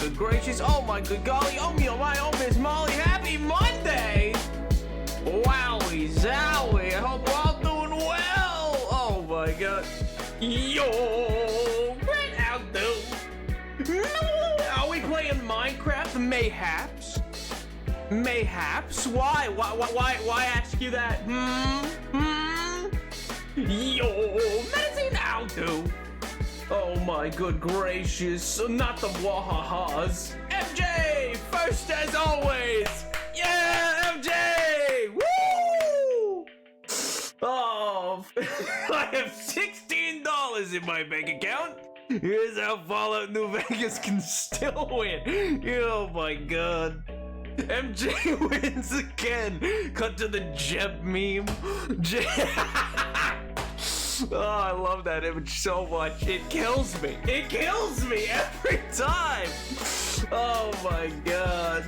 good gracious. Oh my good golly. Oh me, oh my, oh Miss Molly. Happy Monday. Wowie zowie. I hope we're all doing well. Oh my god. Yo, great how do. Are we playing Minecraft? Mayhaps. Mayhaps. Why ask you that? Yo, medicine how do. Oh my good gracious, not the wahahas. MJ, first as always. Yeah, MJ! Woo! Oh, I have $16 in my bank account. Here's how Fallout New Vegas can still win. Oh my god. MJ wins again. Cut to the Jeb meme. Oh, I love that image so much. It kills me. It kills me every time. Oh my god.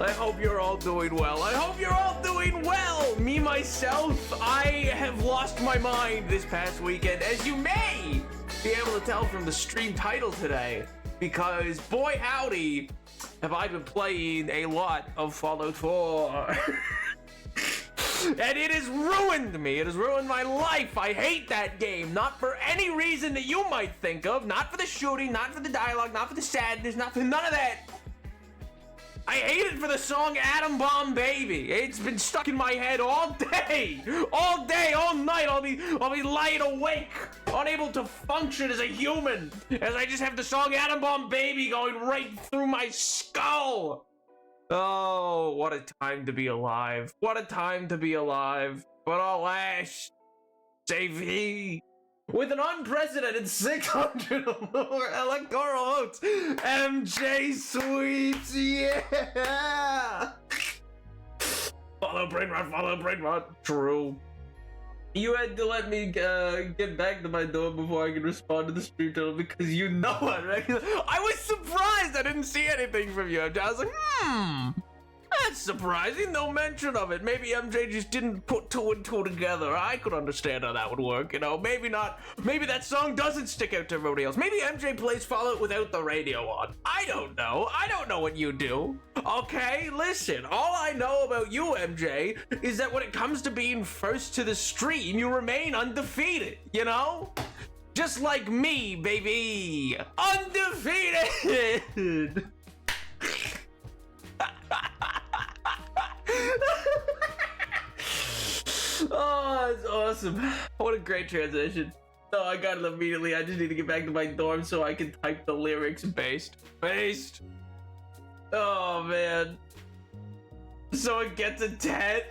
I hope you're all doing well. I hope you're all doing well. Me, myself, I have lost my mind this past weekend, as you may be able to tell from the stream title today, because boy howdy, have I been playing a lot of Fallout 4. And it has ruined me. It has ruined my life. I hate that game. Not for any reason that you might think of. Not for the shooting, not for the dialogue, not for the sadness, not for none of that. I hate it for the song Atom Bomb Baby. It's been stuck in my head all day. All day, all night. I'll be lying awake, unable to function as a human, as I just have the song Atom Bomb Baby going right through my skull. Oh, what a time to be alive. What a time to be alive. But alas, save he. With an unprecedented 600 or more electoral votes, MJ sweeps, yeah! Follow brain rot, true. You had to let me get back to my door before I could respond to the stream title because you know it, right? I was surprised I didn't see anything from you. I was like, that's surprising. No mention of it. Maybe MJ just didn't put two and two together. I could understand how that would work, you know. Maybe not. Maybe that song doesn't stick out to everybody else. Maybe MJ plays Fallout without the radio on. I don't know. I don't know what you do. Okay, listen. All I know about you, MJ, is that when it comes to being first to the stream, you remain undefeated, you know? Just like me, baby. Undefeated. Oh, it's awesome. What a great transition. No, I got it immediately. I just need to get back to my dorm so I can type the lyrics. Based. Oh, man. So it gets a 10.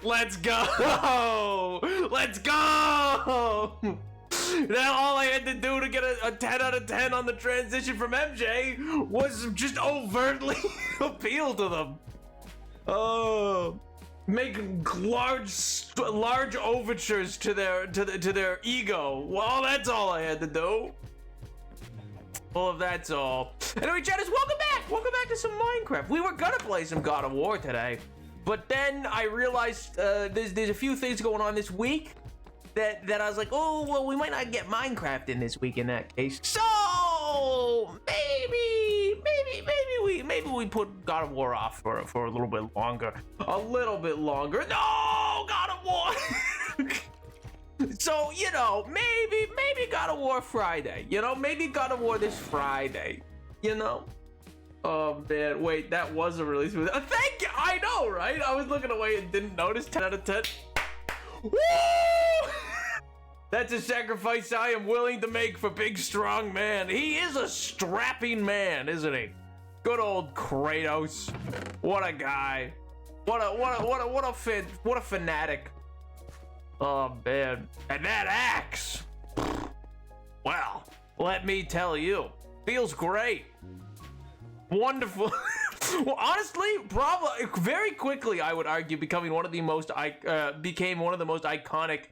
Let's go. Let's go. Now all I had to do to get a 10 out of 10 on the transition from MJ was just overtly appeal to them. Oh, make large overtures to their ego. Well, that's all I had to do. Well, that's all. Anyway, chatters, welcome back. Welcome back to some Minecraft. We were gonna play some God of War today, but then I realized there's a few things going on this week that I was like, oh, well, we might not get Minecraft in this week in that case. So maybe we put God of War off for a little bit longer. A little bit longer. No, God of War. So, you know, maybe God of War Friday. You know, maybe God of War this Friday. You know. Oh man, wait, that was a really smooth. Thank you. I know, right? I was looking away and didn't notice. 10 out of 10. Woo! That's a sacrifice I am willing to make for big strong man. He is a strapping man, isn't he? Good old Kratos. What a guy. What a fanatic. Oh man. And that axe. Well, let me tell you, feels great. Wonderful. Well, honestly, probably very quickly, I would argue, became one of the most iconic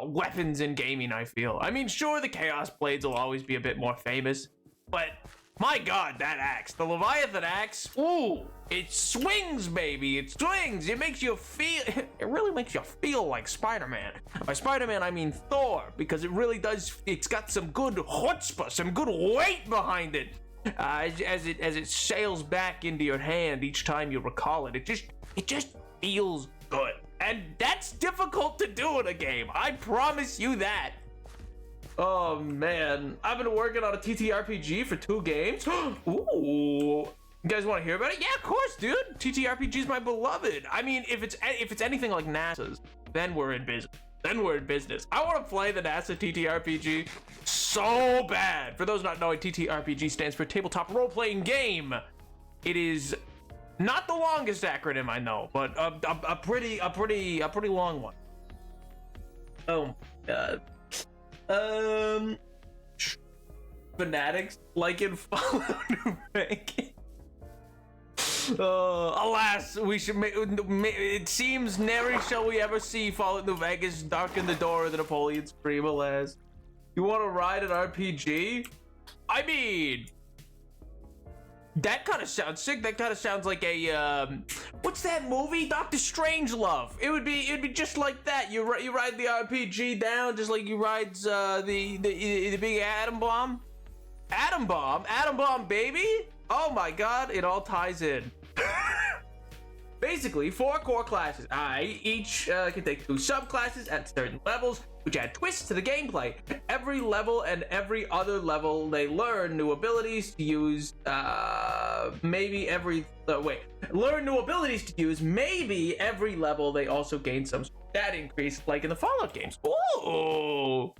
weapons in gaming. I feel. I mean, sure, the Chaos Blades will always be a bit more famous, but my God, that axe, the Leviathan axe. Ooh, it swings, baby. It swings. It makes you feel. It really makes you feel like Spider-Man. By Spider-Man, I mean Thor, because it really does. It's got some good chutzpah, some good weight behind it. as it sails back into your hand each time you recall it. It just feels good, and that's difficult to do in a game. I promise you that. Oh man, I've been working on a TTRPG for 2 games. Ooh. You guys want to hear about it? Yeah, of course, dude. TTRPG is my beloved. I mean, if it's anything like NASA's, then we're in business. I want to play the NASA TTRPG so bad. For those not knowing, TTRPG stands for Tabletop Role-Playing Game. It is not the longest acronym I know, but a pretty long one. Oh my god. Fanatics like in Fallout New Vegas. Alas, we should it seems nary shall we ever see Fallout New Vegas darken the door of the Napoleon Scream, alas. You want to ride an RPG? I mean, that kind of sounds sick. That kind of sounds like a what's that movie? Dr. Strangelove. It would be just like that. You ride the RPG down just like you ride the big atom bomb. Atom bomb, baby. Oh my god, it all ties in. Basically, 4 core classes. Each can take 2 subclasses at certain levels, which add twists to the gameplay. Every level and every other level, they learn new abilities to use. Learn new abilities to use. Maybe every level they also gain some stat increase, like in the Fallout games. Ooh,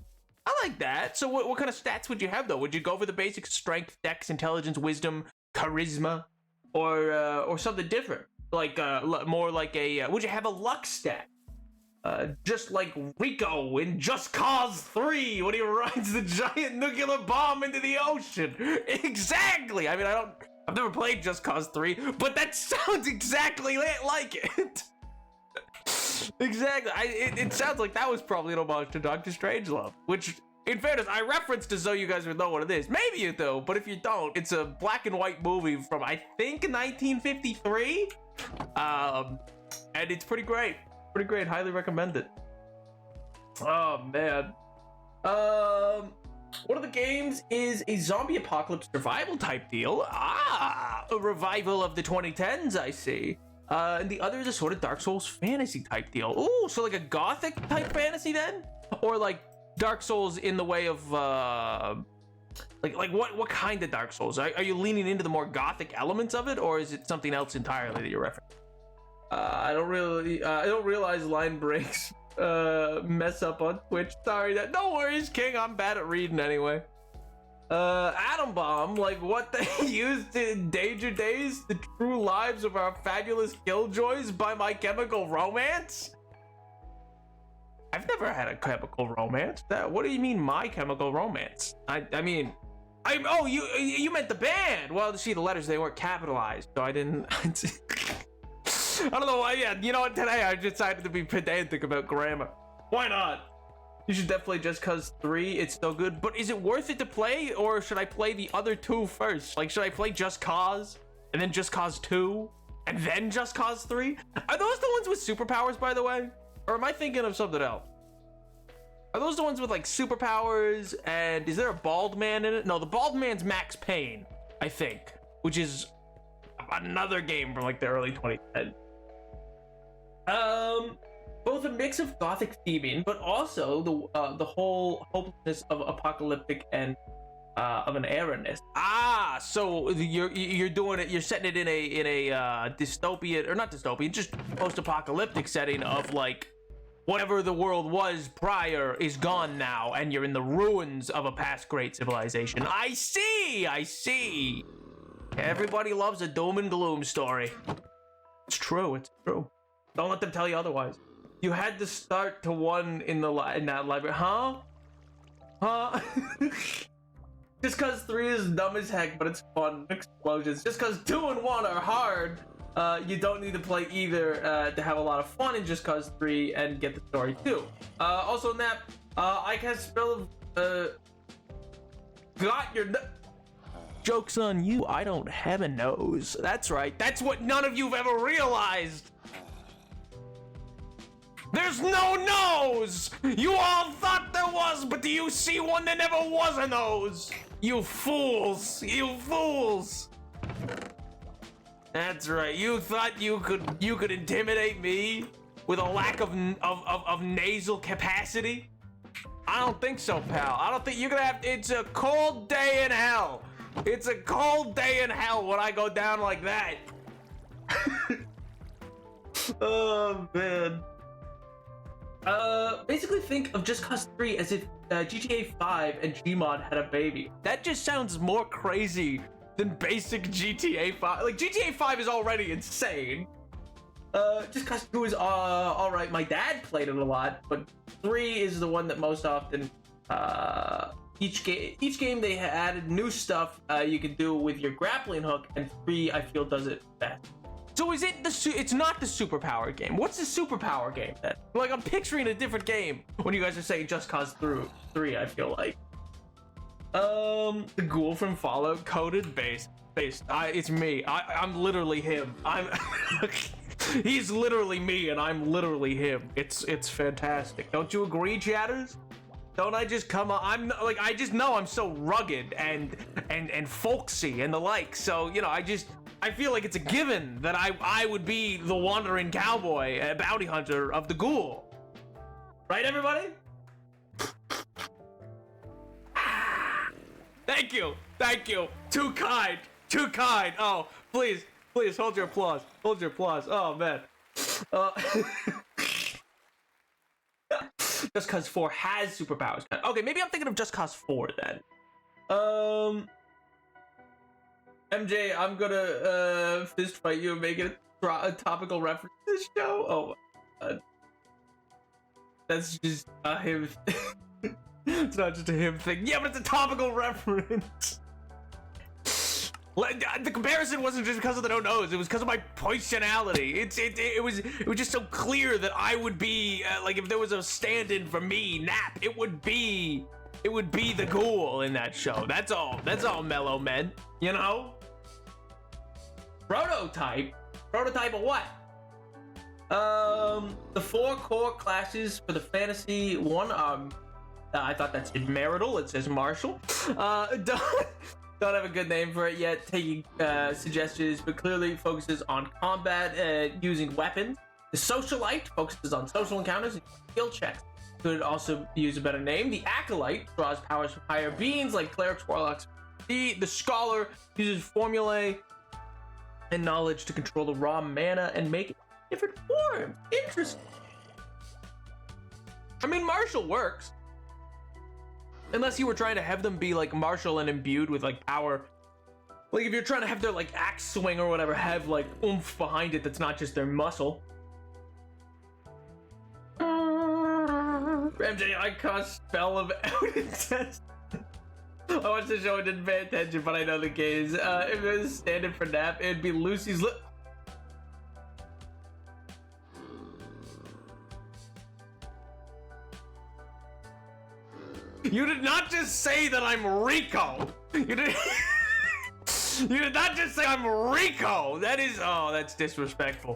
I like that. So, what kind of stats would you have though? Would you go for the basic strength, dex, intelligence, wisdom, charisma, or something different? Like more like a would you have a luck stat, just like Rico in Just Cause 3 when he rides the giant nuclear bomb into the ocean? Exactly. I mean, I've never played Just Cause 3, but that sounds exactly like it. Exactly. It sounds like that was probably an homage to Dr. Strangelove, which, in fairness, I referenced to so you guys would know what it is. Maybe you do, but if you don't, it's a black and white movie from, I think, 1953. And it's pretty great. Highly recommend it. Oh, man. One of the games is a zombie apocalypse survival type deal. A revival of the 2010s, I see. And the other is a sort of Dark Souls fantasy type deal. Ooh, so like a gothic type fantasy then? Or like Dark Souls in the way of like what kind of Dark Souls? Are you leaning into the more gothic elements of it, or is it something else entirely that you're referencing? I don't realize line breaks mess up on Twitch. Sorry, no worries, King. I'm bad at reading anyway. Atom bomb, like what they used to endanger days, the true lives of our fabulous killjoys by My Chemical Romance. I've never had a chemical romance. What do you mean, My Chemical Romance? I mean, oh, you meant the band. Well, see, the letters, they weren't capitalized, so I didn't. I don't know why. Yeah, you know what? Today I decided to be pedantic about grammar. Why not? You should definitely Just Cause 3. It's so good. But is it worth it to play, or should I play the other 2 first? Like, should I play Just Cause and then Just Cause 2 and then Just Cause 3? Are those the ones with superpowers, by the way? Or am I thinking of something else? Are those the ones with like superpowers? And is there a bald man in it? No, the bald man's Max Payne, I think, which is another game from like the early 2010s. Both a mix of gothic theming, but also the whole hopelessness of apocalyptic and of an era-ness. So you're doing it. You're setting it in a dystopian, or not dystopian, just post-apocalyptic setting of like whatever the world was prior is gone now, and you're in the ruins of a past great civilization. I see. Everybody loves a doom and gloom story. It's true. Don't let them tell you otherwise. You had to start to 1 in that library, huh? Just Cause 3 is dumb as heck, but it's fun. Explosions. Just Cause 2 and 1 are hard. You don't need to play either to have a lot of fun in Just Cause 3 and get the story too. Also, Nap, I can spell got your. Joke's on you. I don't have a nose. That's right. That's what none of you've ever realized. There's no nose! You all thought there was, but do you see one? There never was a nose! You fools! You fools! That's right. You thought you could intimidate me with a lack of nasal capacity? I don't think so, pal. I don't think you're gonna have. It's a cold day in hell. It's a cold day in hell when I go down like that. Oh man. Basically think of Just Cause 3 as if GTA 5 and Gmod had a baby. That just sounds more crazy than basic GTA 5. Like, GTA 5 is already insane. Just Cause 2 is alright. My dad played it a lot, but 3 is the one that most often, each game they added new stuff you can do with your grappling hook, and 3 I feel does it best. So is it it's not the superpower game. What's the superpower game then? Like, I'm picturing a different game when you guys are saying Just Cause 3, I feel like. The ghoul from Fallout, coded based. It's me. I'm literally him. He's literally me and I'm literally him. It's fantastic. Don't you agree, chatters? Don't I just come on? I just know I'm so rugged and folksy and the like. So, you know, I feel like it's a given that I would be the wandering cowboy, bounty hunter of the ghoul. Right, everybody? Thank you. Too kind. Oh, please, hold your applause. Oh, man. Just Cause 4 has superpowers. Okay, maybe I'm thinking of Just Cause 4 then. MJ, I'm gonna fist fight you and make it a topical reference to the show. Oh my god. That's just a him. It's not just a him thing. Yeah, but it's a topical reference. The comparison wasn't just because of the no nose. It was because of my personality. It was just so clear that I would be like, if there was a stand-in for me, Nap, it would be the ghoul in that show. That's all Mellow meant, you know. Prototype of what? The 4 core classes for the fantasy one. I thought that said marital. It says martial. Don't have a good name for it yet. Taking suggestions, but clearly focuses on combat using weapons. The socialite focuses on social encounters and skill checks. Could also use a better name. The acolyte draws powers from higher beings like clerics, warlocks. The scholar uses formulae and knowledge to control the raw mana and make it different forms. Interesting. I mean, martial works. Unless you were trying to have them be like martial and imbued with like power. Like if you're trying to have their like axe swing or whatever have like oomph behind it that's not just their muscle. MJ, I cast Spell of Out. I watched the show and didn't pay attention, but I know the games. If it was standard for Nap, it'd be Lucy's lip. You did not just say that I'm Rico. You did not just say I'm Rico. That is, that's disrespectful.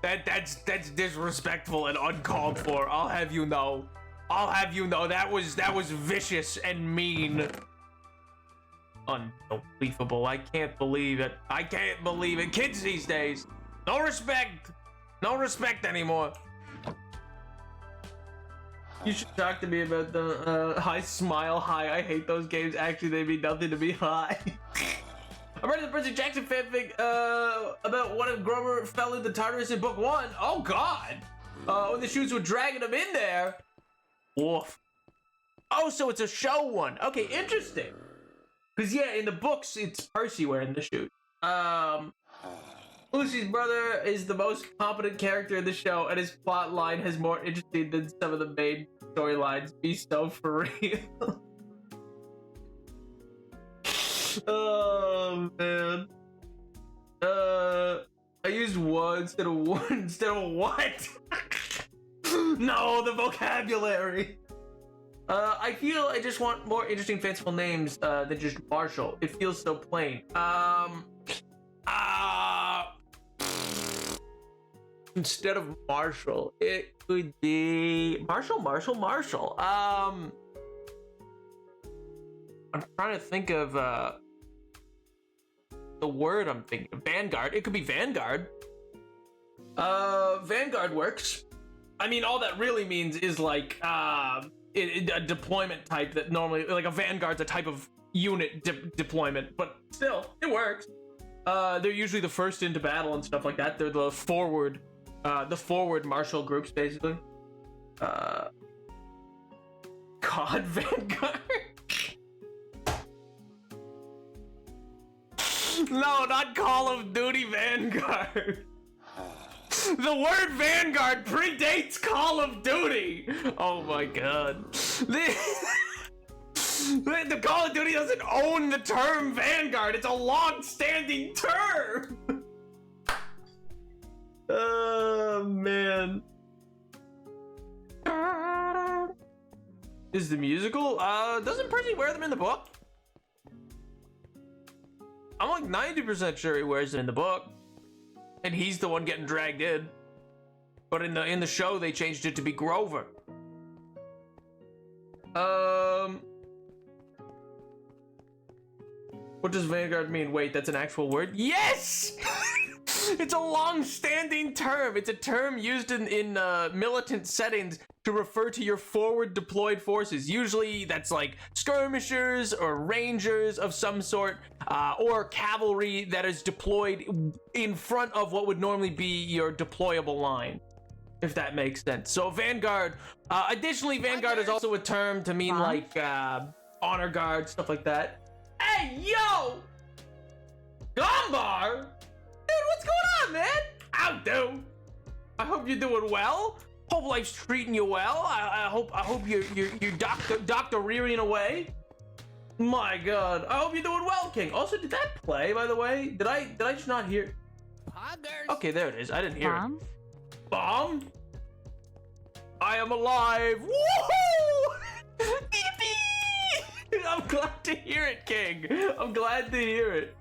That's disrespectful and uncalled for. I'll have you know. That was vicious and mean. Unbelievable. I can't believe it. Kids these days, no respect anymore. You should talk to me about the Hi Smile Hi. I hate those games. Actually, they mean nothing to me. Hi. I read the Percy Jackson fanfic about what if Grover fell into Tartarus in book 1. Oh god. When the shoots were dragging him in there. Woof. Oh, so it's a show one. Okay, interesting. Because yeah, in the books it's Percy wearing the shoot. Lucy's brother is the most competent character in the show, and his plot line is more interesting than some of the main storylines. Be so for real. Oh man. I used one instead of what? No, the vocabulary. I feel I just want more interesting, fanciful names than just Marshall. It feels so plain. Instead of Marshall, it could be Marshall. I'm trying to think of the word I'm thinking of. Vanguard. It could be Vanguard. Vanguard works. I mean, all that really means is like a deployment type that normally, like a Vanguard's a type of unit deployment, but still, it works. They're usually the first into battle and stuff like that. They're the forward martial groups, basically. God, Vanguard. No, not Call of Duty Vanguard. The word Vanguard predates Call of Duty. Oh my god. The Call of Duty doesn't own the term Vanguard. It's a long-standing term. Oh, man. Is the musical? Doesn't Percy wear them in the book? I'm like 90% sure he wears it in the book. And he's the one getting dragged in. But in the show, they changed it to be Grover. What does Vanguard mean? Wait, that's an actual word? Yes! It's a long-standing term. It's a term used in militant settings to refer to your forward deployed forces. Usually that's like skirmishers or rangers of some sort, or cavalry that is deployed in front of what would normally be your deployable line, if that makes sense. So Vanguard, additionally, Vanguard is also a term to mean like honor guard, stuff like that. Hey, yo! Gombar? Dude, what's going on, man? How do? I hope you're doing well. Hope life's treating you well. I hope you're doctor-rearing away. My God, I hope you're doing well, King. Also, did that play, by the way? Did I just not hear? Okay, there it is. I didn't hear it. Bomb? I am alive. Woohoo! I'm glad to hear it, King. I'm glad to hear it.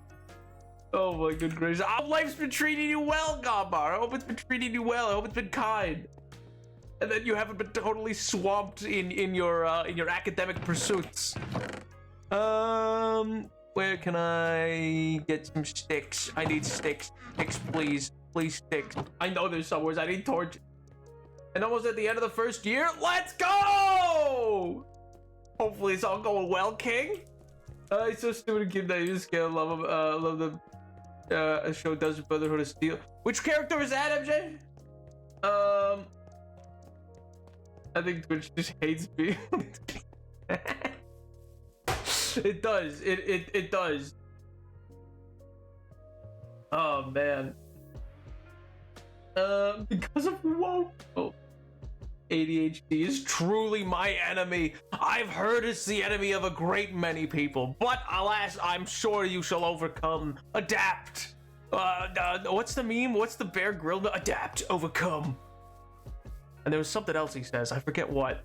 Oh my good gracious. I hope life's been treating you well, Gombar. I hope it's been treating you well. I hope it's been kind. And that you haven't been totally swamped in your academic pursuits. Where can I get some sticks? I need sticks. Sticks, please. Please, sticks. I know there's somewhere. I need torches. And almost at the end of the first year. Let's go! Hopefully it's all going well, King. He's so stupid and cute that you just can't love him. Love the a show does with Brotherhood of Steel. Which character is that, MJ? I think Twitch just hates me. It does. It does. Oh man. Because of whoa. Oh. ADHD is truly my enemy. I've heard it's the enemy of a great many people, but alas, I'm sure you shall overcome. Adapt. What's the meme? What's the Bear Grylls? Adapt, overcome. And there was something else he says. I forget what.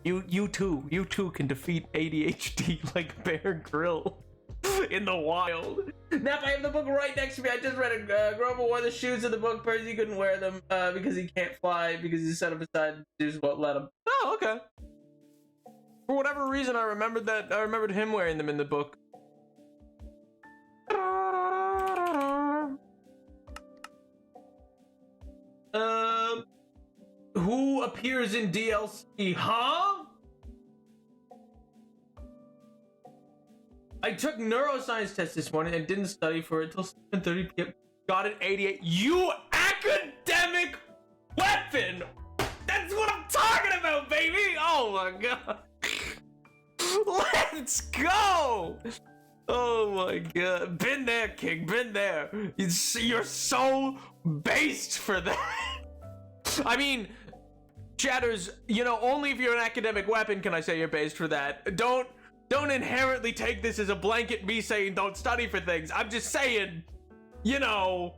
You too can defeat ADHD like Bear Grylls in the wild. Nap, I have the book right next to me. I just read it. Grover wore the shoes in the book. Percy couldn't wear them because he can't fly because he set them aside. Just won't let him. Oh, okay. For whatever reason, I remembered that. I remembered him wearing them in the book. Who appears in DLC? Huh? I took neuroscience test this morning and didn't study for it until 7:30 p.m. Got an 88. You academic weapon! That's what I'm talking about, baby! Oh my god. Let's go! Oh my god. Been there, King. Been there. You're so based for that. I mean, Chatters, you know, only if you're an academic weapon can I say you're based for that. Don't inherently take this as a blanket me saying don't study for things. I'm just saying, you know,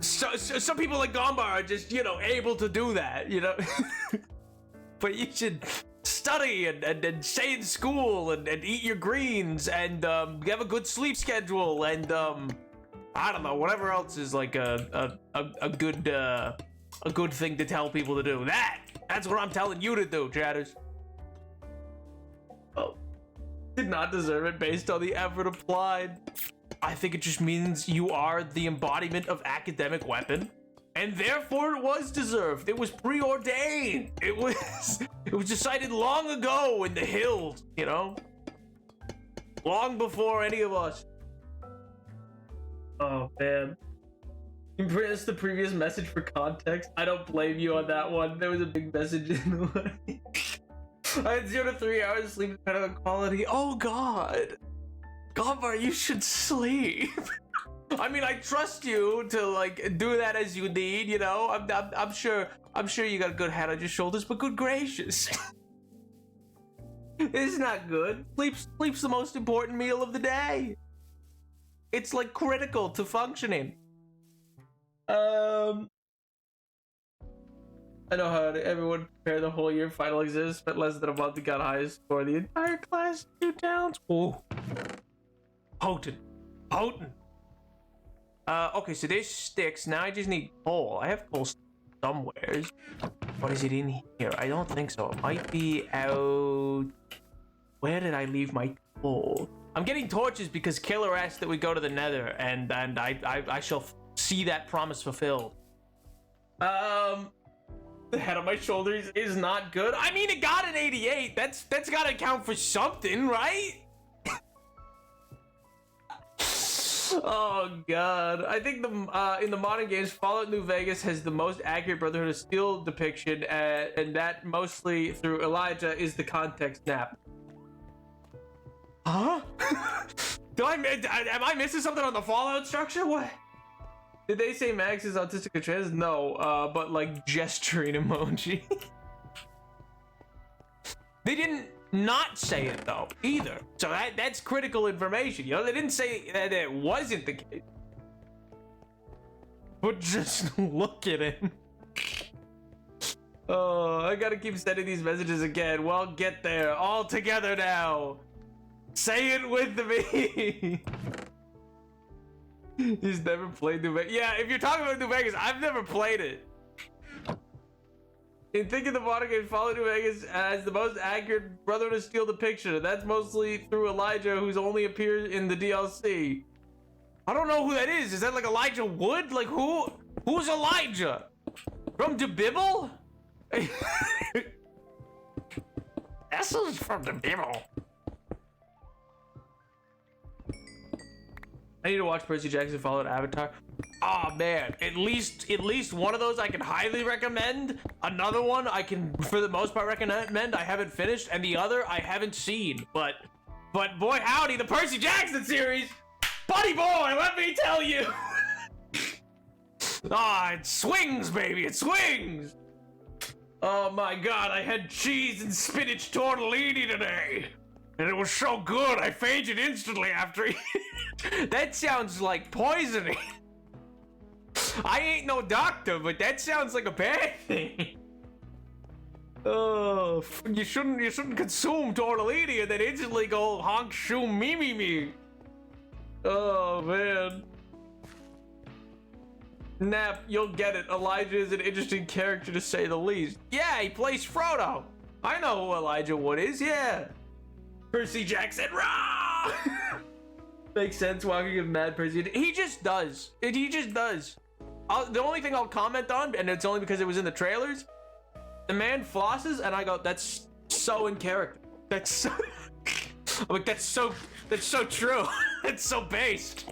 so some people like Gombar are just, you know, able to do that, you know. But you should study and stay in school and eat your greens and have a good sleep schedule and I don't know, whatever else is like a good thing to tell people to do. That's what I'm telling you to do, chatters. Oh, did not deserve it based on the effort applied. I think it just means you are the embodiment of academic weapon, and therefore it was deserved. It was preordained. It was decided long ago in the hills, you know? Long before any of us. Oh, man. You press the previous message for context. I don't blame you on that one. There was a big message in the way. I had 0 to 3 hours of sleep depending on quality. Oh, God. Gombar, you should sleep. I mean, I trust you to, like, do that as you need, you know? I'm sure you got a good head on your shoulders, but good gracious. It's not good. Sleep's the most important meal of the day. It's like critical to functioning. I know how everyone prepare the whole year final exams, spent less than a month and got highest score. The entire class, 2 downs. Ooh. Potent. Okay, so there's sticks. Now I just need coal. I have coal somewhere. What is it in here? I don't think so. It might be out... Where did I leave my coal? I'm getting torches because Killer asked that we go to the Nether, and I shall see that promise fulfilled. The head on my shoulders is not good. I mean, it got an 88. That's gotta count for something, right? Oh God! I think in the modern games, Fallout New Vegas has the most accurate Brotherhood of Steel depiction, and that mostly through Elijah is the context nap. Huh? Am I missing something on the Fallout structure? What? Did they say Max is autistic or trans? No, but like gesturing emoji. They didn't not say it though either, so that's critical information. You know, they didn't say that it wasn't the case. But just look at him. Oh, I gotta keep sending these messages again. Well, get there all together now. Say it with me. He's never played New Vegas. Yeah, if you're talking about New Vegas, I've never played it. In thinking the modern game, Fallout New Vegas has the most accurate Brotherhood of Steel depiction. That's mostly through Elijah, who's only appeared in the DLC. I don't know who that is. Is that like Elijah Wood? Like who's Elijah? From DeBibble? This is from DeBibble. I need to watch Percy Jackson Fallout Avatar. Oh man, at least one of those I can highly recommend. Another one I can, for the most part, recommend. I haven't finished, and the other I haven't seen. But boy howdy, the Percy Jackson series, buddy boy, let me tell you. Ah, it swings, baby, it swings. Oh my God, I had cheese and spinach tortellini today. And it was so good, I fainted instantly after eating. That sounds like poisoning. I ain't no doctor, but that sounds like a bad thing. Oh, you shouldn't consume tortellini and then instantly go honk shoom me. Oh man. Nap, you'll get it. Elijah is an interesting character to say the least. Yeah, he plays Frodo. I know who Elijah Wood is, yeah. Percy Jackson, rah! Makes sense, walking of mad Percy. He just does. He just does. The only thing I'll comment on, and it's only because it was in the trailers, the man flosses, and I go, that's so in character. That's so... I'm like, that's so true. It's so based.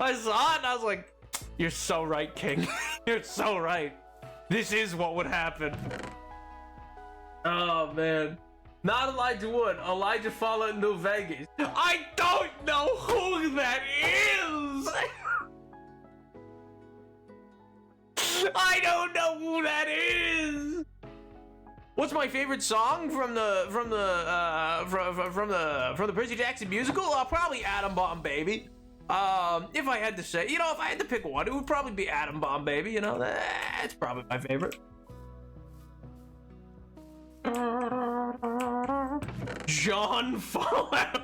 I saw it, and I was like, you're so right, King. You're so right. This is what would happen. Oh, man. Not Elijah Wood, Elijah Fallout New Vegas. I don't know who that is! I don't know who that is! What's my favorite song from the Percy Jackson musical? Probably Atom Bomb Baby. If I had to say, you know, if I had to pick one, it would probably be Atom Bomb Baby, you know, that's probably my favorite. John Fallout.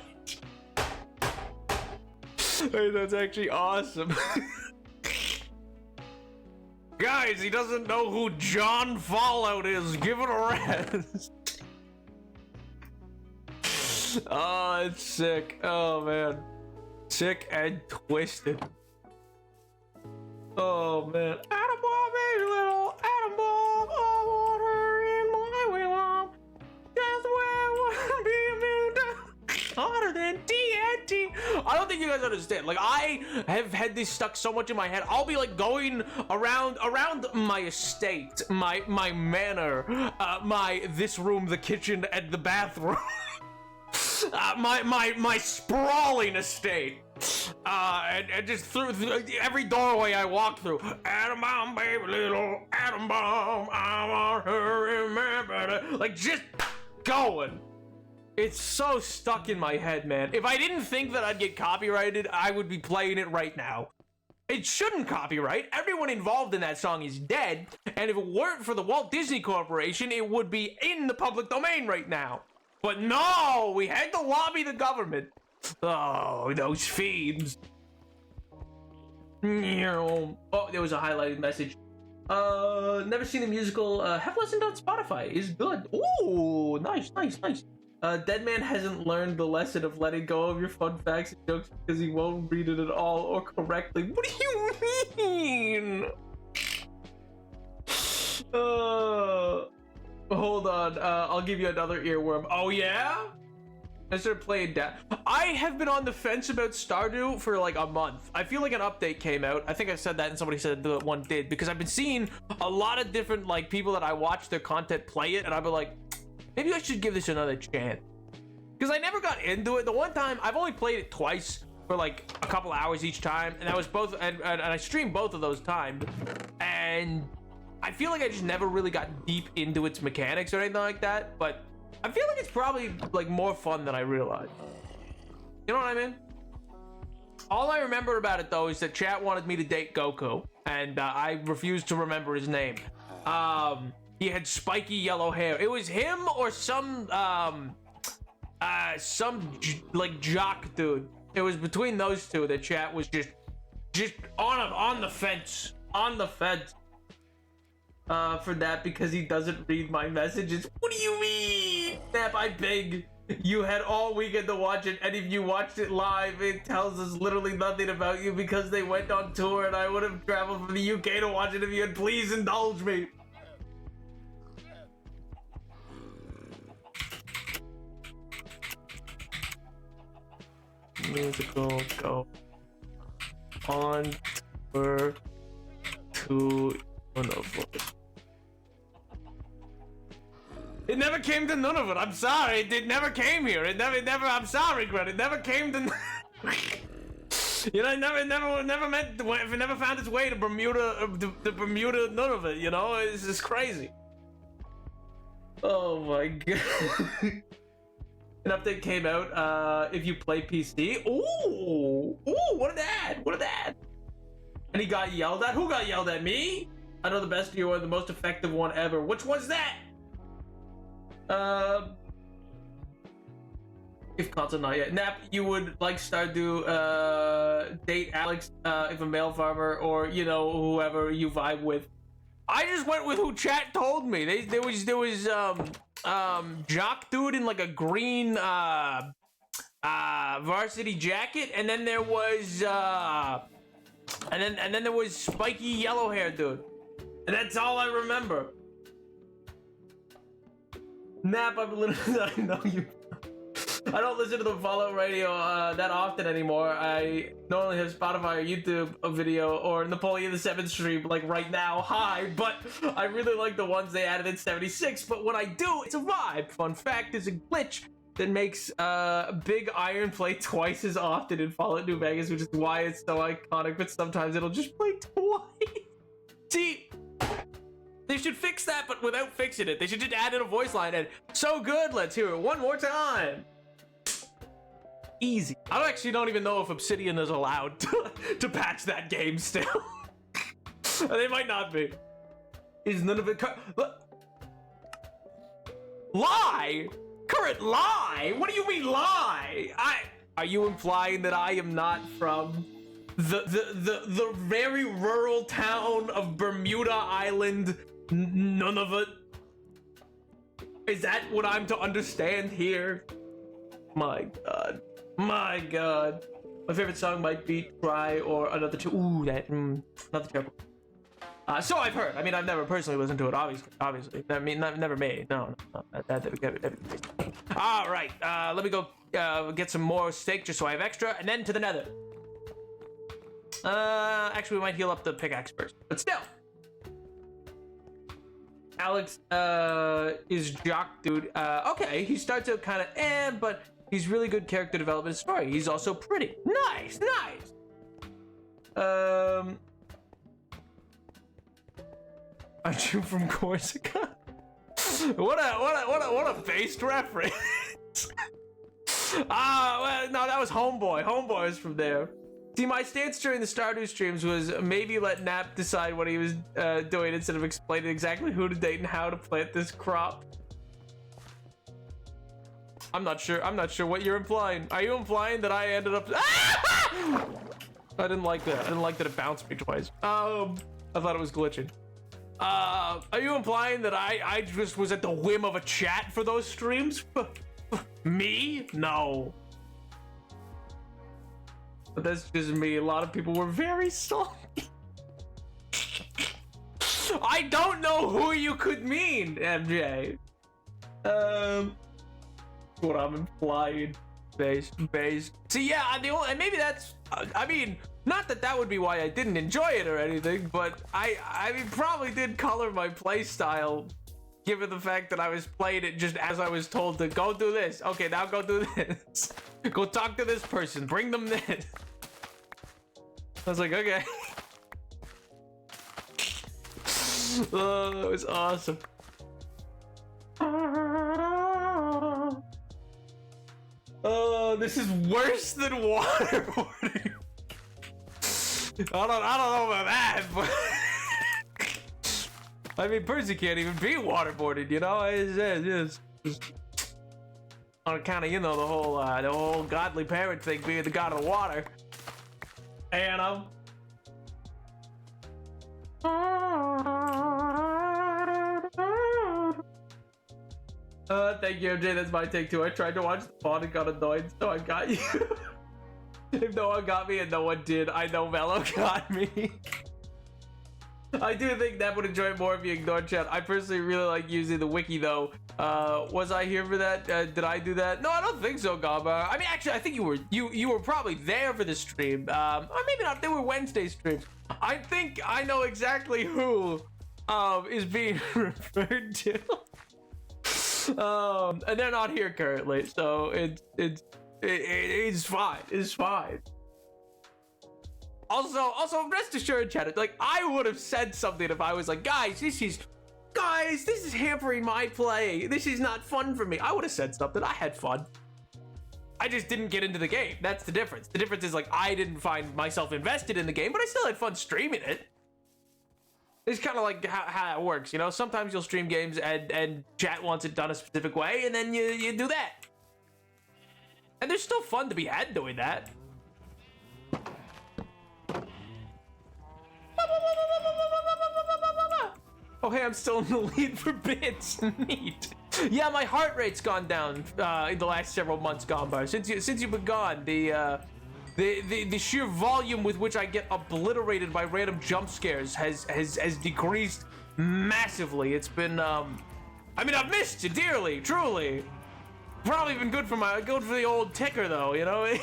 Hey, that's actually awesome. Guys, he doesn't know who John Fallout is. Give it a rest. Oh, it's sick. Oh, man. Sick and twisted. Oh, man. Atom bomb, baby, little atom bomb. I want her in my wigwam. Just where would be hotter than TNT. I don't think you guys understand. Like, I have had this stuck so much in my head. I'll be like going around my estate, my manor, this room, the kitchen, and the bathroom. My sprawling estate. And just through every doorway I walk through. Atom bomb, baby, little atom bomb. I want her in my better. Like, just going. It's so stuck in my head, man. If I didn't think that I'd get copyrighted, I would be playing it right now. It shouldn't copyright. Everyone involved in that song is dead. And if it weren't for the Walt Disney Corporation, it would be in the public domain right now. But no, we had to lobby the government. Oh, those fiends. Oh, there was a highlighted message. Never seen the musical. Have listened on Spotify. Is good. Ooh, nice. Dead Man hasn't learned the lesson of letting go of your fun facts and jokes because he won't read it at all or correctly. What do you mean? Hold on. I'll give you another earworm. Oh, yeah? I started playing that. I have been on the fence about Stardew for like a month. I feel like an update came out. I think I said that and somebody said that one did because I've been seeing a lot of different like people that I watch their content play it and I've been like, maybe I should give this another chance. Because I never got into it. The one time, I've only played it twice for like a couple hours each time. And that was both, and I streamed both of those times. And I feel like I just never really got deep into its mechanics or anything like that. But I feel like it's probably like more fun than I realized. You know what I mean? All I remember about it though is that chat wanted me to date Goku. And I refused to remember his name. He had spiky yellow hair. It was him or some like jock dude. It was between those two. The chat was just on the fence, for that because he doesn't read my messages. What do you mean? Snap, I beg. You had all weekend to watch it, and if you watched it live, it tells us literally nothing about you because they went on tour, and I would have traveled from the UK to watch it if you had please indulge me. Musical go on tour to Nunavut. It never came to Nunavut. I'm sorry. It never came here. It never. I'm sorry, Greg. It never came to. You know, it never meant. If it never found its way to Bermuda, the Bermuda Nunavut. You know, it's just crazy. Oh my god. An update came out if you play PC. Ooh, what an ad. And he got yelled at. Who got yelled at? Me? I know the best of you are the most effective one ever. Which one's that? If console not yet. Nap, you would like Stardew, date Alex, if a male farmer, or, you know, whoever you vibe with. I just went with who chat told me. There was jock dude in like a green varsity jacket, and then there was and then there was spiky yellow hair dude, and that's all I remember. Nap, I've literally I know you. I don't listen to the Fallout radio that often anymore. I normally have Spotify or YouTube a video or Napoleon the 7th stream like right now. Hi, but I really like the ones they added in 76. But when I do, it's a vibe. Fun fact, there's a glitch that makes big iron play twice as often in Fallout New Vegas, which is why it's so iconic. But sometimes it'll just play twice. See, they should fix that, but without fixing it. They should just add in a voice line and so good. Let's hear it one more time. Easy. I actually don't even know if Obsidian is allowed to patch that game still. They might not be. Is none of it lie? Current lie? What do you mean lie? Are you implying that I am not from the very rural town of Bermuda Island, Nunavut? Is that what I'm to understand here? My God. My God. My favorite song might be Try or Another Ooh, that, Another Trouble. So I've heard. I mean, I've never personally listened to it, obviously. I mean, never made. No. All right, let me go get some more steak just so I have extra, and then to the nether. Actually, we might heal up the pickaxe first, but still. Alex is jock dude. Okay, he starts out kind of but he's really good character development story. He's also pretty. Nice. Aren't you from Corsica? What a based reference. Well, no, that was Homeboy. Homeboy was from there. See, my stance during the Stardew streams was maybe let Nap decide what he was doing instead of explaining exactly who to date and how to plant this crop. I'm not sure what you're implying. Are you implying that I ended up... I didn't like that. I didn't like that it bounced me twice. I thought it was glitching. Are you implying that I just was at the whim of a chat for those streams? Me? No. But that's just me. A lot of people were very salty. I don't know who you could mean, MJ. What I'm implying. Based. See, yeah, and maybe that's, I mean, not that would be why I didn't enjoy it or anything, but I mean, probably did color my play style, given the fact that I was playing it just as I was told to go do this. Okay, now go do this. Go talk to this person. Bring them this. I was like, okay. Oh, that was awesome. Oh, this is worse than waterboarding. I don't know about that, but I mean, Percy can't even be waterboarded, you know. It's just on account of, you know, the whole godly parent thing, being the god of the water. You know. Thank you, MJ. That's my take too. I tried to watch the pod and got annoyed, so I got you. If no one got me and no one did, I know Mello got me. I do think that would enjoy it more if you ignored chat. I personally really like using the wiki though. Was I here for that? Did I do that? No, I don't think so, Gaba. I mean, actually, I think you were probably there for the stream. Or maybe not. They were Wednesday streams. I think I know exactly who is being referred to. And they're not here currently, so it's fine. It's fine. Also, rest assured, chat. Like, I would have said something if I was like, guys, this is hampering my play. This is not fun for me. I would have said something. I had fun. I just didn't get into the game. That's the difference. The difference is, like, I didn't find myself invested in the game, but I still had fun streaming it. It's kind of like how it works, you know? Sometimes you'll stream games and chat wants it done a specific way, and then you do that. And there's still fun to be had doing that. Oh, hey, I'm still in the lead for bits. Neat. Yeah, my heart rate's gone down in the last several months gone by. Since you've been gone, the sheer volume with which I get obliterated by random jump scares has decreased massively. It's been I mean, I've missed you dearly, truly. Probably been good for the old ticker though, you know?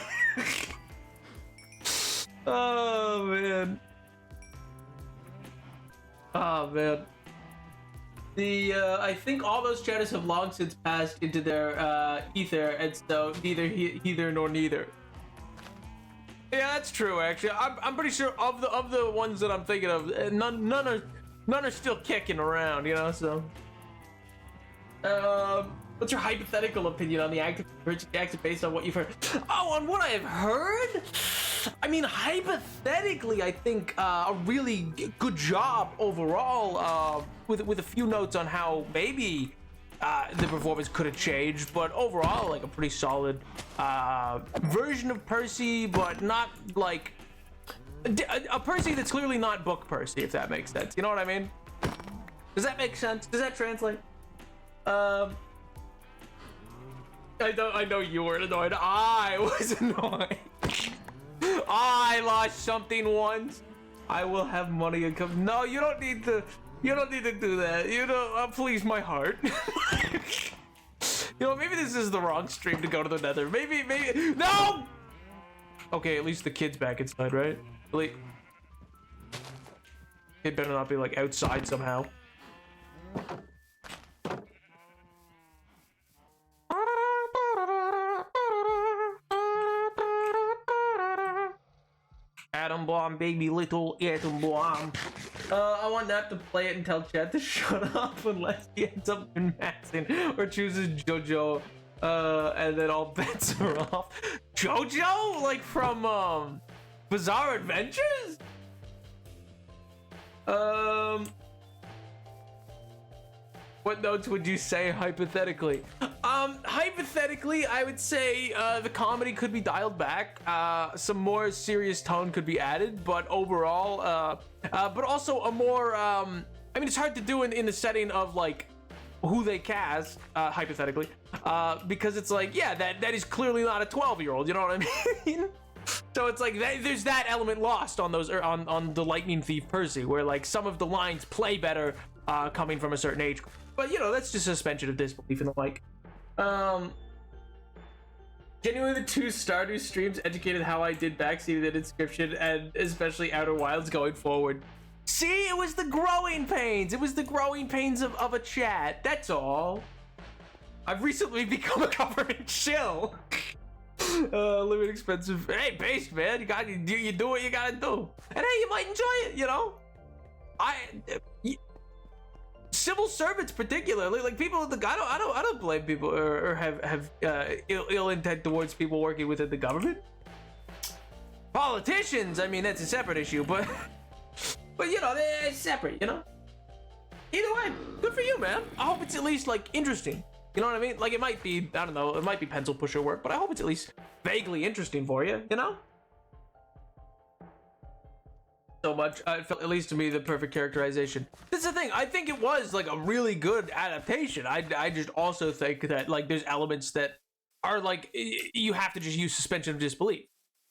Oh man. Oh man. I think all those chatters have long since passed into their ether, and so neither either nor neither. Yeah, that's true. Actually, I'm pretty sure of the ones that I'm thinking of, none are still kicking around. You know, so. What's your hypothetical opinion on the active Percy Jackson based on what you've heard? Oh, on what I've heard? I mean, hypothetically, I think a really good job overall, with a few notes on how maybe the performance could have changed, but overall, like a pretty solid version of Percy, but not like a Percy that's clearly not book Percy, if that makes sense. You know what I mean? Does that make sense? Does that translate? I know you were annoyed. I was annoyed. I lost something once. I will have money and come. No, you don't need to. You don't need to do that. You know, please my heart. You know, maybe this is the wrong stream to go to the Nether. Maybe. No. Okay, at least the kid's back inside, right? Really? It better not be like outside somehow. Atom bomb, baby, little atom bomb. I want Nat to play it and tell Chad to shut up unless he ends up in Maxing or chooses JoJo, and then all bets are off. JoJo? Like from, Bizarre Adventures? What notes would you say hypothetically? Hypothetically, I would say the comedy could be dialed back. Some more serious tone could be added, but overall, but also a more, I mean, it's hard to do in the setting of like who they cast, hypothetically, because it's like, yeah, that is clearly not a 12-year-old, you know what I mean? So it's like there's that element lost on those, on the Lightning Thief Percy, where like some of the lines play better coming from a certain age. But you know, that's just suspension of disbelief and the like. Genuinely, the 2 Stardew streams educated how I did backseated inscription and especially Outer Wilds going forward. See, it was the growing pains. It was the growing pains of a chat. That's all. I've recently become a government shill. Living expensive. Hey, based man, you do what you gotta do, and hey, you might enjoy it. You know, civil servants particularly, like people at the, I don't blame people or have ill intent towards people working within the government. Politicians, I mean, that's a separate issue, but you know, they're separate, you know. Either way, good for you, man. I hope it's at least like interesting. You know what I mean? Like it might be, I don't know, it might be pencil pusher work, but I hope it's at least vaguely interesting for you, you know? So much. It felt, at least to me, the perfect characterization. That's the thing. I think it was like a really good adaptation. I just also think that like there's elements that are like you have to just use suspension of disbelief,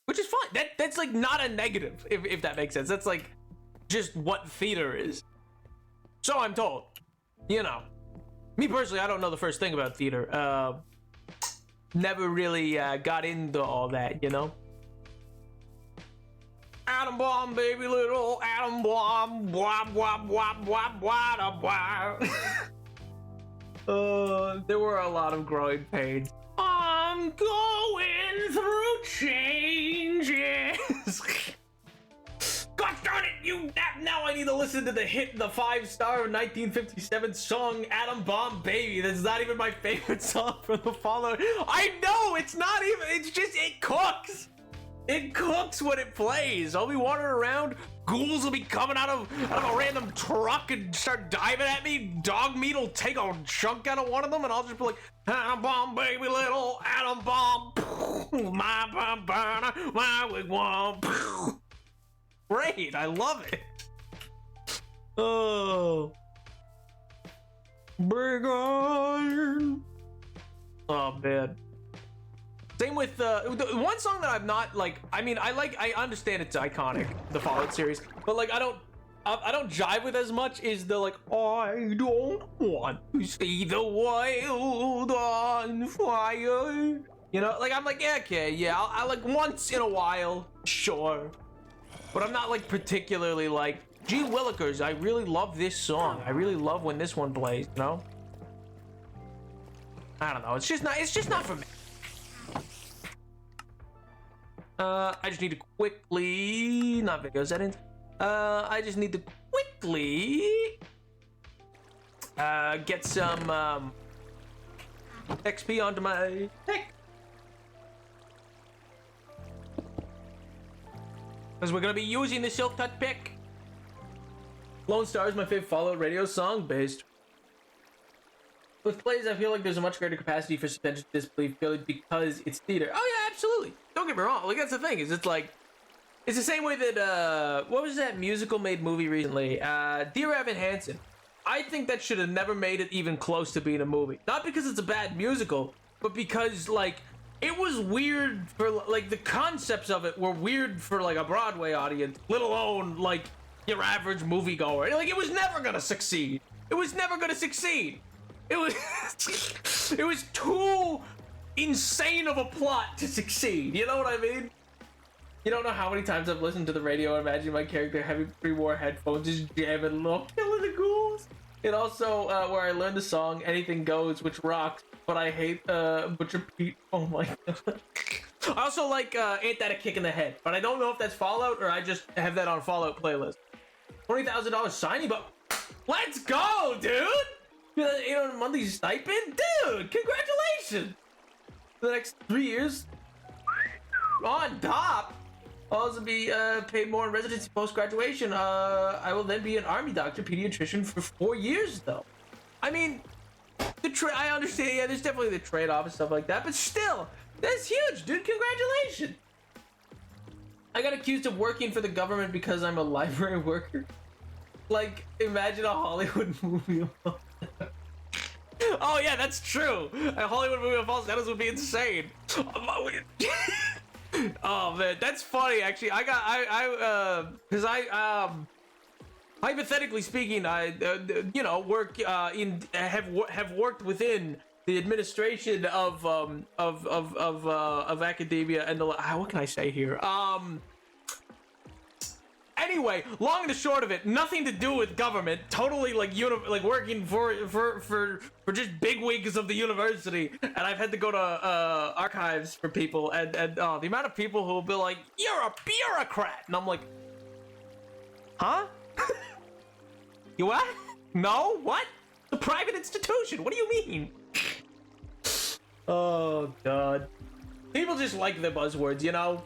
which is fine. That's like not a negative, if that makes sense. That's like just what theater is. So I'm told. You know, me personally, I don't know the first thing about theater. Never really got into all that, you know. Atom bomb, baby, little atom bomb. Wop, wop, wop, wop, wop, wop. There were a lot of growing pains. I'm going through changes. God darn it, you! Now I need to listen to the 5-star 1957 song Atom Bomb Baby. That's not even my favorite song from the Fallout. I know, it's not even, it's just, it cooks. It cooks when it plays. I'll be wandering around. Ghouls will be coming out of a random truck and start diving at me. Dog meat will take a chunk out of one of them, and I'll just be like, atom bomb, baby, little atom bomb. My bomb burner, my wigwam. Great, I love it. Oh. Big iron. Oh, man. Same with the one song that I'm not like. I mean, I understand it's iconic, the Fallout series, but like I don't jive with as much is the like I don't want to see the world on fire. You know, like I'm like yeah, okay, yeah, I like once in a while, sure, but I'm not like particularly like gee willikers. I really love this song. I really love when this one plays. You know, I don't know. It's just not for me. I just need to quickly, not video settings. I just need to quickly, get some, XP onto my pick. Because we're gonna be using the Silk Touch pick. Lone Star is my favorite Fallout radio song based. With plays, I feel like there's a much greater capacity for suspension of disbelief purely because it's theater. Oh yeah, absolutely. Don't get me wrong. Like that's the thing. Is it's like it's the same way that what was that musical made movie recently? Dear Evan Hansen. I think that should have never made it even close to being a movie. Not because it's a bad musical, but because like it was weird for like the concepts of it were weird for like a Broadway audience, let alone like your average moviegoer. Like it was never gonna succeed. It was never gonna succeed. It was it was too insane of a plot to succeed. You know what I mean? You don't know how many times I've listened to the radio and imagined my character having pre-war headphones, just jamming low, killing the ghouls. And also where I learned the song "Anything Goes," which rocks, but I hate Butcher Pete. Oh my god. I also like "Ain't That a Kick in the Head," but I don't know if that's Fallout or I just have that on Fallout playlist. $20,000 signing, but let's go, dude. Monthly stipend? Dude, congratulations! For the next 3 years, on top, I'll also be paid more in residency post-graduation. I will then be an army doctor, pediatrician for 4 years, though. I mean, I understand, yeah, there's definitely the trade-off and stuff like that, but still, that's huge, dude, congratulations! I got accused of working for the government because I'm a library worker. Like, imagine a Hollywood movie about that. Oh yeah, that's true. A Hollywood movie of false status would be insane. Oh man, that's funny. Actually, hypothetically speaking, I work have worked within the administration of academia and the what can I say here? Anyway, long and the short of it, nothing to do with government. Totally like working for just bigwigs of the university, and I've had to go to archives for people, and the amount of people who will be like, "You're a bureaucrat," and I'm like, "Huh? You what? No, what? It's a private institution. What do you mean?" Oh god, people just like the buzzwords, you know.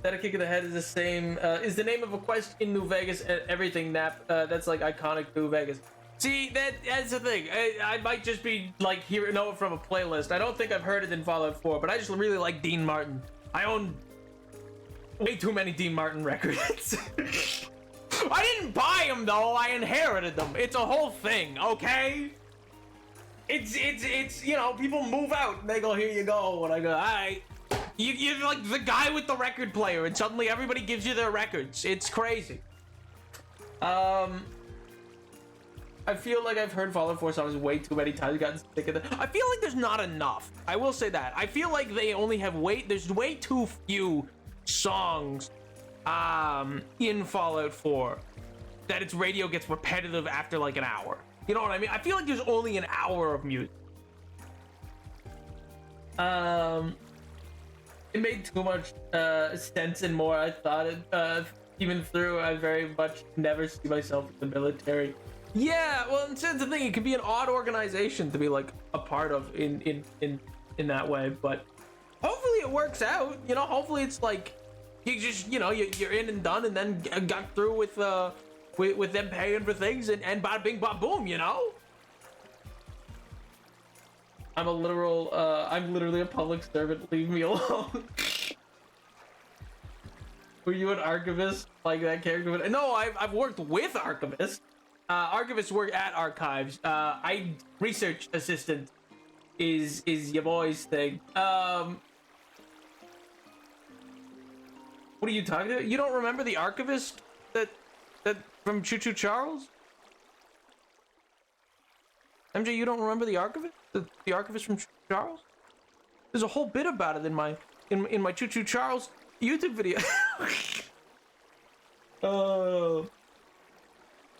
That a kick in the head is the same. Is the name of a quest in New Vegas and everything that's like iconic New Vegas. See, that's the thing. I might just be like know it from a playlist. I don't think I've heard it in Fallout 4, but I just really like Dean Martin. I own way too many Dean Martin records. I didn't buy them though. I inherited them. It's a whole thing, okay? It's people move out and they go, "Here you go," and I go, "All right." You're like the guy with the record player, and suddenly everybody gives you their records. It's crazy. I feel like I've heard Fallout 4 songs way too many times, gotten sick of it. I feel like there's not enough. I will say that. I feel like they only have there's way too few songs in Fallout 4 that its radio gets repetitive after like an hour. You know what I mean? I feel like there's only an hour of music. It made too much sense and more I thought it even through I very much never see myself in the military. Yeah, well, that's the thing. It can be an odd organization to be like a part of in that way, but hopefully it works out. You know, hopefully it's like you just you're in and done, and then got through with them paying for things, and bada bing bada boom. You know. I'm literally a public servant. Leave me alone. Were you an archivist like that character? No, I've worked with archivists. Archivists work at archives. Research assistant is your boy's thing. What are you talking about? You don't remember the archivist that from Choo Choo Charles? MJ, you don't remember the archivist? The archivist from Choo Choo Charles? There's a whole bit about it in my Choo Choo Charles YouTube video.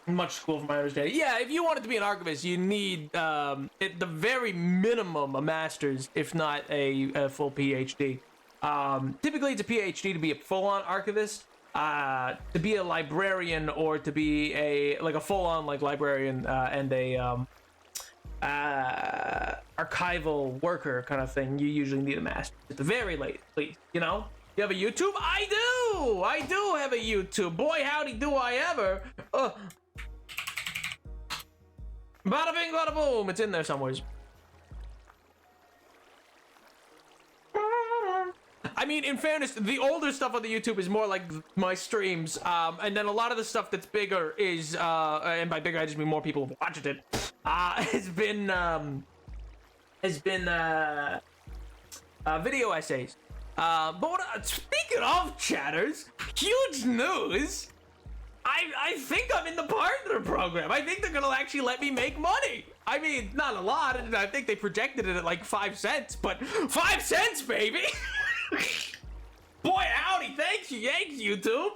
Much school from my understanding. Yeah, if you wanted to be an archivist, you need at the very minimum a master's, if not a full PhD. Typically, it's a PhD to be a full-on archivist. To be a librarian or to be a full-on librarian and a archival worker kind of thing, you usually need a master at the very least, you know. You have a YouTube? I do have a YouTube. Boy, howdy do I ever. Bada bing, bada boom. It's in there somewhere. I mean, in fairness, the older stuff on the YouTube is more like my streams, and then a lot of the stuff that's bigger is, and by bigger I just mean more people have watched it, has been video essays. But speaking of chatters, huge news! I think I'm in the partner program. I think they're gonna actually let me make money. I mean, not a lot. I think they projected it at like 5 cents, but 5 cents, baby! Boy, howdy! Thanks, YouTube.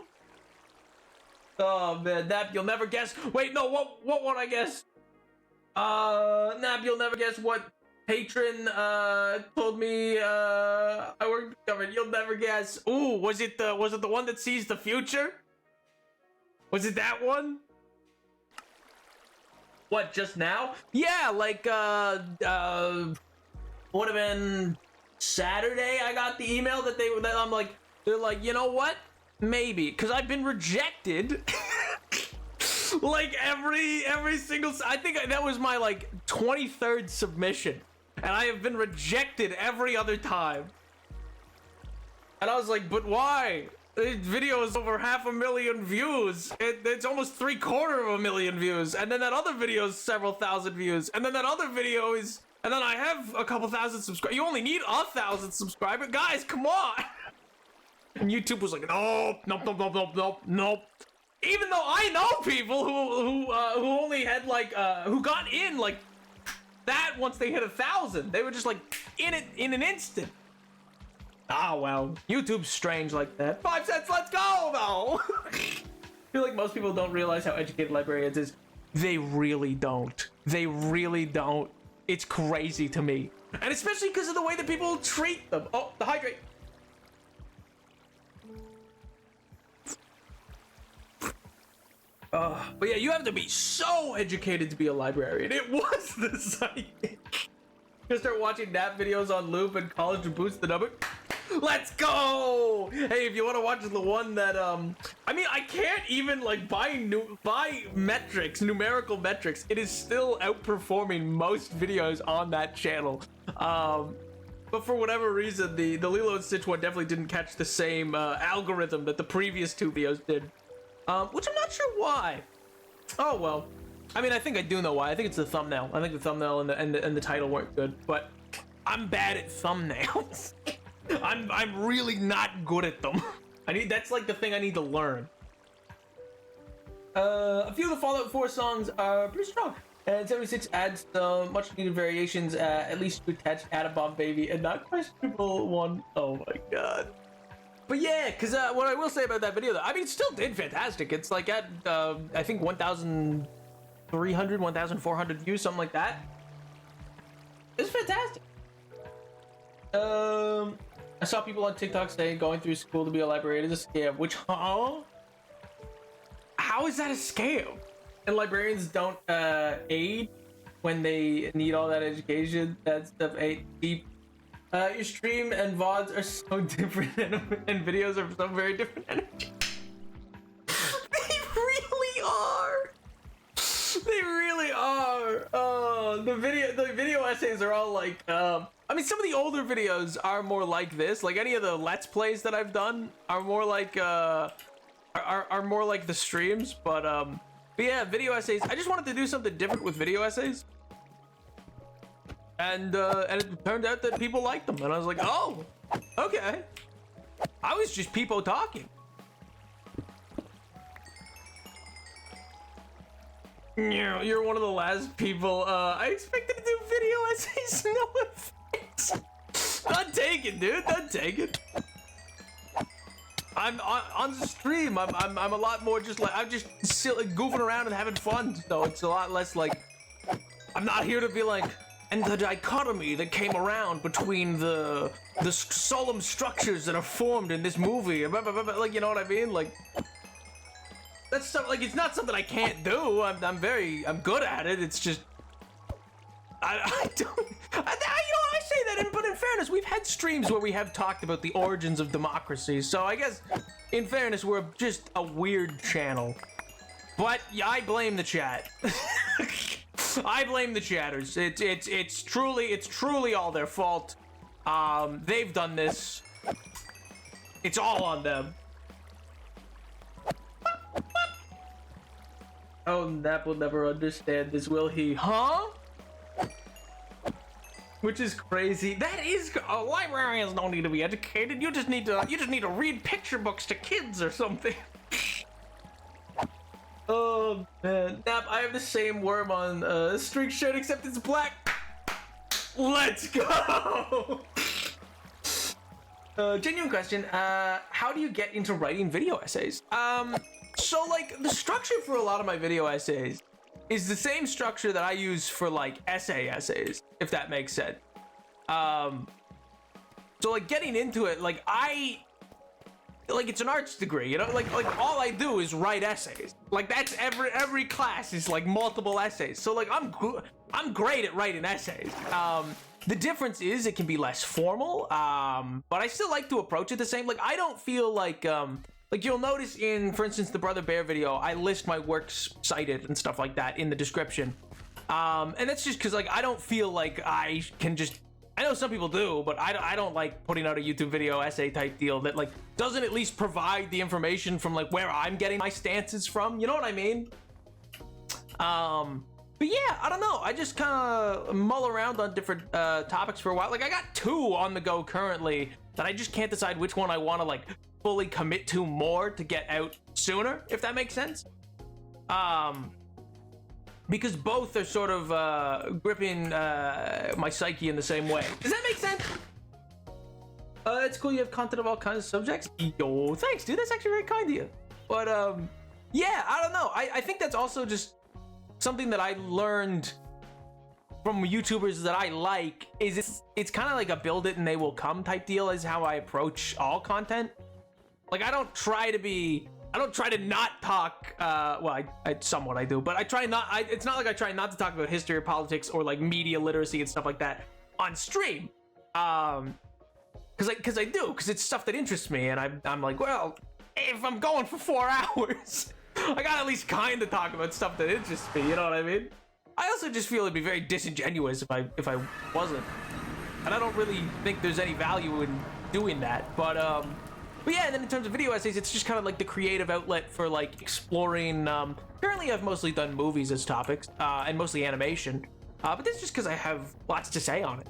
Oh man, Nap, you'll never guess. Wait, no, what one I guess? Nap, you'll never guess what patron told me I worked covered. You'll never guess. Ooh, was it the one that sees the future? Was it that one? What, just now? Yeah, like would have been Saturday. I got the email that they're like, you know what? Maybe, because I've been rejected. Like every single, I think that was my like 23rd submission, and I have been rejected every other time. And I was like, but why? This video is over 500,000 views. It's almost 750,000 views. And then that other video is several thousand views. And then that other video is, and then I have a couple thousand subscribers. You only need 1,000 subscribers. Guys, come on. And YouTube was like, nope. Even though I know people who only had like, who got in like that once they hit 1,000. They were just like in it in an instant. Ah, well, YouTube's strange like that. 5 cents, let's go, though! I feel like most people don't realize how educated librarians is. They really don't. They really don't. It's crazy to me. And especially because of the way that people treat them. Oh, the hydrate. But yeah, you have to be so educated to be a librarian. It was the site. Gonna start watching nap videos on loop and college to boost the number. Let's go! Hey, if you want to watch the one that I mean, I can't even like by metrics, numerical metrics. It is still outperforming most videos on that channel. But for whatever reason, the Lilo and Stitch one definitely didn't catch the same algorithm that the previous 2 videos did. Which I'm not sure why. Oh well. I mean, I think I do know why. I think it's the thumbnail. I think the thumbnail and the title weren't good. But I'm bad at thumbnails. I'm really not good at them. That's like the thing I need to learn. A few of the Fallout 4 songs are pretty strong. And 76 adds some much needed variations, at least to attach Atom Bomb Baby and not questionable one. Oh my god. But yeah, because what I will say about that video, though, I mean, it still did fantastic. It's like at, I think 1,300, 1,400 views, something like that. It's fantastic. I saw people on TikTok saying going through school to be a librarian is a scam, which, how is that a scam? And librarians don't aid when they need all that education. That stuff ain't deep. Your stream and VODs are so different and videos are so very different energy. They really are. They really are. The video essays are all like, I mean, some of the older videos are more like this. Like any of the Let's Plays that I've done are more like, are more like the streams. But yeah, video essays. I just wanted to do something different with video essays. And it turned out that people liked them. And I was like, oh, okay. I was just people talking. You're one of the last people I expected to do video essays. No offense. Not taken, dude. Not taken. I'm on the stream. I'm a lot more just like I'm just goofing around and having fun. So it's a lot less like I'm not here to be like. And the dichotomy that came around between the solemn structures that are formed in this movie, like, you know what I mean? Like, that's stuff, like, it's not something I can't do. I'm good at it. It's just, I don't, I say that, but in fairness, we've had streams where we have talked about the origins of democracy. So I guess, in fairness, we're just a weird channel. But yeah, I blame the chat. I blame the chatters. It's truly all their fault. They've done this. It's all on them. Oh, Nap will never understand this, will he? Huh? Which is crazy. That is. Librarians don't need to be educated. You just need to read picture books to kids or something. Oh man, Nap, I have the same worm on Streak shirt except it's black. Let's go. Genuine question. How do you get into writing video essays? So like the structure for a lot of my video essays is the same structure that I use for like essays, if that makes sense. So like getting into it, like it's an arts degree, you know, like all I do is write essays. Like that's every class is like multiple essays. So like I'm great at writing essays. The difference is it can be less formal, but I still like to approach it the same. Like I don't feel like you'll notice in, for instance, the Brother Bear video, I list my works cited and stuff like that in the description. And that's just because like I don't feel like I can just. I know some people do, but I don't like putting out a YouTube video essay type deal that like doesn't at least provide the information from like where I'm getting my stances from. You know what I mean? But yeah, I don't know. I just kind of mull around on different topics for a while. Like I got 2 on the go currently that I just can't decide which one I want to like fully commit to more to get out sooner, if that makes sense. Because both are sort of gripping my psyche in the same way. Does that make sense? It's cool you have content of all kinds of subjects. Yo, thanks, dude. That's actually very kind of you. But yeah, I don't know. I think that's also just something that I learned from YouTubers that I like. Is it's kind of like a build it and they will come type deal is how I approach all content. Like I don't try to not talk, well, I somewhat I do, but I try not, it's not like I try not to talk about history or politics or like media literacy and stuff like that on stream. Cause I do, cause it's stuff that interests me and I'm like, well, if I'm going for 4 hours, I gotta at least kind of talk about stuff that interests me, you know what I mean? I also just feel it'd be very disingenuous if I wasn't. And I don't really think there's any value in doing that, but yeah, and then in terms of video essays, it's just kind of like the creative outlet for like exploring. Currently, I've mostly done movies as topics and mostly animation, but that's just because I have lots to say on it.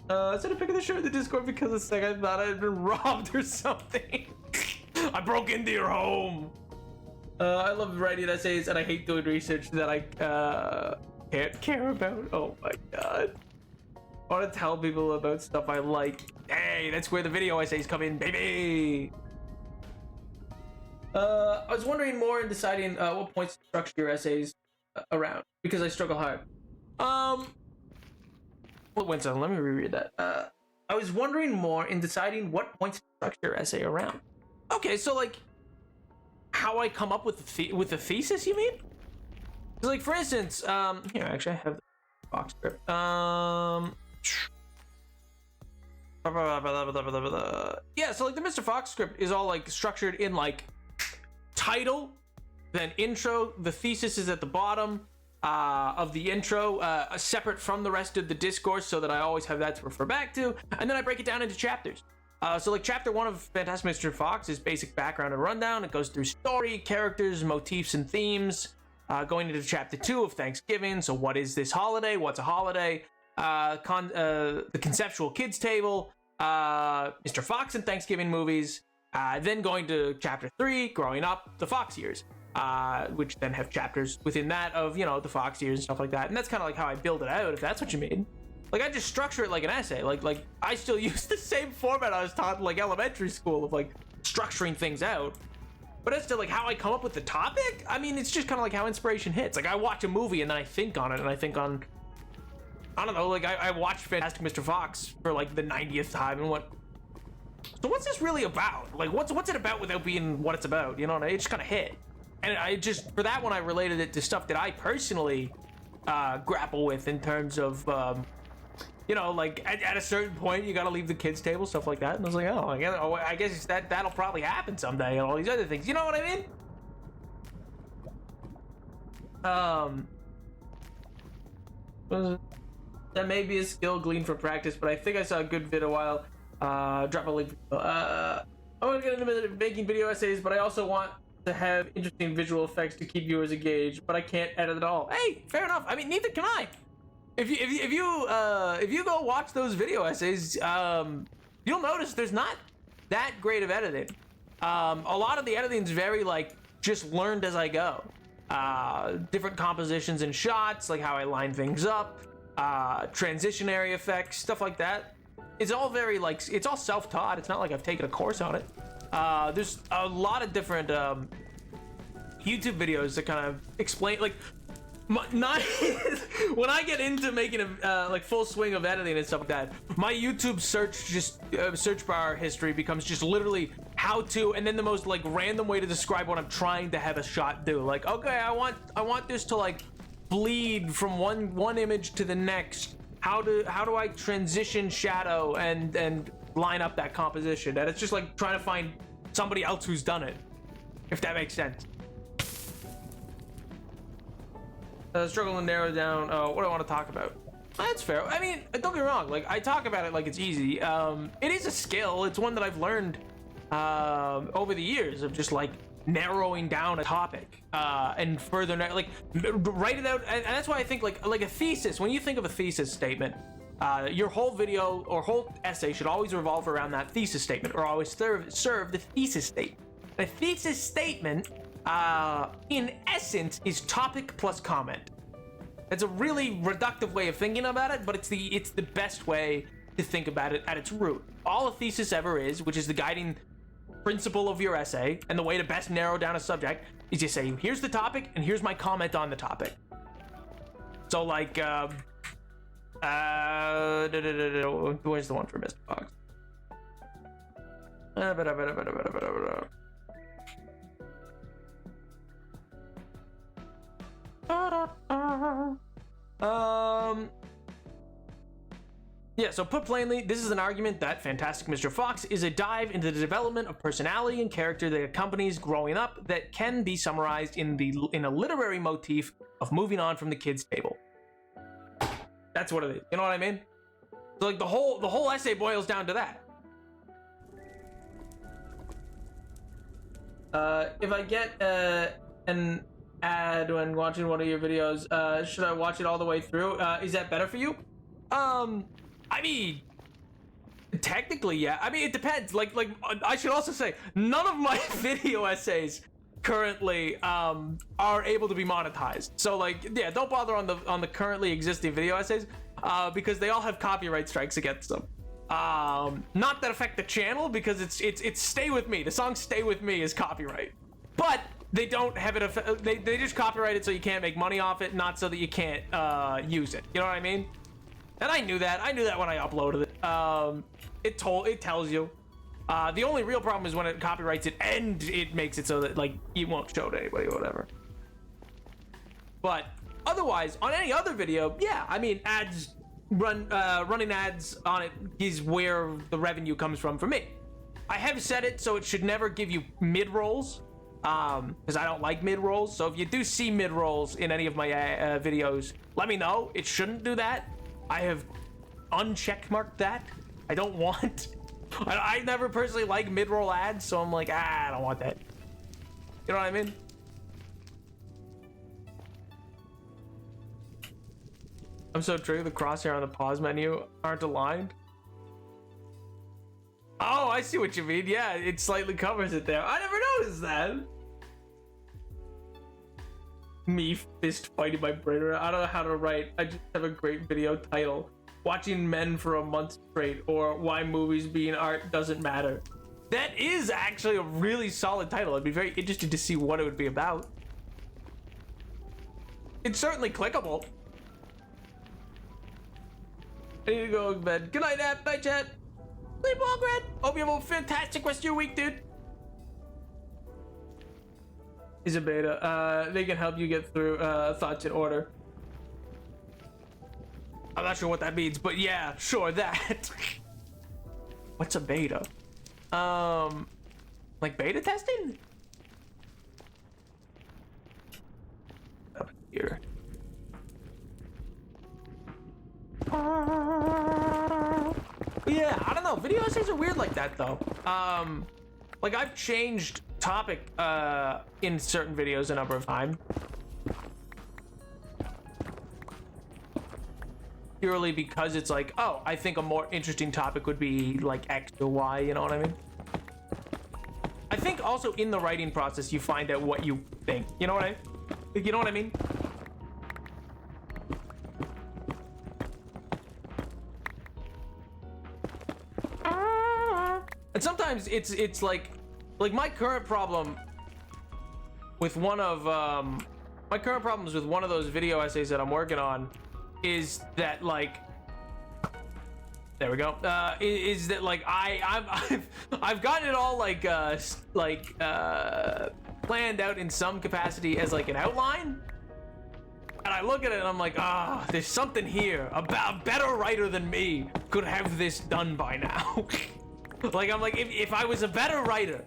I sent a pic of the shirt in the Discord because a sec I thought I had been robbed or something. I broke into your home. I love writing essays and I hate doing research that I can't care about. Oh my god. I want to tell people about stuff I like. Hey, that's where the video essays come in, baby. I was wondering more in deciding what points to structure your essays around because I struggle hard. Well, wait a second, let me reread that. I was wondering more in deciding what points to structure your essay around. Okay, so like how I come up with the thesis, you mean? So like for instance, here actually I have the box script. Yeah, so like the Mr. Fox script is all like structured in like title, then intro. The thesis is at the bottom of the intro, separate from the rest of the discourse, so that I always have that to refer back to. And then I break it down into chapters. So like chapter 1 of Fantastic Mr. Fox is basic background and rundown. It goes through story, characters, motifs, and themes. Going into chapter 2 of Thanksgiving. So what is this holiday? What's a holiday? The conceptual kids table, Mr. Fox and Thanksgiving movies, then going to chapter 3, growing up, the Fox years, which then have chapters within that of, you know, the Fox years and stuff like that. And that's kind of like how I build it out, if that's what you mean. Like I just structure it like an essay. Like I still use the same format I was taught in like elementary school of like structuring things out. But as to like how I come up with the topic, I mean, it's just kind of like how inspiration hits. Like I watch a movie and then I think on it, and I think on, I don't know, like I watched Fantastic Mr. Fox for like the 90th time and went, so what's this really about? Like what's it about without being what it's about? You know, and it just kind of hit. And I just, for that one, I related it to stuff that I personally grapple with in terms of, you know, like at a certain point you gotta leave the kids table, stuff like that. And I was like, oh, I guess that'll probably happen someday, and all these other things. You know what I mean? That may be a skill gleaned from practice, but I think I saw a good vid a while. Drop a link. I want to get into making video essays, but I also want to have interesting visual effects to keep viewers engaged. But I can't edit at all. Hey, fair enough. I mean, neither can I. If you go watch those video essays, you'll notice there's not that great of editing. A lot of the editing is very like just learned as I go. Different compositions and shots, like how I line things up, transition area effects, stuff like that. It's all very like, it's all self-taught. It's not like I've taken a course on it. There's a lot of different YouTube videos that kind of explain, like, when I get into making a like full swing of editing and stuff like that, my YouTube search bar history becomes just literally how to, and then the most like random way to describe what I'm trying to have a shot do. Like, okay, I want this to like bleed from one image to the next. How do I transition shadow and line up that composition? And it's just like trying to find somebody else who's done it, if that makes sense. Struggle to narrow down what I want to talk about. That's fair. I mean, don't get me wrong. Like, I talk about it like it's easy. It is a skill. It's one that I've learned over the years of just like narrowing down a topic and further like write it out. And that's why I think like a thesis. When you think of a thesis statement, your whole video or whole essay should always revolve around that thesis statement, or always serve the thesis statement. A thesis statement, in essence, is topic plus comment. It's a really reductive way of thinking about it, but it's the best way to think about it at its root. All a thesis ever is, which is the guiding principle of your essay, and the way to best narrow down a subject, is you say, here's the topic, and here's my comment on the topic. So, like, where's the one for Mr. Fox? Yeah, so put plainly, this is an argument that Fantastic Mr. Fox is a dive into the development of personality and character that accompanies growing up that can be summarized in a literary motif of moving on from the kids' table. That's what it is. You know what I mean? So like the whole essay boils down to that. If I get an ad when watching one of your videos, should I watch it all the way through? Is that better for you? I mean, technically, yeah. I mean, it depends. Like I should also say, none of my video essays currently are able to be monetized. So like, yeah, don't bother on the currently existing video essays because they all have copyright strikes against them. Not that affect the channel, because it's Stay With Me. The song Stay With Me is copyright, but they don't have it. They just copyright it so you can't make money off it, not so that you can't use it. You know what I mean? And I knew that. I knew that when I uploaded it. It tells you. The only real problem is when it copyrights it and it makes it so that like you won't show to anybody or whatever. But otherwise, on any other video, yeah, I mean, ads running ads on it is where the revenue comes from for me. I have set it so it should never give you mid rolls, because I don't like mid rolls. So if you do see mid rolls in any of my videos, let me know. It shouldn't do that. I have uncheckmarked that. I don't want. I never personally like mid-roll ads, so I'm like, I don't want that. You know what I mean? I'm so true. The crosshair on the pause menu aren't aligned. Oh, I see what you mean. Yeah, it slightly covers it there. I never noticed that. Me fist fighting my brain around. I don't know how to write. I just have a great video title. Watching men for a month straight, or why movies being art doesn't matter. That is actually a really solid title. I'd be very interested to see what it would be about. It's certainly clickable. I need to go to bed. Good night, Nap. Night, chat. Sleep well, Grant. Hope you have a fantastic rest of your week, dude. Is a beta. They can help you get through thoughts in order. I'm not sure what that means, but yeah, sure, that. What's a beta? Like beta testing? Up here. Yeah, I don't know. Video essays are weird like that, though. Like, I've changed topic in certain videos a number of times. Purely because it's like, oh, I think a more interesting topic would be like X or Y, you know what I mean? I think also in the writing process, you find out what you think. You know what I mean? And sometimes it's like my current problem with one of my current problems with one of those video essays that I'm working on is that, like, there we go. Is that, like, I've gotten it all planned out in some capacity as like an outline, and I look at it and I'm like, there's something here. A better writer than me could have this done by now. Like, I'm like, if I was a better writer,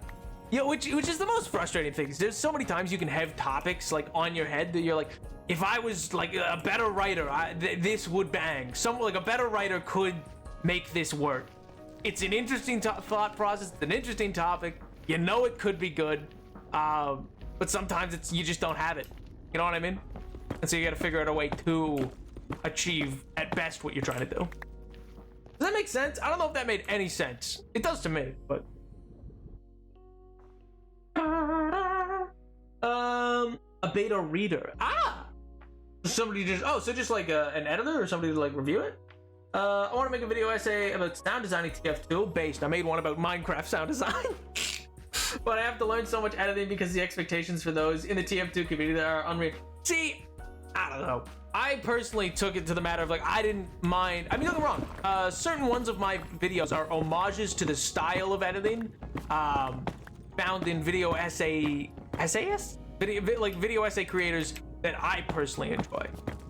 yeah, which is the most frustrating thing. There's so many times you can have topics like on your head that you're like, if I was like a better writer, this would bang. Like a better writer could make this work. It's an interesting thought process. It's an interesting topic. You know it could be good, but sometimes you just don't have it. You know what I mean? And so you got to figure out a way to achieve at best what you're trying to do. Does that make sense? I don't know if that made any sense. It does to me, but. A beta reader. Somebody just like an editor or somebody to like review it. I want to make a video essay about sound design in TF2 based. I made one about Minecraft sound design. But I have to learn so much editing because the expectations for those in the TF2 community are unreal. See, I don't know. I personally took it to the matter of like, I didn't mind. I mean, don't get me wrong. Certain ones of my videos are homages to the style of editing found in video essayists? Video essay creators that I personally enjoy.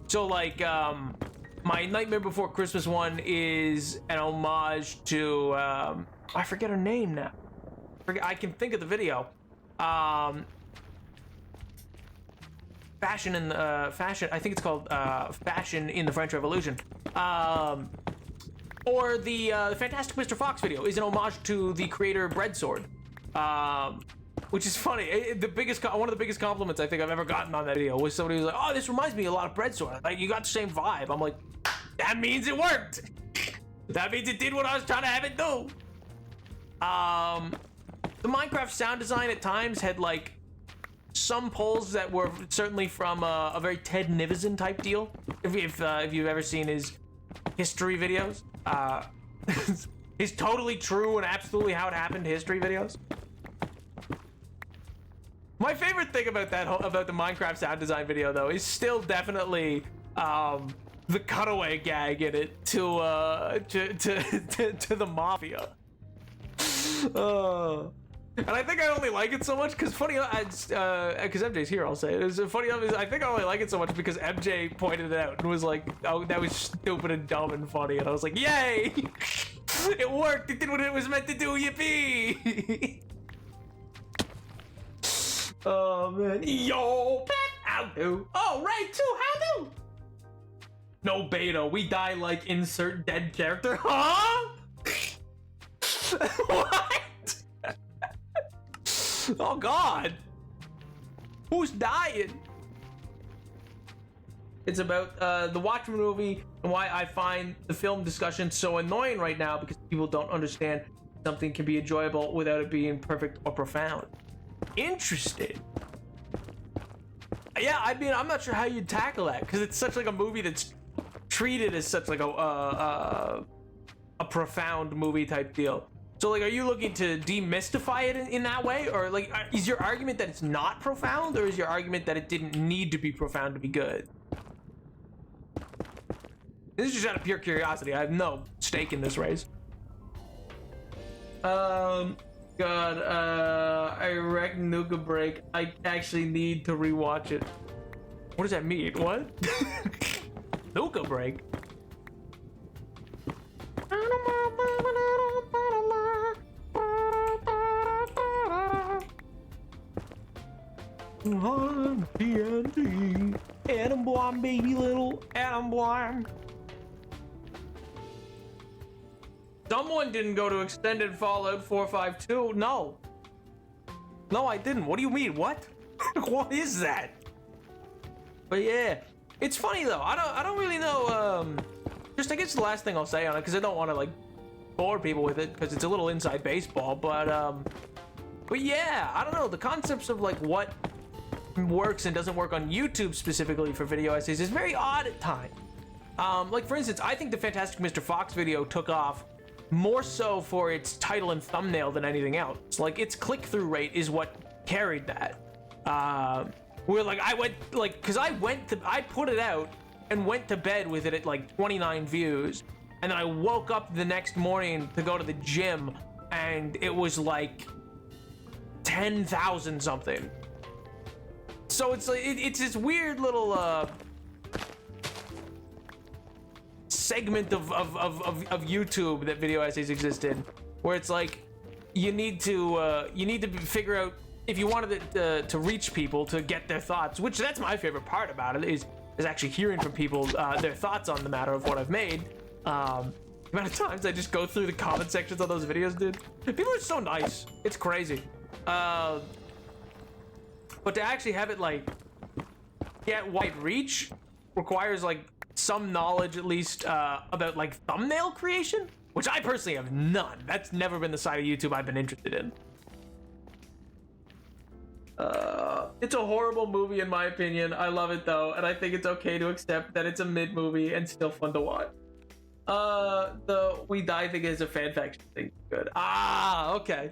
So like, my Nightmare Before Christmas one is an homage to, I forget her name now. I can think of the video. Fashion in the I think it's called Fashion in the French Revolution. Or the Fantastic Mr. Fox video is an homage to the creator Breadsword. Which is funny. One of the biggest compliments I think I've ever gotten on that video was somebody who was like, "Oh, this reminds me a lot of Breadsword. Like, you got the same vibe." I'm like, that means it worked. That means it did what I was trying to have it do. The Minecraft sound design at times had like some pulls that were certainly from a very Ted Nivison type deal. If you've ever seen his history videos, his totally true and absolutely how it happened history videos. My favorite thing about the Minecraft sound design video though is still definitely the cutaway gag in it to the mafia. And I think I only like it so much because because MJ's here, I'll say. It's funny. I think I only like it so much because MJ pointed it out and was like, "Oh, that was stupid and dumb and funny," and I was like, "Yay! It worked! It did what it was meant to do! Yippee!" Oh man, yo, how do? Oh, right, too, how do? No beta, we die like insert dead character, huh? What? Oh god, who's dying? It's about the Watchmen movie and why I find the film discussion so annoying right now because people don't understand something can be enjoyable without it being perfect or profound. Interesting. Yeah, I mean, I'm not sure how you'd tackle that because it's such like a movie that's treated as such like a profound movie type deal. So like, are you looking to demystify it in that way, or like, is your argument that it's not profound, or is your argument that it didn't need to be profound to be good? This is just out of pure curiosity. I have no stake in this race. God, I reckon Nuka Break. I actually need to rewatch it. What does that mean? What? Nuka Break? TNT, atom bomb, baby, little atom bomb. Someone didn't go to Extended Fallout 452. No. No, I didn't. What do you mean? What? What is that? But yeah, it's funny though. I don't really know. Just I guess the last thing I'll say on it, because I don't want to like bore people with it, because it's a little inside baseball. But yeah, I don't know. The concepts of like what works and doesn't work on YouTube specifically for video essays is very odd at times. Like for instance, I think the Fantastic Mr. Fox video took off more so for its title and thumbnail than anything else. Like its click-through rate is what carried that. Where like I put it out and went to bed with it at like 29 views, and then I woke up the next morning to go to the gym and it was like 10,000 something. So it's like it's this weird little segment of YouTube that video essays exist in, where it's like you need to figure out if you wanted it to reach people, to get their thoughts, which that's my favorite part about it, is actually hearing from people their thoughts on the matter of what I've made. The amount of times I just go through the comment sections on those videos, dude. People are so nice. It's crazy. But to actually have it like get wide reach requires like some knowledge at least about like thumbnail creation, which I personally have none. That's never been the side of YouTube I've been interested in. It's a horrible movie in my opinion. I love it though, and I think it's okay to accept that it's a mid movie and still fun to watch. The We Die thing is a fan fiction thing. Good. Ah, okay.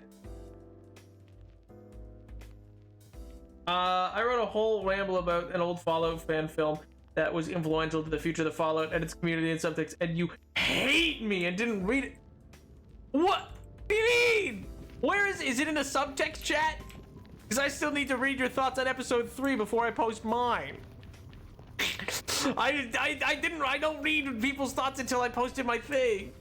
I wrote a whole ramble about an old Fallout fan film that was influential to the future of the Fallout and its community and subtext, and you hate me and didn't read it. What do you mean? Where is it in a subtext chat? Because I still need to read your thoughts on episode 3 before I post mine. I don't read people's thoughts until I posted my thing.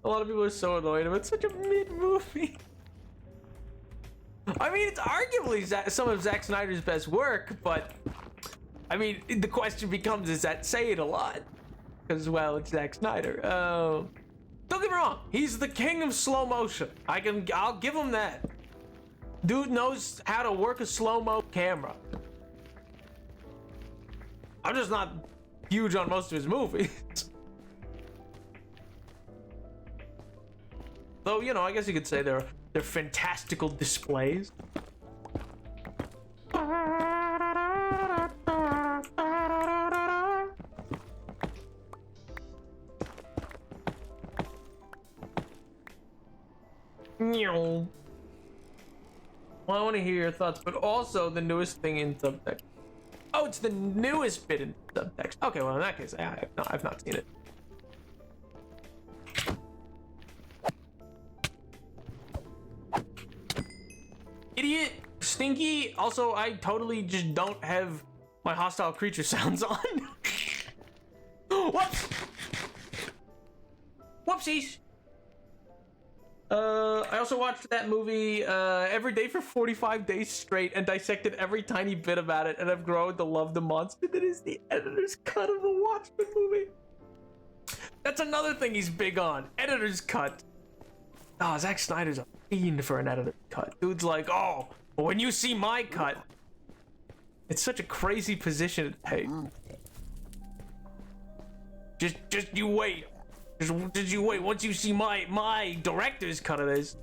A lot of people are so annoyed about such a mid movie. I mean, it's arguably some of Zack Snyder's best work, but I mean, the question becomes, is that saying a lot? Because, well, it's Zack Snyder. Don't get me wrong, he's the king of slow motion. I'll give him that. Dude knows how to work a slow-mo camera. I'm just not huge on most of his movies. Though, you know, I guess you could say they're fantastical displays. Well, I want to hear your thoughts, but also the newest thing in subtext. Oh, it's the newest bit in subtext. Okay, well in that case, I've not seen it. Idiot, stinky. Also, I totally just don't have my hostile creature sounds on. Whoops. Whoopsies. I also watched that movie every day for 45 days straight and dissected every tiny bit about it, and I've grown to love the monster that is the editor's cut of the Watchmen movie. That's another thing he's big on. Editor's cut. Oh, Zack Snyder's a fiend for an editor's cut. Dude's like, oh, when you see my cut. It's such a crazy position to take. Just you wait. Just you wait. Once you see my director's cut of this.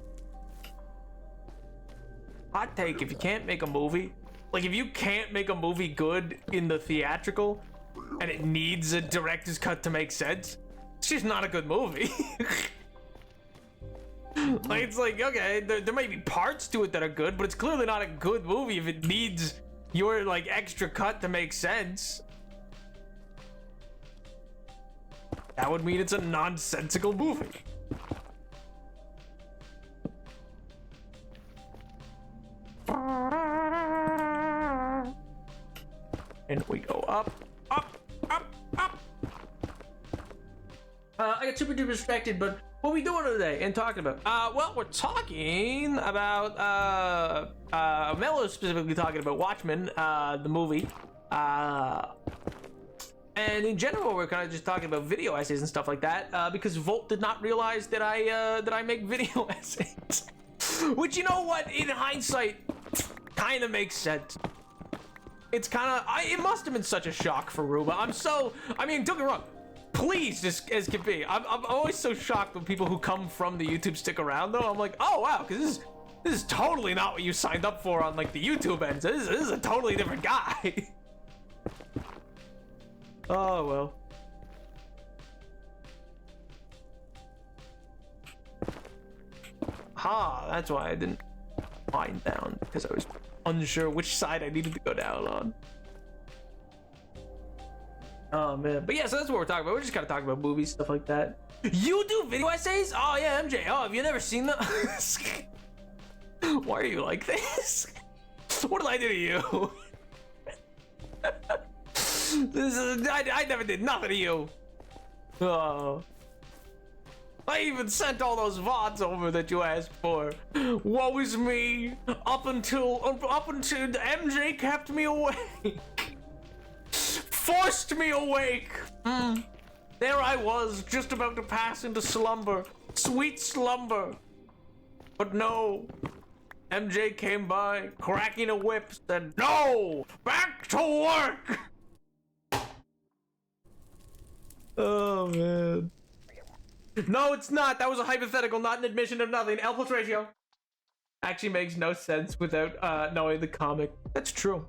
Hot take, if you can't make a movie, like if you can't make a movie good in the theatrical and it needs a director's cut to make sense, it's just not a good movie. Like, it's like, okay, there may be parts to it that are good, but it's clearly not a good movie if it needs your like extra cut to make sense. That would mean it's a nonsensical movie. And we go up, up, up, up. I got super duper distracted, but what are we doing today and talking about? Well, we're talking about, Mello's specifically talking about Watchmen, the movie. And in general, we're kind of just talking about video essays and stuff like that, because Volt did not realize that I make video essays. Which, you know what, in hindsight, kind of makes sense. It's kind of, it must have been such a shock for Ruba. I mean, don't get me wrong, please, just as can be. I'm always so shocked when people who come from the YouTube stick around, though. I'm like, oh, wow, because this is totally not what you signed up for on, like, the YouTube end. This is a totally different guy. Oh, well. Ha, that's why I didn't wind down, because I was unsure which side I needed to go down on. Oh, man. But yeah, so that's what we're talking about. We're just kind of talking about movies, stuff like that. You do video essays? Oh, yeah, MJ. Oh, have you never seen them? Why are you like this? What did I do to you? I never did nothing to you. Oh. I even sent all those VODs over that you asked for. Woe is me. Up until MJ kept me awake. Forced me awake. There I was, just about to pass into slumber. Sweet slumber. But no. MJ came by, cracking a whip, said, "No! Back to work!" Oh, man. No, it's not. That was a hypothetical, not an admission of nothing. L plus ratio actually makes no sense without knowing the comic. That's true.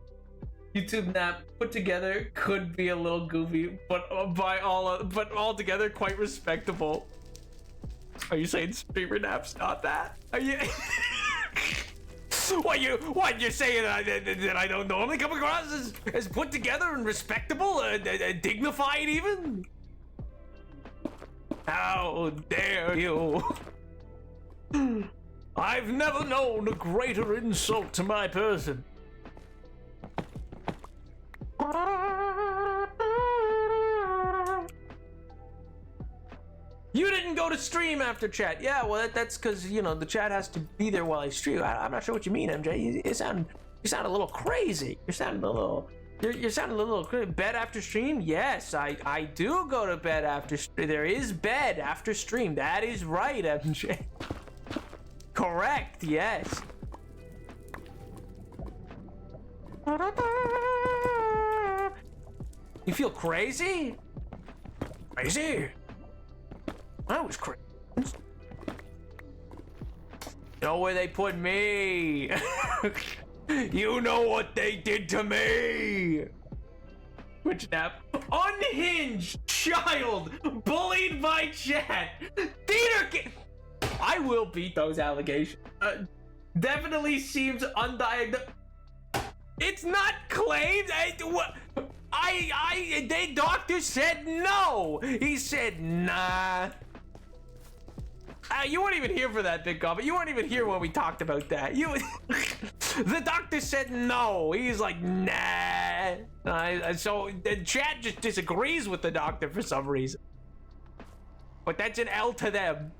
YouTube nap put together could be a little goofy, but altogether quite respectable. Are you saying streamer nap's not that? Are you? What you're saying that I don't normally come across as put together and respectable, dignified even? How dare you? I've never known a greater insult to my person. You didn't go to stream after chat. Yeah, well, that's because, you know, the chat has to be there while I stream. I'm not sure what you mean, MJ. You sound a little crazy. You're sounding a little crazy. Bed after stream? Yes, I do go to bed after stream. There is bed after stream. That is right, MJ. Correct, yes. You feel crazy? Crazy? I was crazy. Know where they put me? You know what they did to me. Which nap? Unhinged child bullied by chat. Theater. I will beat those allegations. Definitely seems undiagnosed. It's not claimed. The doctor said no. He said nah. You weren't even here for that, Big Gob. You weren't even here when we talked about that. The doctor said no. He's like, nah. So the chat just disagrees with the doctor for some reason. But that's an L to them.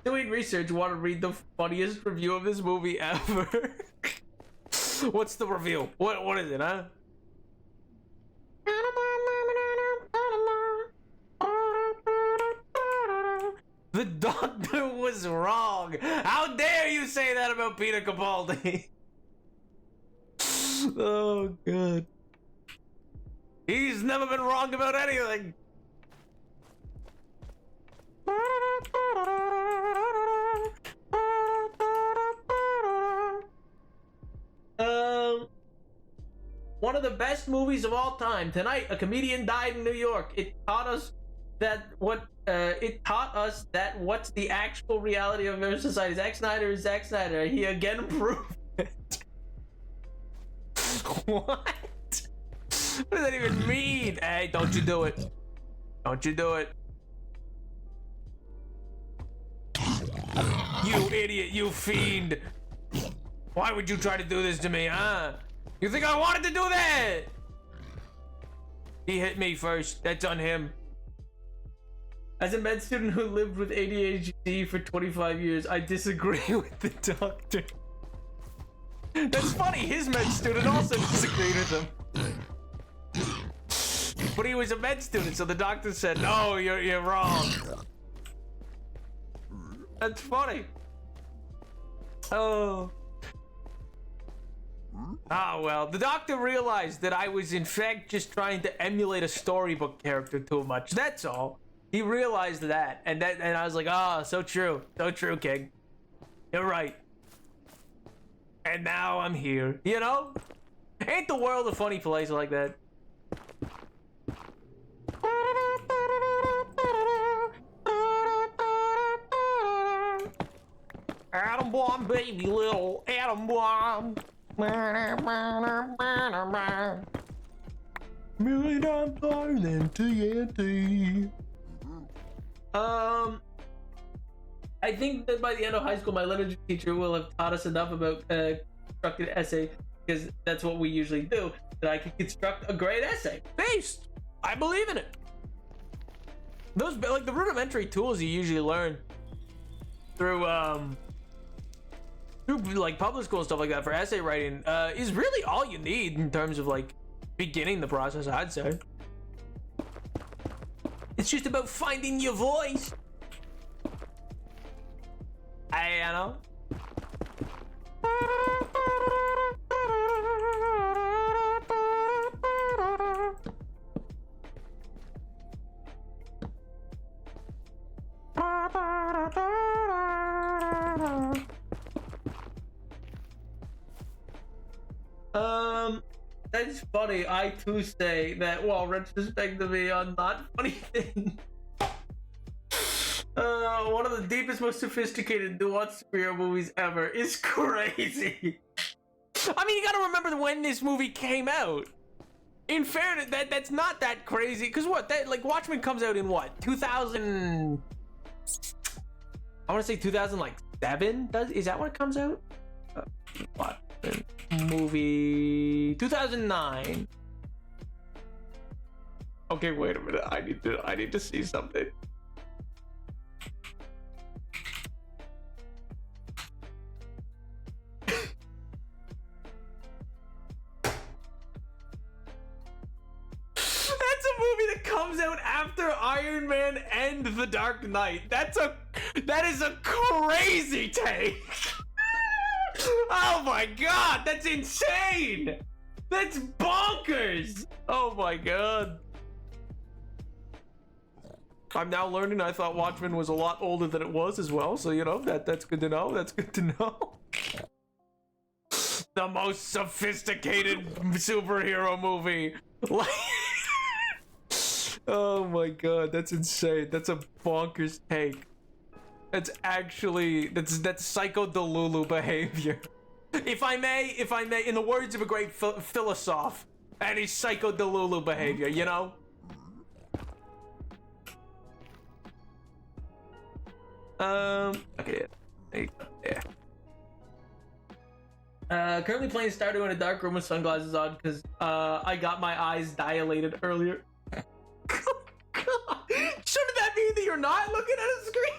Doing research, want to read the funniest review of this movie ever. What's the review? What is it, huh? The doctor was wrong. How dare you say that about Peter Capaldi? Oh, God. He's never been wrong about anything. One of the best movies of all time. Tonight, a comedian died in New York. It taught us that what's the actual reality of American society. Zack Snyder is Zack Snyder. He again proved it. What? What does that even mean? Hey, don't you do it. Don't you do it. You idiot, you fiend. Why would you try to do this to me, huh? You think I wanted to do that? He hit me first. That's on him. As a med student who lived with ADHD for 25 years, I disagree with the doctor. That's funny, his med student also disagreed with him. But he was a med student, so the doctor said, no, you're wrong. That's funny. Oh. Ah, well, the doctor realized that I was in fact just trying to emulate a storybook character too much. That's all. He realized that, and I was like, oh, so true, King. You're right. And now I'm here. You know? Ain't the world a funny place like that? Atom bomb, baby, little atom bomb. Million times higher than TNT. I think that by the end of high school, my literature teacher will have taught us enough about constructed essay, because that's what we usually do, that I can construct a great essay. Based! I believe in it. Those, like, the rudimentary tools you usually learn through like public school and stuff like that for essay writing is really all you need in terms of like beginning the process, I'd say. It's just about finding your voice. I know. That's funny. I too say that while retrospectively on not funny thing. One of the deepest, most sophisticated, nuanced superhero movies ever is crazy. I mean, you gotta remember when this movie came out. In fairness, that's not that crazy. Cause what? That like Watchmen comes out in what? 2000. I want to say 2007. Is that when it comes out? What? Movie 2009. Okay, wait a minute. I need to see something. Comes out after Iron Man and The Dark Knight. That is a crazy take. Oh my god, that's insane. That's bonkers. Oh my god. I'm now learning I thought Watchmen was a lot older than it was as well, so you know, that's good to know. That's good to know. The most sophisticated superhero movie. Like oh my god, that's insane. That's a bonkers take. That's actually that's Psycho Delulu behavior. If I may, in the words of a great philosopher, that is Psycho Delulu behavior, you know? Okay, yeah. Currently playing Stardew in a dark room with sunglasses on because I got my eyes dilated earlier. Shouldn't that mean that you're not looking at a screen?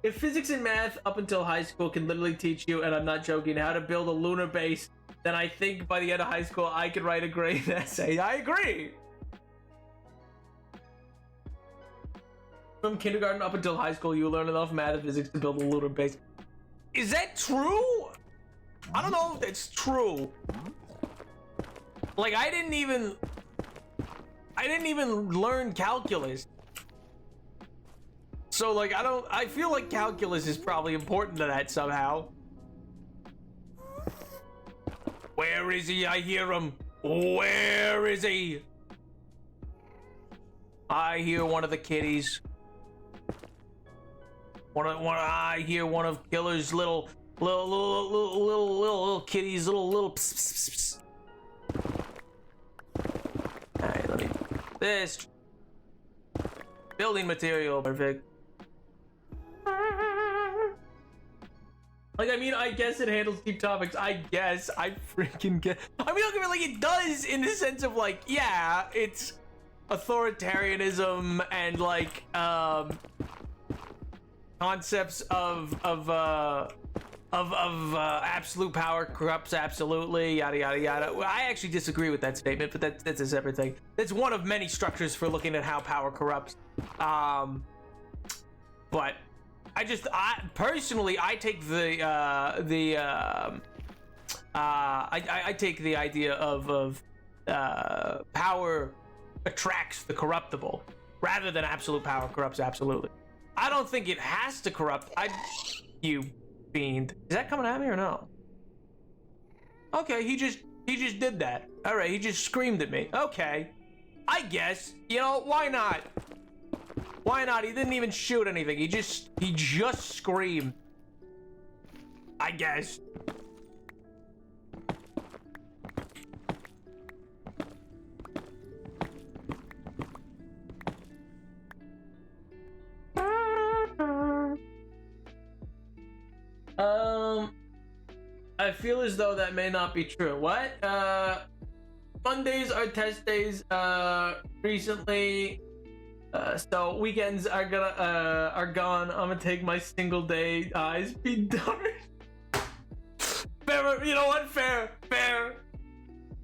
If physics and math up until high school can literally teach you, and I'm not joking, how to build a lunar base, then I think by the end of high school I could write a great essay. I agree. From kindergarten up until high school, you learn enough math and physics to build a lunar base. Is that true? I don't know if that's true. Like, I didn't even learn calculus. So like I feel like calculus is probably important to that somehow. Where is he? I hear him. Where is he? I hear one of the kitties. I hear one of Killer's little kitties, little pss. Alright, let me this building material, perfect. Like, I mean, I guess it handles deep topics. I guess. I freaking guess. I mean, like, it does in the sense of, like, yeah, it's authoritarianism and, like, concepts of absolute power corrupts absolutely, yada yada yada. Well, I actually disagree with that statement, but that's a separate thing. That's one of many structures for looking at how power corrupts. But I personally take I take the idea of power attracts the corruptible rather than absolute power corrupts absolutely. I don't think it has to corrupt. You fiend. Is that coming at me or no? Okay, he just did that. All right, he just screamed at me. Okay, I guess. You know, why not? Why not? He didn't even shoot anything. He just screamed. I guess. I feel as though that may not be true. What? Mondays are test days, recently. So weekends are gone. I'm gonna take my single day eyes be done. Fair, you know what? Fair.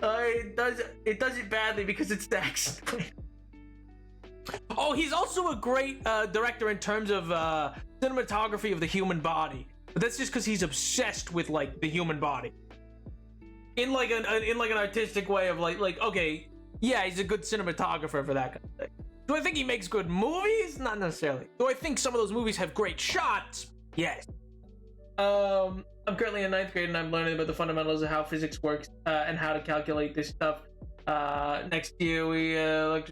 It does it badly because it's Dax. Oh, he's also a great director in terms of cinematography of the human body. But that's just because he's obsessed with like the human body. In like an artistic way of like okay, yeah, he's a good cinematographer for that kind of thing. Do I think he makes good movies? Not necessarily. Do I think some of those movies have great shots? Yes. I'm currently in 9th grade and I'm learning about the fundamentals of how physics works and how to calculate this stuff. Next year we about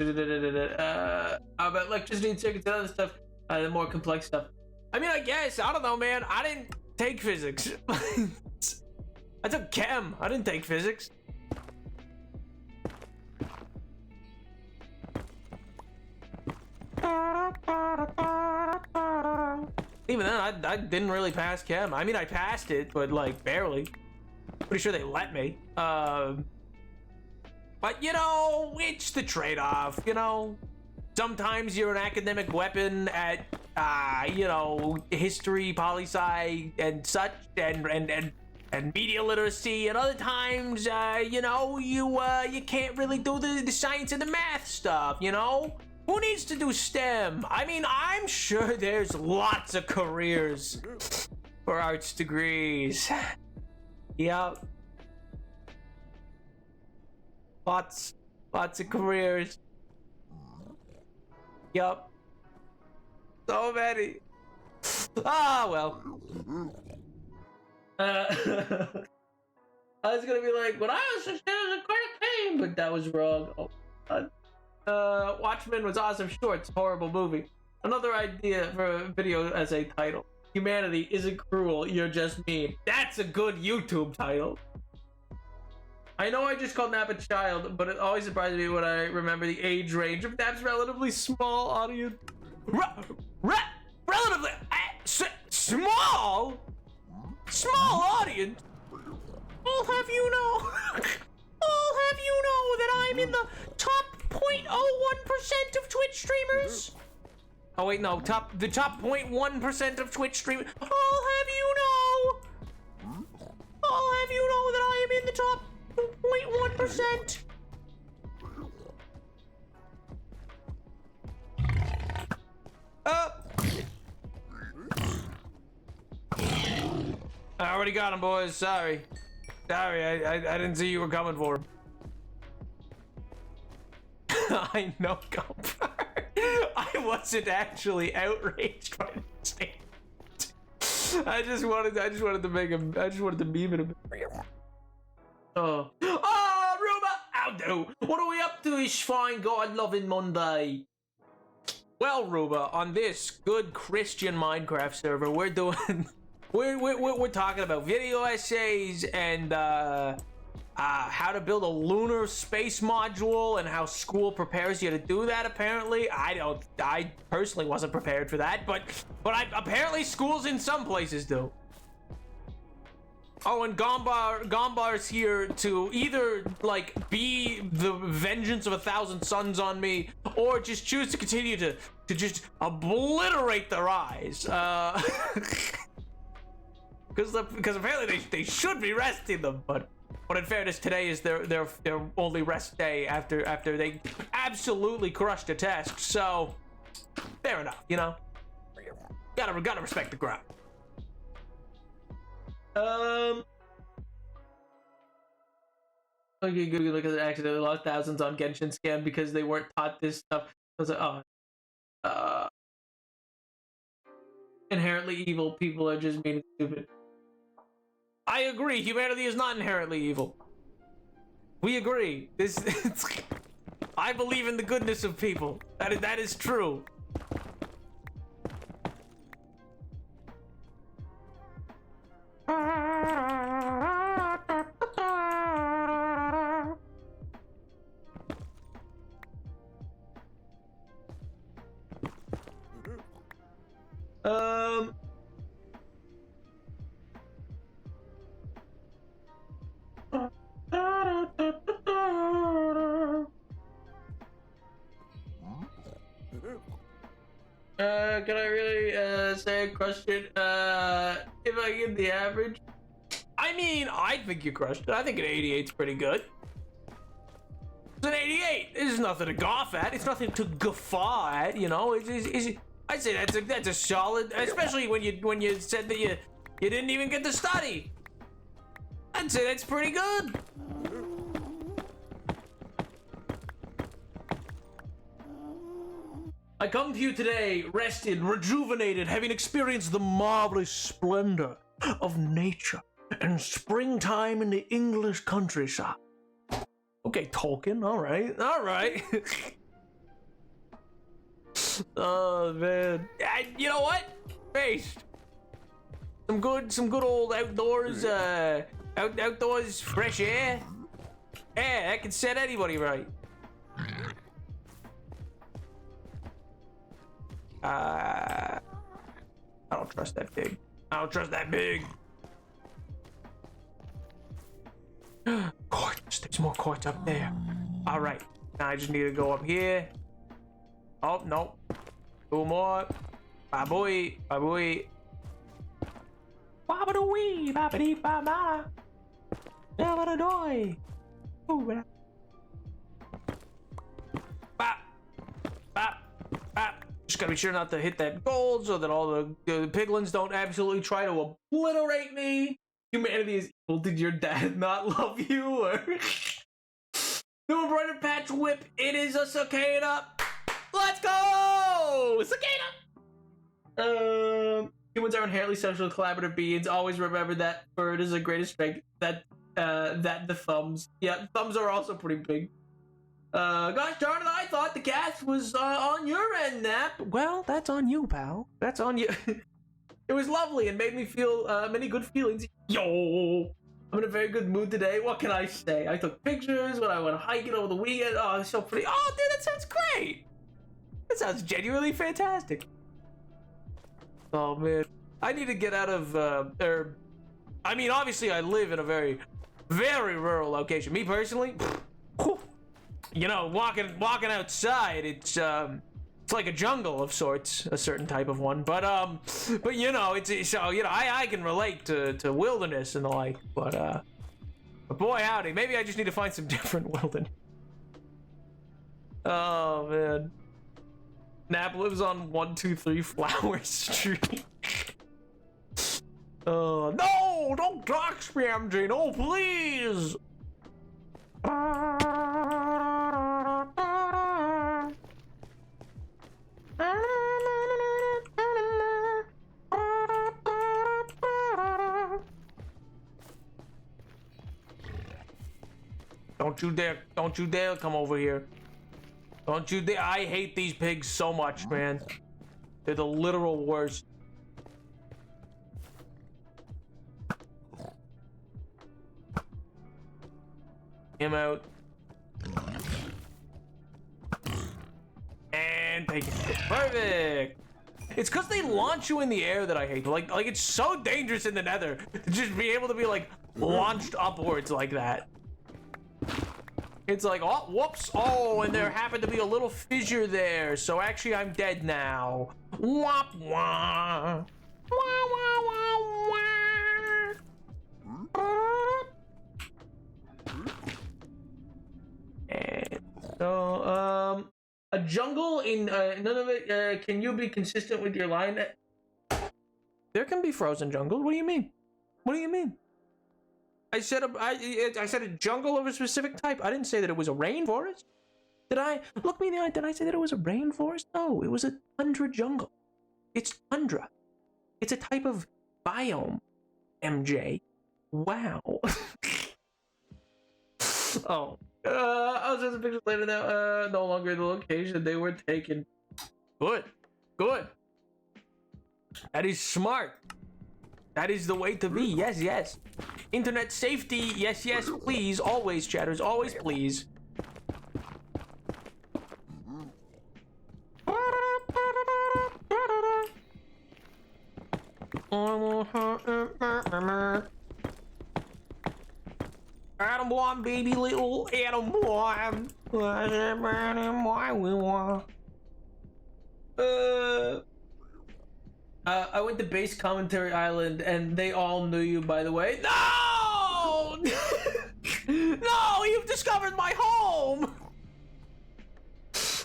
electricity and circuits and other stuff, the more complex stuff. I mean, I guess, I don't know, man. I didn't take physics. I took chem. I didn't take physics. Even then, I didn't really pass chem. I mean, I passed it, but like barely. Pretty sure they let me. But you know, it's the trade-off, you know? Sometimes you're an academic weapon at, you know, history, poli-sci, and such, and media literacy, and other times, you know, you can't really do the science and the math stuff, you know? Who needs to do STEM? I mean, I'm sure there's lots of careers for arts degrees. Yep. Lots of careers. Yup. So many. Ah, well. I was gonna be like, when I was 16, it was a great game, but that was wrong. Oh, God. Watchmen was awesome shorts, horrible movie. Another idea for a video as a title. Humanity isn't cruel, you're just mean. That's a good YouTube title. I know I just called Nap a child, but it always surprises me when I remember the age range of Nap's relatively small audience. Relatively small? Small audience? I'll have you know that I'm in the top 0.01% of Twitch streamers. Oh wait, no, the top 0.1% of Twitch streamers. I'll have you know that I am in the top 0.1%. I already got him, boys. Sorry, I didn't see you were coming for him. I know, Gumper. I wasn't actually outraged by the statement. I just wanted to make him. I just wanted to meme it a bit. Oh, Ruba! How do? What are we up to this fine God-loving Monday? Well, Ruba, on this good Christian Minecraft server, we're doing, we're talking about video essays and how to build a lunar space module and how school prepares you to do that. Apparently, I personally wasn't prepared for that, but apparently schools in some places do. Oh, and Gombar's here to either, like, be the vengeance of 1,000 suns on me, or just choose to continue to just obliterate their eyes. because apparently they should be resting them, but in fairness, today is their only rest day after they absolutely crushed a test. So fair enough, you know. Gotta respect the grind. Okay, good look at the accident. They lost thousands on Genshin scam because they weren't taught this stuff. I was like, oh, inherently evil people are just being stupid. I agree. Humanity is not inherently evil. We agree. I believe in the goodness of people. That is true. Can I really say a question? If I get the average, I mean, I think you crushed it. I think an 88's pretty good. It's an 88. There's nothing to gawk at. It's nothing to guffaw at. You know, I'd say that's a solid, especially when you said that you didn't even get to study. I'd say that's pretty good. I come to you today, rested, rejuvenated, having experienced the marvelous splendor of nature and springtime in the English countryside. Okay, Tolkien, all right. Oh man, you know what? Based. Some good old outdoors, outdoors fresh air. Yeah, that can set anybody right. I don't trust that pig. Quartz, there's more quartz up there. All right, now I just need to go up here. Oh, no. Two more. Baboy. Babadoo-wee, babadee-ba-ba. Babadoo-doy. Ooh, bap. Just gotta be sure not to hit that gold so that all the piglins don't absolutely try to obliterate me. Humanity is evil. Did your dad not love you? Or new embroidered patch whip. It is a cicada. Let's go! Cicada! Humans are inherently social collaborative beings. Always remember that bird is the greatest strength. That the thumbs. Yeah, thumbs are also pretty big. Gosh darn it, I thought the cat was on your end, Nap. Well, that's on you, pal. That's on you. It was lovely and made me feel many good feelings. Yo! I'm in a very good mood today. What can I say? I took pictures when I went hiking over the weekend. Oh, it's so pretty. Oh, dude, that sounds great. That sounds genuinely fantastic. Oh, man. I need to get out of, I mean, obviously, I live in a very, very rural location. Me, personally, you know, walking outside, it's like a jungle of sorts, a certain type of one. But you know, it's so, you know, I can relate to wilderness and the like. But boy, howdy, maybe I just need to find some different wilderness. Oh, man. Nap lives on 123 Flower Street. No! Don't dox me, MJ! No, please! Don't you dare come over here. Don't you dare. I hate these pigs so much, man. They're the literal worst. Him out. And take it. Perfect. It's because they launch you in the air that I hate. Like it's so dangerous in the nether to just be able to be like launched upwards like that. It's like, oh, whoops. Oh, and there happened to be a little fissure there. So actually, I'm dead now. Wah, wah. Wah, wah, wah, wah. So, a jungle in none of it. Can you be consistent with your line? There can be frozen jungle. What do you mean? What do you mean? I said a jungle of a specific type. I didn't say that it was a rainforest. Did I? Look me in the eye. Did I say that it was a rainforest? No, it was a tundra jungle. It's tundra. It's a type of biome, MJ. Wow. Oh. I'll send some pictures later now. No longer the location they were taken. Good. Good. That is smart. That is the way to be. Yes, yes. Internet safety. Yes, yes, please. Always, chatters. Always, please. Adam one, baby, little Adam one. I went to Base Commentary Island, and they all knew you, by the way. No! No, you've discovered my home!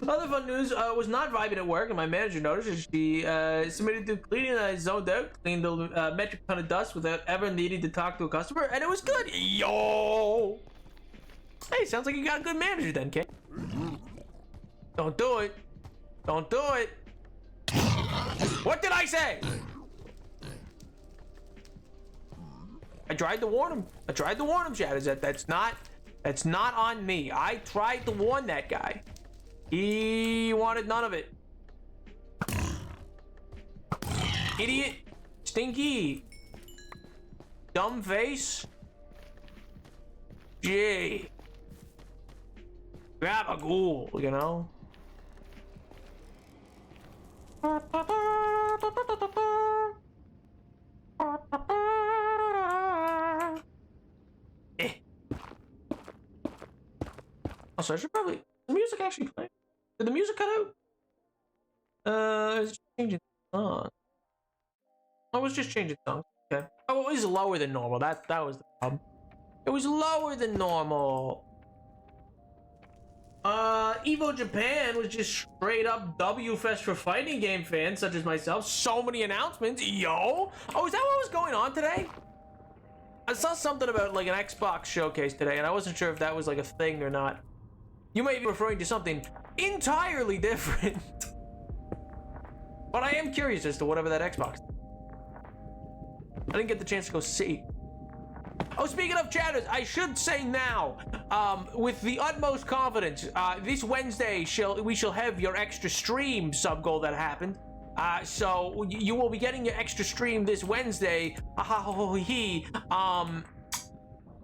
Other fun news, was not vibing at work, and my manager noticed she submitted to cleaning, and I zoned out, cleaned a metric ton of dust without ever needing to talk to a customer, and it was good. Yo! Hey, sounds like you got a good manager then, kid. Don't do it. Don't do it. What did I say? I tried to warn him. I tried to warn him, Shadows. That's not on me. I tried to warn that guy. He wanted none of it. Idiot. Stinky. Dumb face. Gee. Grab a ghoul, you know? Also, I should probably... The music actually play. Did the music cut out? It's changing song. I was just changing songs. Okay. Oh, it was lower than normal. That was the problem. It was lower than normal. Evo Japan was just straight up W Fest for fighting game fans such as myself. So many announcements. Yo! Oh, is that what was going on today? I saw something about like an Xbox showcase today, and I wasn't sure if that was like a thing or not. You may be referring to something entirely different. But I am curious as to whatever that Xbox is. I didn't get the chance to go see. Oh, speaking of chatters, I should say now, with the utmost confidence, this Wednesday we shall have your extra stream sub goal that happened. So you will be getting your extra stream this Wednesday.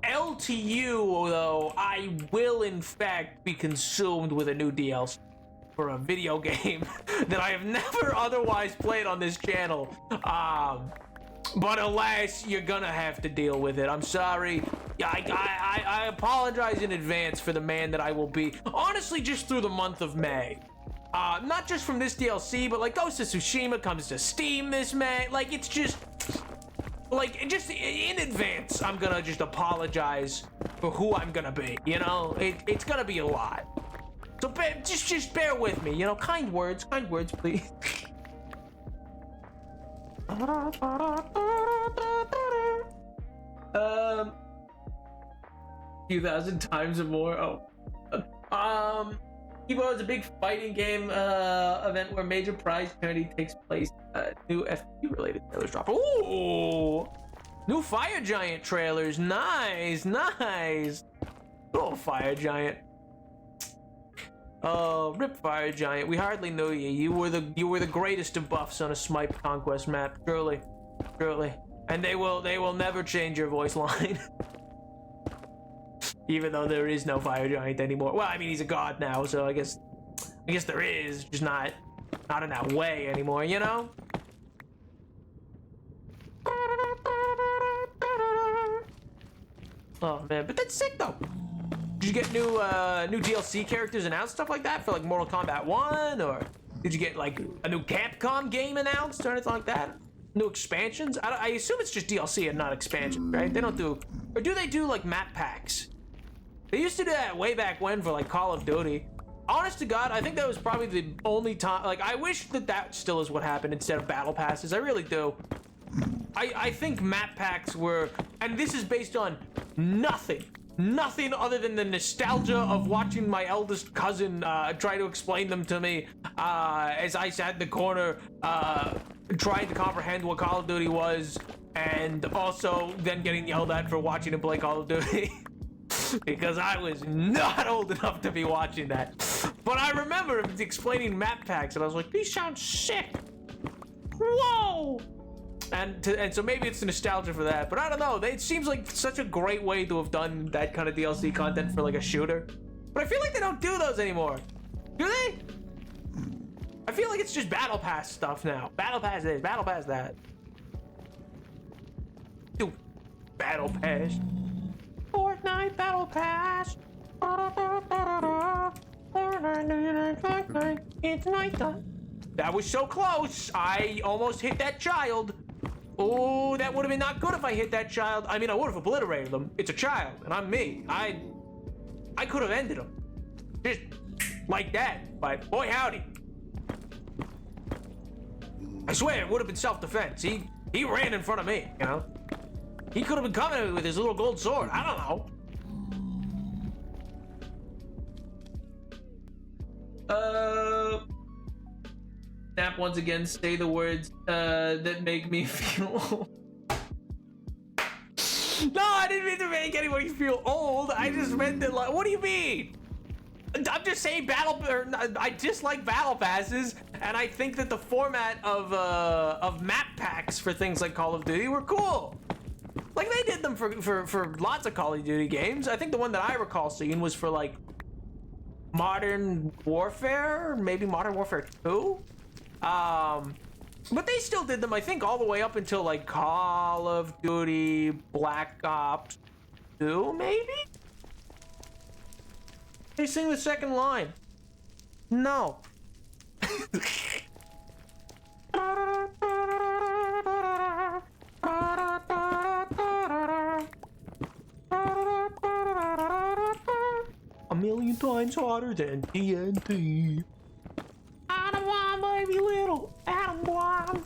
LTU though, I will in fact be consumed with a new DLC for a video game that I have never otherwise played on this channel. But alas, you're gonna have to deal with it. I'm sorry. I apologize in advance for the man that I will be. Honestly, just through the month of May. Not just from this DLC, but like Ghost of Tsushima comes to Steam this May. Like, it's just... Like, just in advance, I'm gonna just apologize for who I'm gonna be, you know? It's gonna be a lot. So just bear with me, you know? Kind words, please. 2,000 times or more. Oh. Evo is a big fighting game event where major prize charity takes place. New FP related trailers drop. Ooh! New Fire Giant trailers. Nice, nice. Oh, Fire Giant. Oh, rip Fire Giant. We hardly knew you. You were the greatest of buffs on a Smite Conquest map. Truly, truly. And they will never change your voice line. Even though there is no Fire Giant anymore. Well, I mean, he's a god now, so I guess there is, just not in that way anymore, you know? Oh man, but that's sick though. Did you get new DLC characters announced, stuff like that for like Mortal Kombat 1, or did you get like a new Capcom game announced or anything like that? New expansions? I assume it's just DLC and not expansion, right? They don't do, or do they do like map packs? They used to do that way back when for like Call of Duty. honest to God, I think that was probably the only time. Like, I wish that still is what happened instead of battle passes. I really do. I think map packs were, and this is based on nothing other than the nostalgia of watching my eldest cousin try to explain them to me as I sat in the corner trying to comprehend what Call of Duty was, and also then getting yelled at for watching him play Call of Duty. Because I was not old enough to be watching that. But I remember him explaining map packs, and I was like, these sound sick. Whoa! And so maybe it's nostalgia for that, but I don't know. It seems like such a great way to have done that kind of DLC content for like a shooter. But I feel like they don't do those anymore. Do they? I feel like it's just Battle Pass stuff now. Battle Pass this, Battle Pass that. Do Battle Pass. Fortnite Battle Pass. Fortnite, it's nighttime. That was so close. I almost hit that child. Oh, that would have been not good if I hit that child. I mean, I would have obliterated them. It's a child, and I'm me. I could have ended him. Just like that. But boy, howdy. I swear it would have been self-defense. He ran in front of me, you know? He could have been coming at me with his little gold sword. I don't know. Snap once again, say the words that make me feel old. No, I didn't mean to make anybody feel old. I just meant that, like, what do you mean? I'm just saying I dislike battle passes, and I think that the format of map packs for things like Call of Duty were cool. Like, they did them for lots of Call of Duty games. I think the one that I recall seeing was for, like, Modern Warfare, maybe Modern Warfare 2. But they still did them, I think, all the way up until, like, Call of Duty Black Ops 2, maybe? They sing the second line. No. A million times harder than TNT. I don't want baby little Adam Bomb.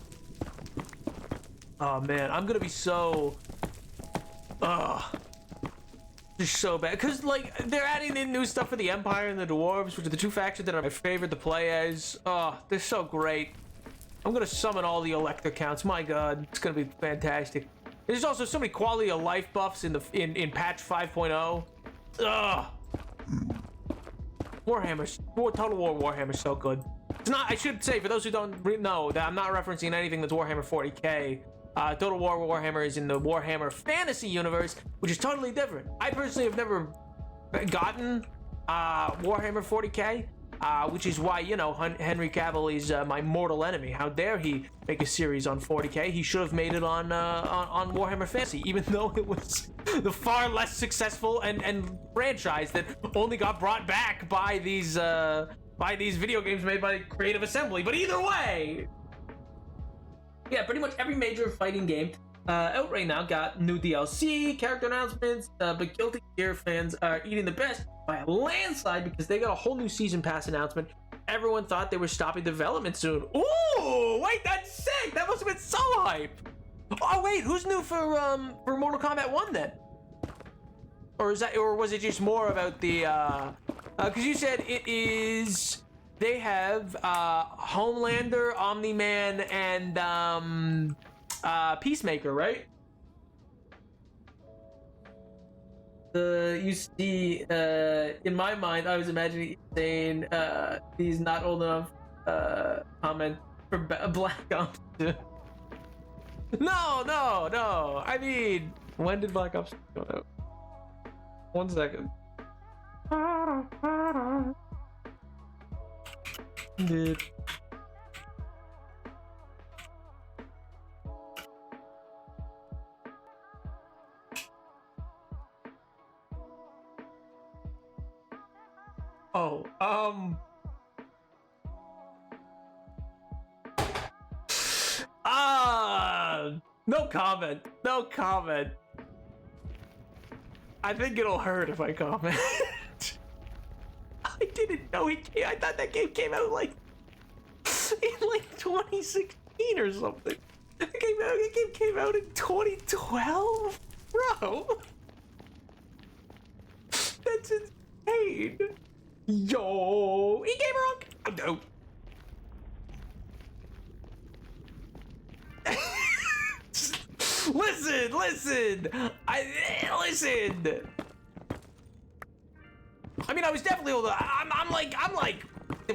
Oh man, I'm gonna be so just so bad, because like they're adding in new stuff for the Empire and the Dwarves, which are the two factions that are my favorite to play as. Oh, they're so great. I'm gonna summon all the Elector counts. My god, it's gonna be fantastic. There's also so many quality of life buffs in patch 5.0. Ugh. Total War Warhammer's so good. It's not, I should say, for those who don't know, that I'm not referencing anything that's Warhammer 40k. Total War Warhammer is in the Warhammer fantasy universe, which is totally different. I personally have never gotten Warhammer 40k, which is why, you know, Henry Cavill is my mortal enemy. How dare he make a series on 40k? He should have made it on Warhammer Fantasy, even though it was the far less successful and franchise that only got brought back by these video games made by Creative Assembly. But either way, yeah, pretty much every major fighting game out right now got new DLC, character announcements, but Guilty Gear fans are eating the best by a landslide because they got a whole new season pass announcement. Everyone thought they were stopping development soon. Ooh, wait, that's sick! That must have been so hype. Oh wait, who's new for Mortal Kombat 1 then? Or was it just more about the because you said it is, they have Homelander, Omni-Man, and Peacemaker, right? You see, in my mind, I was imagining saying these not old enough comment for Black Ops 2. No. I mean, when did Black Ops 2 come out? 1 second. Did no comment. I think it'll hurt if I comment. I didn't know I thought that game came out like in like 2016 or something. The game came out in 2012, bro. That's insane. Yo, e-gamer on. Oh, no. Listen. Listen. I mean, I was definitely older. I'm like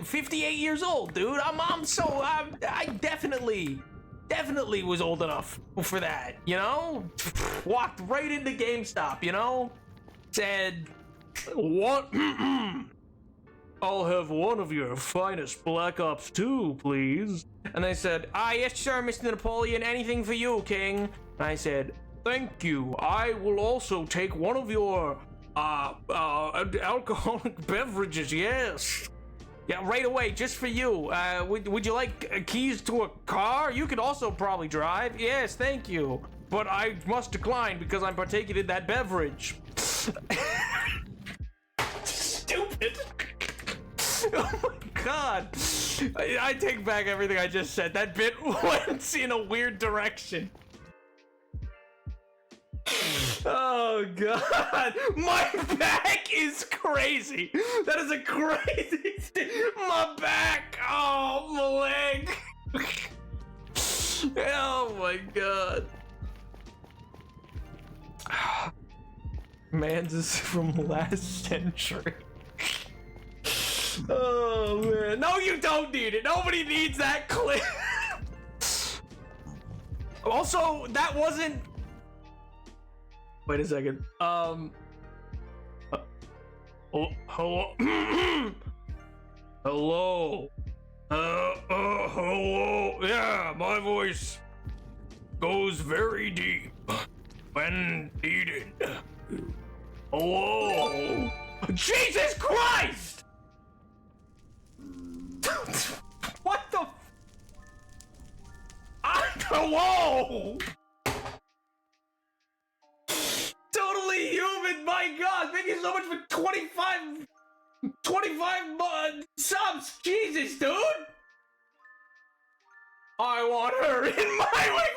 58 years old, dude. I definitely was old enough for that, you know? Walked right into GameStop, you know? Said, what? I'll have one of your finest Black Ops 2, please. And they said, yes, sir, Mr. Napoleon, anything for you, King. And I said, thank you. I will also take one of your, alcoholic beverages, yes. Yeah, right away, just for you. Would you like keys to a car? You could also probably drive. Yes, thank you. But I must decline because I'm partaking in that beverage. Stupid. Oh my god. I take back everything I just said. That bit went in a weird direction. Oh god, my back is crazy. That is a crazy thing. My back, oh my leg. Oh my god. Man's is from last century. Oh man, no, you don't need it. Nobody needs that clip. Also, that wasn't. Wait a second. Hello. Hello. Hello. Yeah, my voice goes very deep when needed. Hello. Jesus Christ! What the? Hello. Totally human, my god! Thank you so much for 25 subs! Jesus, dude! I want her in my way!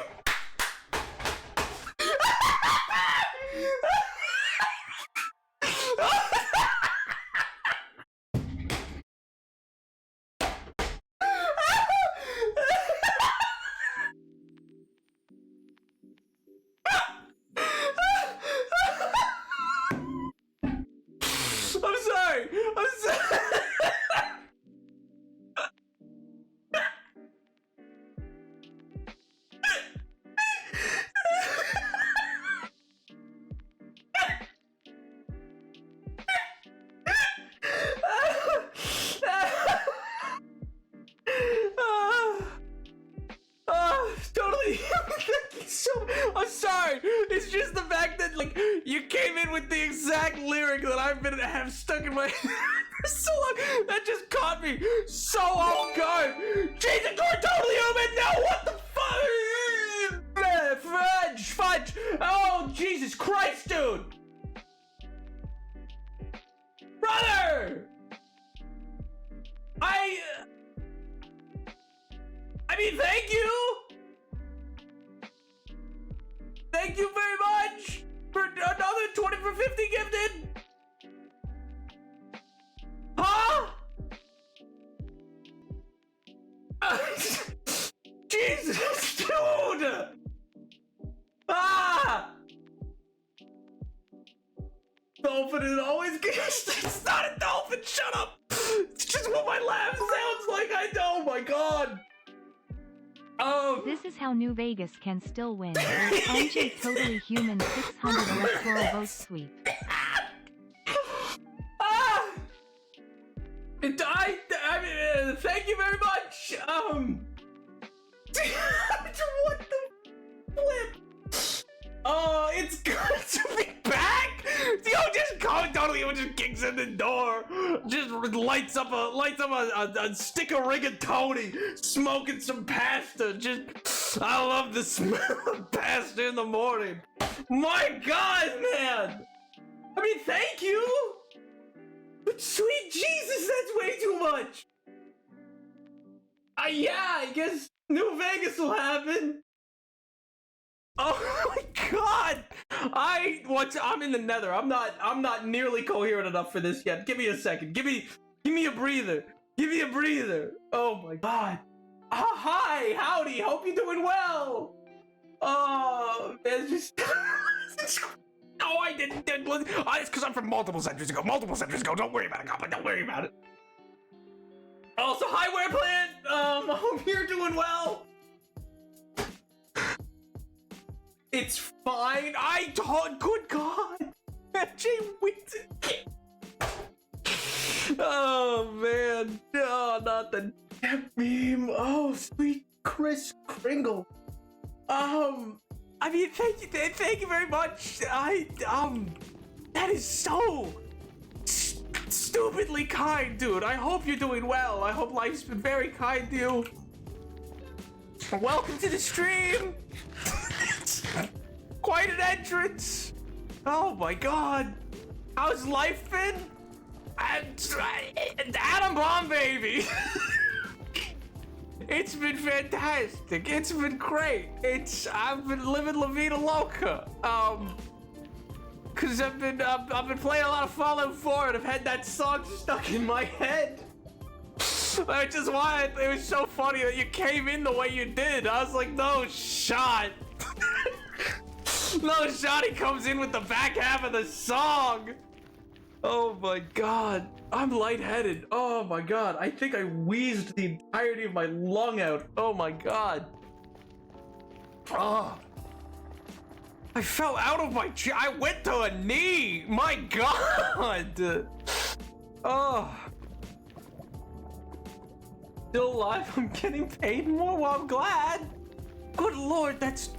I'm sorry. Totally. Thank you so much. I'm sorry. It's just the fact that like you came in with the exact lyric that I've been have stuck in my head for so long. That just caught me so off guard. Jesus, you're totally human. No, what the fuck? Fudge. Oh, Jesus Christ, dude. Brother. I mean, thank you. Thank you very much for another 20 for 50 gifted. Huh? Jesus, dude. Ah. Dolphin is always good. It's not a dolphin. Shut up. It's just what my laugh sounds like. Oh my god. This is how New Vegas can still win. MJ Totally Human 600 electoral vote sweep. I mean, thank you very much. What the flip? It's good to be back. Yo, just come totally. Just kicks in the door. Just lights up a stick of rigatoni, smoking some pasta. I love the smell of pasta in the morning. My God, man. I mean, thank you. Sweet Jesus, that's way too much. Yeah, I guess New Vegas will happen. Oh my God! I'm in the nether. I'm not nearly coherent enough for this yet. Give me a second. Give me a breather. Give me a breather. Oh my God. Hi, howdy. Hope you're doing well. Oh, it's just. No, I didn't. It's because I'm from multiple centuries ago. Don't worry about it, Goblin. Don't worry about it. Also, hi, Wereplant. Hope you're doing well. It's fine. Good God. Jay Winton. Oh, man. Oh, not the meme. Oh, sweet Chris Kringle. I mean, thank you very much. That is so stupidly kind, dude. I hope you're doing well. I hope life's been very kind to you. Welcome to the stream. Quite an entrance. Oh my God. How's life been? Atom Bomb, baby. It's been fantastic. It's been great. I've been living La Vida Loca. Cause I've been playing a lot of Fallout 4 and I've had that song stuck in my head. Which is why it was so funny that you came in the way you did. I was like, no shot. No shot, he comes in with the back half of the song. Oh my God, I'm lightheaded. Oh my God, I think I wheezed the entirety of my lung out. Oh my God. Oh. I fell out of my chair. I went to a knee. My God. Oh. Still alive. I'm getting paid more. Well, I'm glad. Good Lord, that's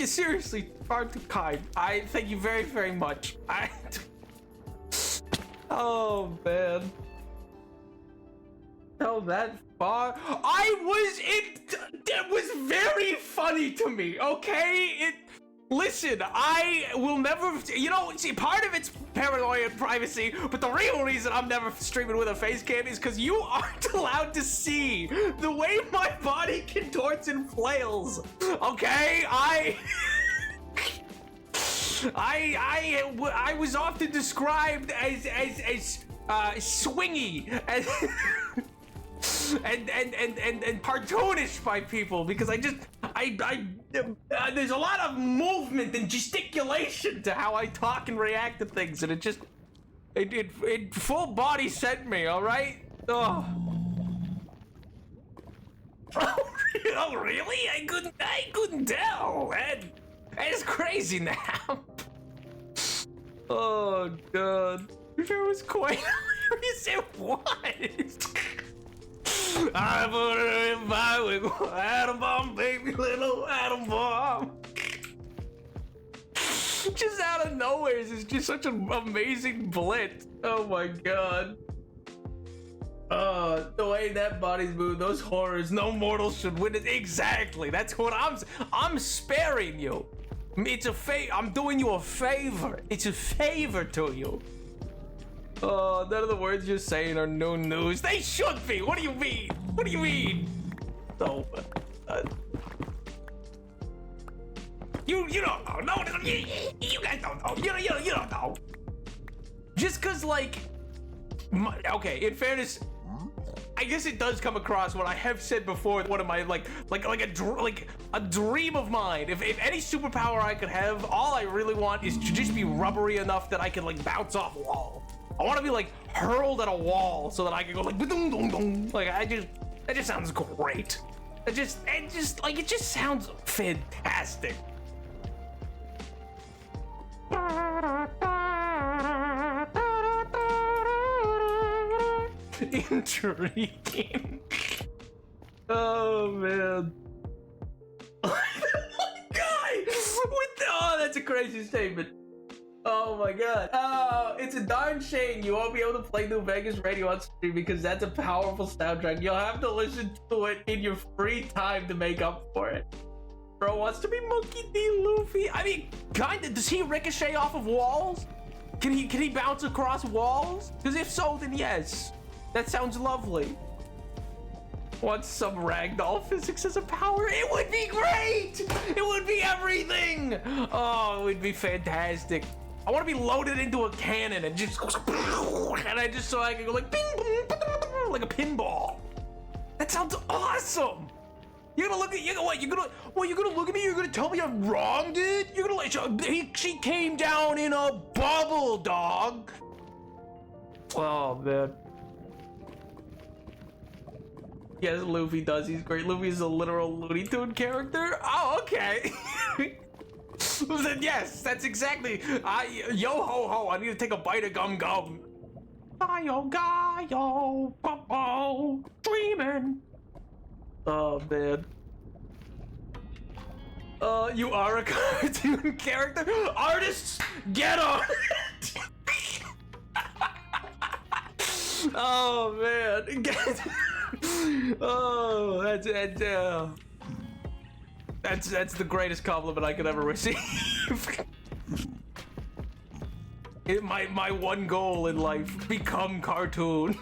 seriously far too kind. I thank you very, very much. Oh man. Tell that far. It was very funny to me, okay? Listen, I will never, see, part of it's paranoia and privacy, but the real reason I'm never streaming with a face cam is because you aren't allowed to see the way my body contorts and flails, okay? I was often described as swingy and cartoonish by people because there's a lot of movement and gesticulation to how I talk and react to things, and it full body sent me, all right? Oh. Oh really? I couldn't tell. It's crazy now. Oh God, it was quite hilarious. It was. I put her in my wig. Atom bomb, baby, little atom bomb. Just out of nowhere, it's just such an amazing blitz. Oh my God. The way that body's moved, those horrors, no mortal should witness. Exactly. That's what I'm sparing you. It's I'm doing you a favor. It's a favor to you. Oh, none of the words you're saying are no news. They should be. What do you mean? What do you mean? Oh, you don't know. No, you guys don't know. You don't know. Just cause okay, in fairness, I guess it does come across what I have said before. One of my like a dream of mine. If any superpower I could have, all I really want is to just be rubbery enough that I can bounce off a wall. I want to be hurled at a wall so that I can go boom, boom, boom. That just sounds great. It just sounds fantastic. Intriguing. Oh man. Oh, that's a crazy statement. Oh my God. It's a darn shame you won't be able to play New Vegas Radio on stream because that's a powerful soundtrack. You'll have to listen to it in your free time to make up for it. Bro wants to be Monkey D. Luffy. I mean, kinda. Does he ricochet off of walls? Can he bounce across walls? Because if so, then yes. That sounds lovely. Want some ragdoll physics as a power? It would be great! It would be everything! Oh, it would be fantastic. I want to be loaded into a cannon and just goes, and I just so I can go like bing, like a pinball. That sounds awesome. You're gonna look at you're gonna look at me? You're gonna tell me I'm wrong, dude? You're gonna like she came down in a bubble, dog. Oh man. Yes, Luffy does. He's great. Luffy's a literal Looney Tune character. Oh, okay. Then yes, that's exactly. Yo ho ho. I need to take a bite of gum gum. Gaio, bubble, dreaming. Oh man. You are a cartoon character. Artists, get on it. Oh man. Oh, that's the greatest compliment I could ever receive. My one goal in life: become cartoon.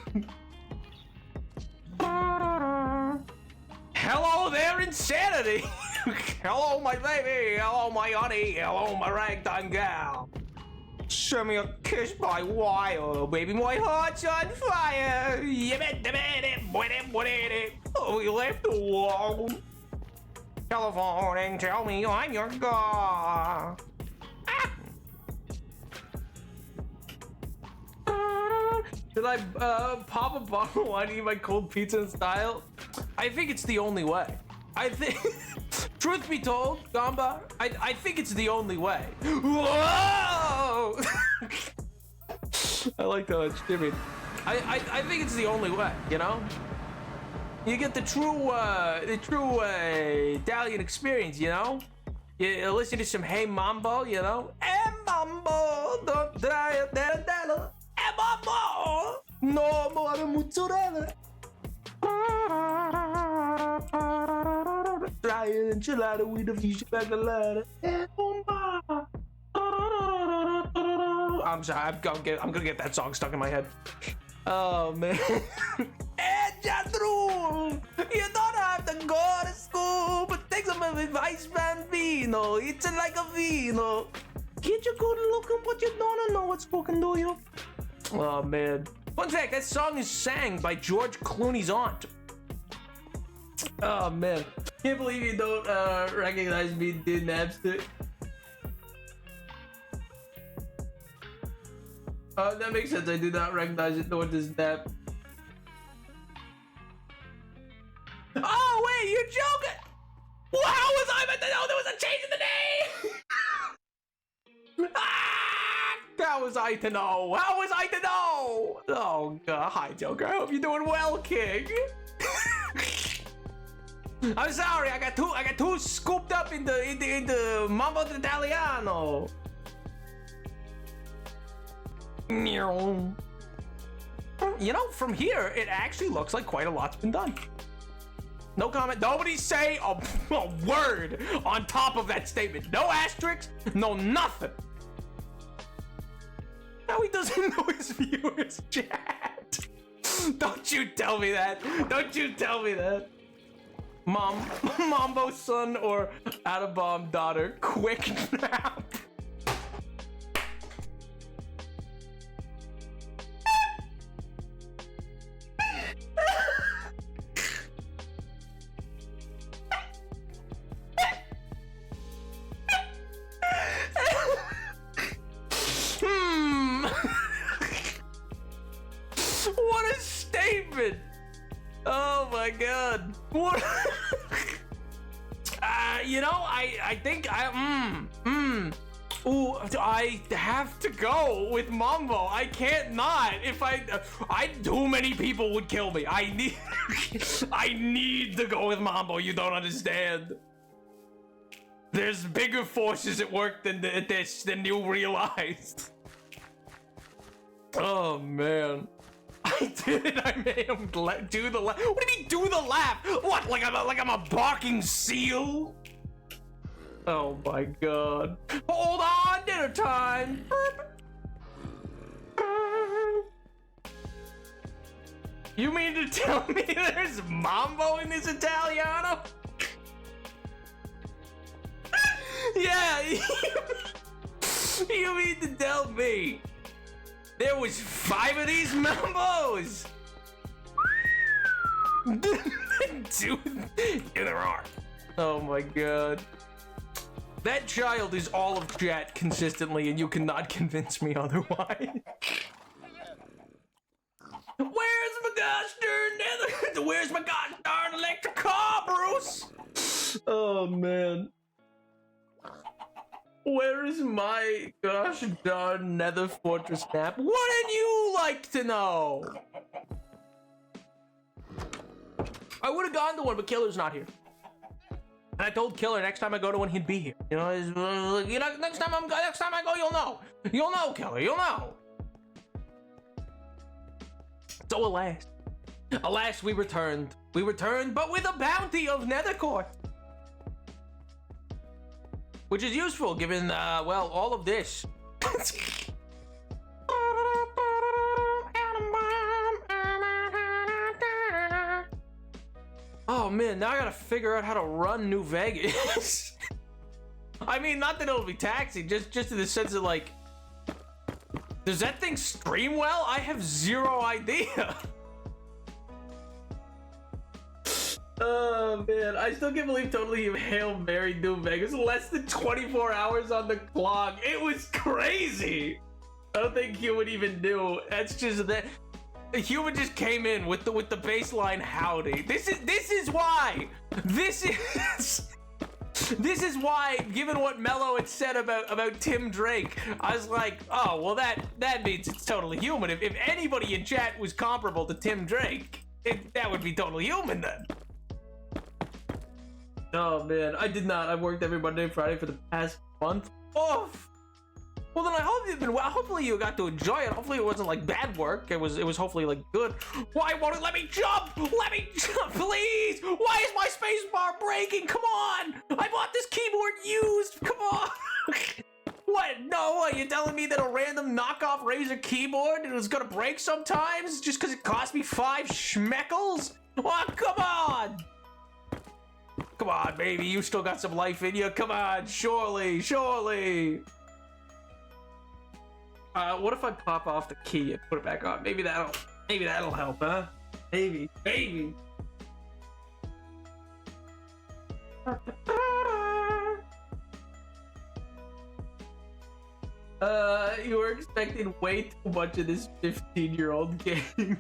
Hello there, insanity. Hello, my baby. Hello, my honey. Hello, my ragtime gal. Send me a kiss by wire, baby. My heart's on fire. Oh, we left alone. Telephone and tell me I'm your god. Should I pop a bottle of wine and eat my cold pizza in style? I think it's the only way. I think, truth be told, Gamba, I think it's the only way. Whoa! I like that, Jimmy. I think it's the only way, you know? You get the true Italian experience, you know? You listen to some Hey Mambo, you know? Hey Mambo, don't try it, Hey Mambo, no more mozzarella. Try an enchilada with a fish bacalada. I'm sorry, I'm gonna get that song stuck in my head. Oh man. Hey Jadru, you don't have to go to school, but take some advice, Bambino. It's like a vino. Get you good looking, but you don't know what's spoken, do you? Oh man. Fun fact, that song is sang by George Clooney's aunt. Oh man. Can't believe you don't recognize me, dude, Napster. That makes sense. I do not recognize it, nor does Nap. Oh wait, you're joking! Well, how was I meant to know there was a change in the name? How was I to know? How was I to know? Oh god, hi Joker. I hope you're doing well, King. I'm sorry, I got too scooped up in the Mambo Italiano. You know, from here, it actually looks like quite a lot's been done. No comment. Nobody say a word on top of that statement. No asterisks, no nothing. Now he doesn't know his viewers chat. Don't you tell me that. Don't you tell me that. Mambo son or Atom daughter, quick nap. What a statement! Oh my god! What? You know, I think ooh, I have to go with Mambo. I can't not. If too many people would kill me. I need to go with Mambo. You don't understand. There's bigger forces at work than you realized. Oh man. I did it. I made him do the laugh. What do you mean do the laugh? What? Like I'm a barking seal? Oh my god. Hold on, dinner time. You mean to tell me there's mambo in this Italiano? Yeah, you mean to tell me there was 5 of these mambos? Dude, there are. Oh my god. That child is all of chat consistently, and you cannot convince me otherwise. Where's my gosh darn nether? Where's my gosh darn electric car, Bruce? Oh man. Where is my gosh darn nether fortress map? Wouldn't you like to know? I would have gone to one, but Killer's not here. And I told Killer next time I go to one, he'd be here. You know, next time I go, you'll know. You'll know, Killer. You'll know. So alas, we returned. We returned, but with a bounty of nether core. Which is useful given, well, all of this. Oh man, now I gotta figure out how to run New Vegas. I mean, not that it'll be taxing, just in the sense of like, does that thing stream well? I have zero idea. Oh man, I still can't believe totally you Hail Mary New Vegas. Less than 24 hours on the clock. It was crazy. I don't think Human even knew. That's just that. Human just came in with the baseline howdy. This is why. This is why, given what Mello had said about Tim Drake, I was like, oh well, that means it's totally human. If anybody in chat was comparable to Tim Drake, that would be totally human then. Oh man, I did not. I worked every Monday and Friday for the past month. Oh, well then I hope you've been well. Hopefully you got to enjoy it. Hopefully it wasn't like bad work. It was hopefully like good. Why won't it let me jump? Let me jump, please. Why is my space bar breaking? Come on. I bought this keyboard used. Come on. What? No, are you telling me that a random knockoff Razer keyboard is gonna break sometimes just because it cost me 5 schmeckles? Oh, come on. Come on, baby, you still got some life in you. Come on, surely. What if I pop off the key and put it back on? Maybe that'll help, huh? Maybe. You were expecting way too much of this 15-year-old game.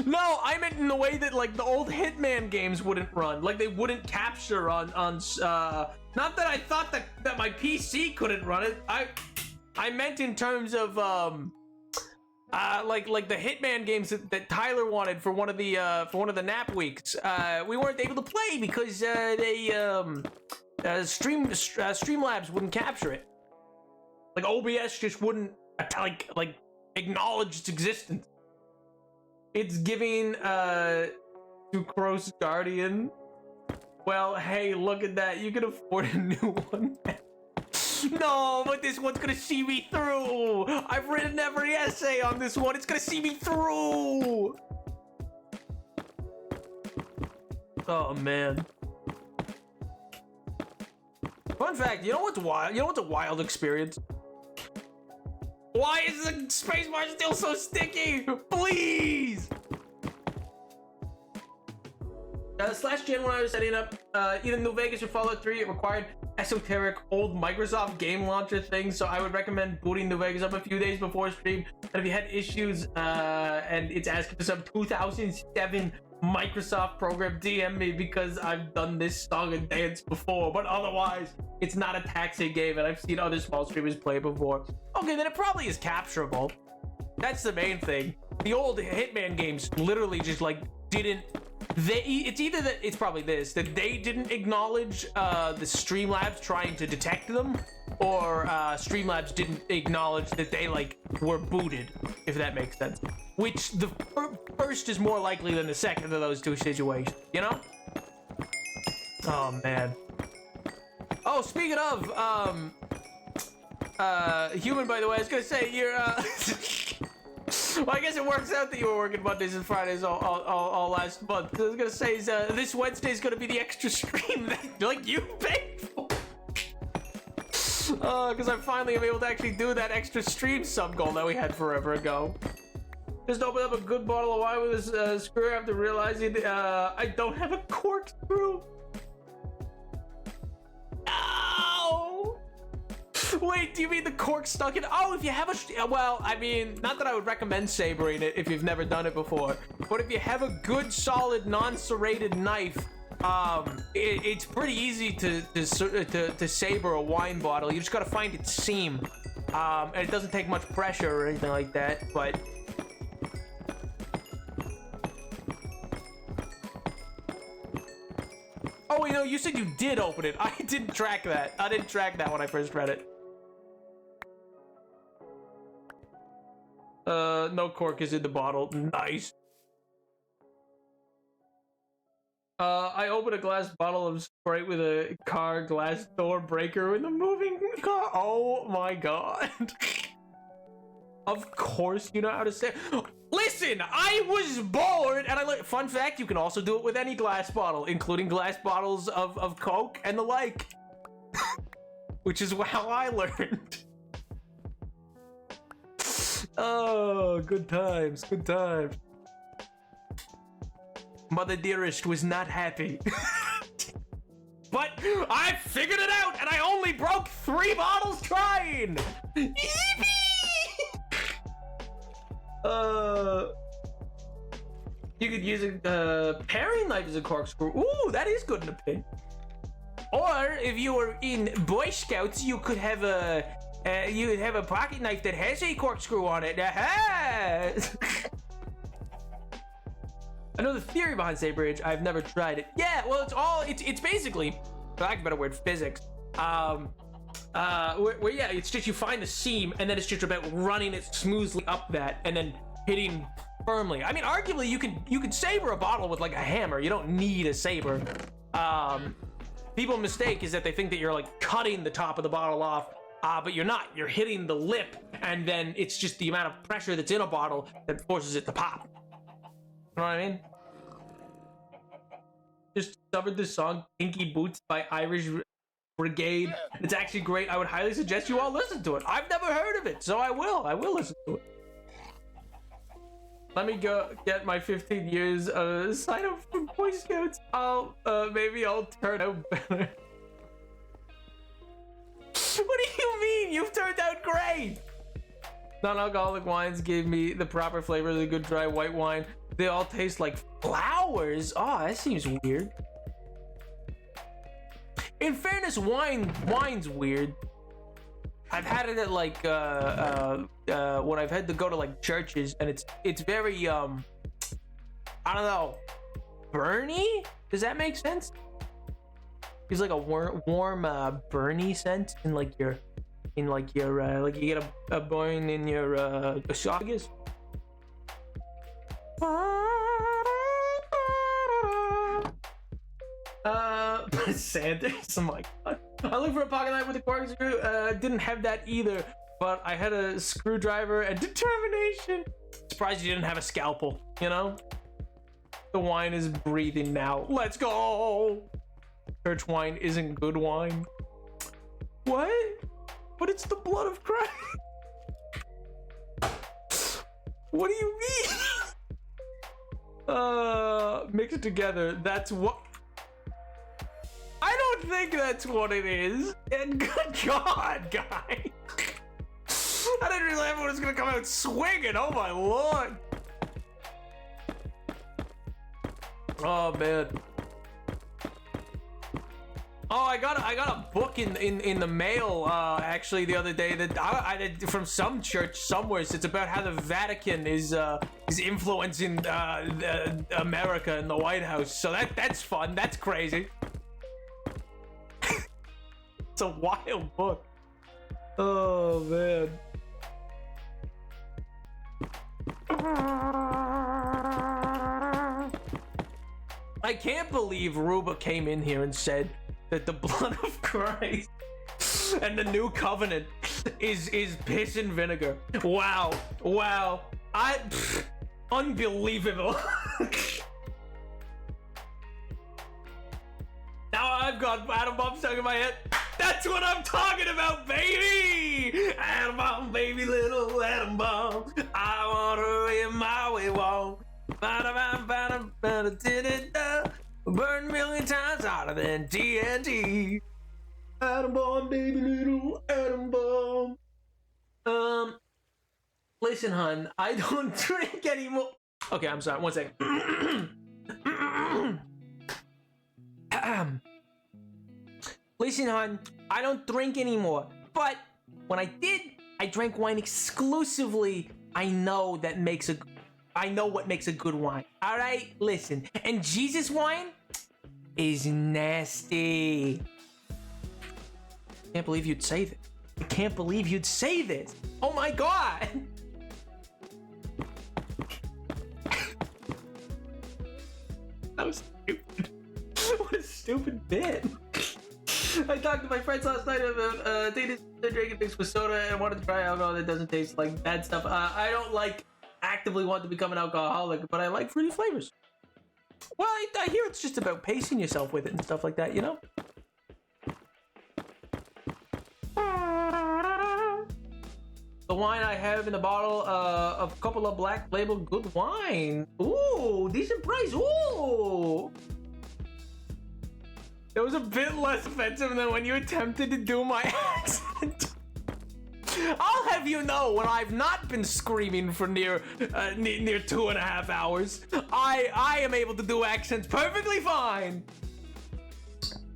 No, I meant in the way that like the old Hitman games wouldn't run, like they wouldn't capture on not that I thought that my PC couldn't run it. I meant in terms of like the Hitman games that Tyler wanted for one of the nap weeks. We weren't able to play because Streamlabs wouldn't capture it. Like OBS just wouldn't like acknowledge its existence. It's giving to Cross Guardian. Well, hey, look at that. You can afford a new one. No, but this one's gonna see me through. I've written every essay on this one. It's gonna see me through. Oh man. Fun fact, you know what's wild? You know what's a wild experience? Why is the spacebar still so sticky? Please! /gen when I was setting up either New Vegas or Fallout 3, it required esoteric old Microsoft game launcher things, so I would recommend booting New Vegas up a few days before stream. And if you had issues and it's asking for some 2007 Microsoft program, DM me because I've done this song and dance before, but otherwise it's not a taxing game and I've seen other small streamers play before. Okay, then it probably is capturable. That's the main thing. The old Hitman games literally just like didn't. It's either that it's probably this that they didn't acknowledge the Streamlabs trying to detect them, or Streamlabs didn't acknowledge that they like were booted, if that makes sense. Which the first is more likely than the second of those two situations, you know? Oh man. Oh, speaking of Human, by the way, I was gonna say you're Well, I guess it works out that you were working Mondays and Fridays all last month. 'Cause I was gonna say is, this Wednesday's gonna be the extra stream that like you paid for. Because I finally am able to actually do that extra stream sub goal that we had forever ago. Just open up a good bottle of wine with a screw after realizing I don't have a corkscrew. Ow! Wait, do you mean the cork stuck in? Oh, if you have a... Well, I mean, not that I would recommend sabering it if you've never done it before. But if you have a good, solid, non-serrated knife, it's pretty easy to saber a wine bottle. You just gotta find its seam. And it doesn't take much pressure or anything like that, but... Oh, you know, you said you did open it. I didn't track that. I didn't track that when I first read it. No cork is in the bottle. Nice. I opened a glass bottle of Sprite with a car glass door breaker in the moving car. Oh my god. Of course you know how to say. Listen, I was bored, and fun fact, you can also do it with any glass bottle, including glass bottles of Coke and the like. Which is how I learned. Oh, good times, good times. Mother Dearest was not happy. But I figured it out, and I only broke 3 bottles trying! Yippee! You could use a paring knife as a corkscrew. Ooh, that is good in a pin. Or if you were in Boy Scouts, you could have a pocket knife that has a corkscrew on it. Aha! I know the theory behind saberage. I've never tried it. Yeah, well, it's basically, for lack of a better word, physics. Where yeah, it's just you find the seam, and then it's just about running it smoothly up that, and then hitting firmly. I mean, arguably, you can saber a bottle with like a hammer. You don't need a saber. People's mistake is that they think that you're like cutting the top of the bottle off, but you're not. You're hitting the lip, and then it's just the amount of pressure that's in a bottle that forces it to pop. You know what I mean? Just discovered this song Pinky Boots by Irish Brigade. It's actually great. I would highly suggest you all listen to it. I've never heard of it, so I will listen to it. Let me go get my 15 years sign up for Boy Scouts. Maybe I'll turn out better. What do you mean? You've turned out great. Non-alcoholic wines gave me the proper flavor of the good dry white wine. They all taste like flowers. Oh, that seems weird. In fairness, wine's weird. I've had it at like when I've had to go to like churches, and it's very I don't know, burny. Does that make sense? It's like a warm burny scent in like your like you get a burn in your esophagus. Sanders, oh my god. I looked for a pocket knife with a corkscrew, didn't have that either, but I had a screwdriver and determination. Surprised you didn't have a scalpel, you know? The wine is breathing now. Let's go! Church wine isn't good wine. What? But it's the blood of Christ. What do you mean? Mix it together. That's what... I don't think that's what it is. And good God, guy. I didn't realize everyone was gonna come out swinging. Oh my lord. Oh man. Oh, I got a book in the mail actually the other day that I did from some church somewhere. It's about how the Vatican is influencing America and the White House. So that's fun. That's crazy. It's a wild book. Oh man. I can't believe Ruba came in here and said that the blood of Christ and the new covenant is piss and vinegar. Wow. Unbelievable. Now I've got atom bomb stuck in my head. That's what I'm talking about, baby! Atom bomb, baby, little atom bomb. I want her in my way, won't. Burn a million times harder than TNT. Atom bomb, baby, little atom bomb. Listen, hun, I don't drink anymore. Okay, I'm sorry, 1 second. Listen, hun, I don't drink anymore. But when I did, I drank wine exclusively. I know what makes a good wine. All right, listen. And Jesus wine is nasty. I can't believe you'd say this. I can't believe you'd say this. Oh my God. That was stupid. What a stupid bit. I talked to my friends last night about they're drinking things with soda and wanted to try alcohol that doesn't taste like bad stuff. I don't actively want to become an alcoholic, but I like fruity flavors. Well, I hear it's just about pacing yourself with it and stuff like that, you know? The wine I have in the bottle of a couple of black label good wine. Ooh, decent price. Ooh. It was a bit less offensive than when you attempted to do my accent. I'll have you know, when I've not been screaming for near 2.5 hours, I am able to do accents perfectly fine.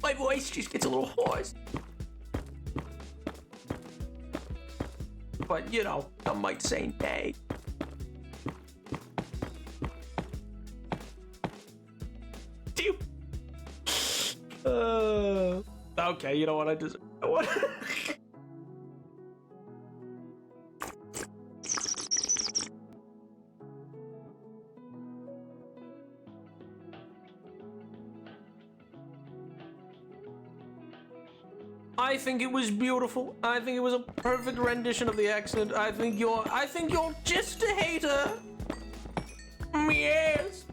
My voice just gets a little hoarse. But, you know, some might say nay. Do you... Okay, you know what? I deserve what? I think it was beautiful. I think it was a perfect rendition of the accent. I think you're just a hater. Yes.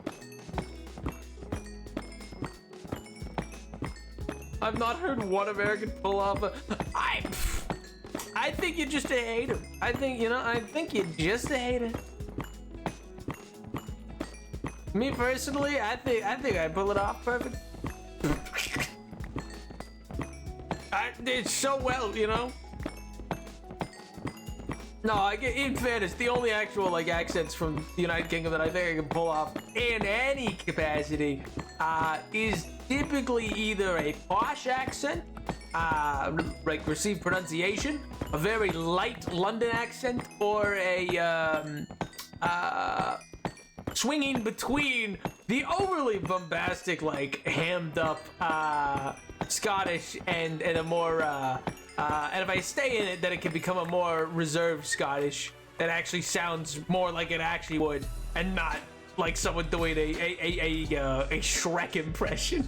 I've not heard one American pull off a... I think you're just a hater. I think you're just a hater. Me personally, I think I pull it off perfect. I did so well, you know? No, in fairness, the only actual accents from the United Kingdom that I think I can pull off in any capacity is typically either a posh accent, received pronunciation, a very light London accent, or a swinging between the overly bombastic, hammed up Scottish and a more and if I stay in it, then it can become a more reserved Scottish that actually sounds more like it actually would, and not like someone doing a Shrek impression.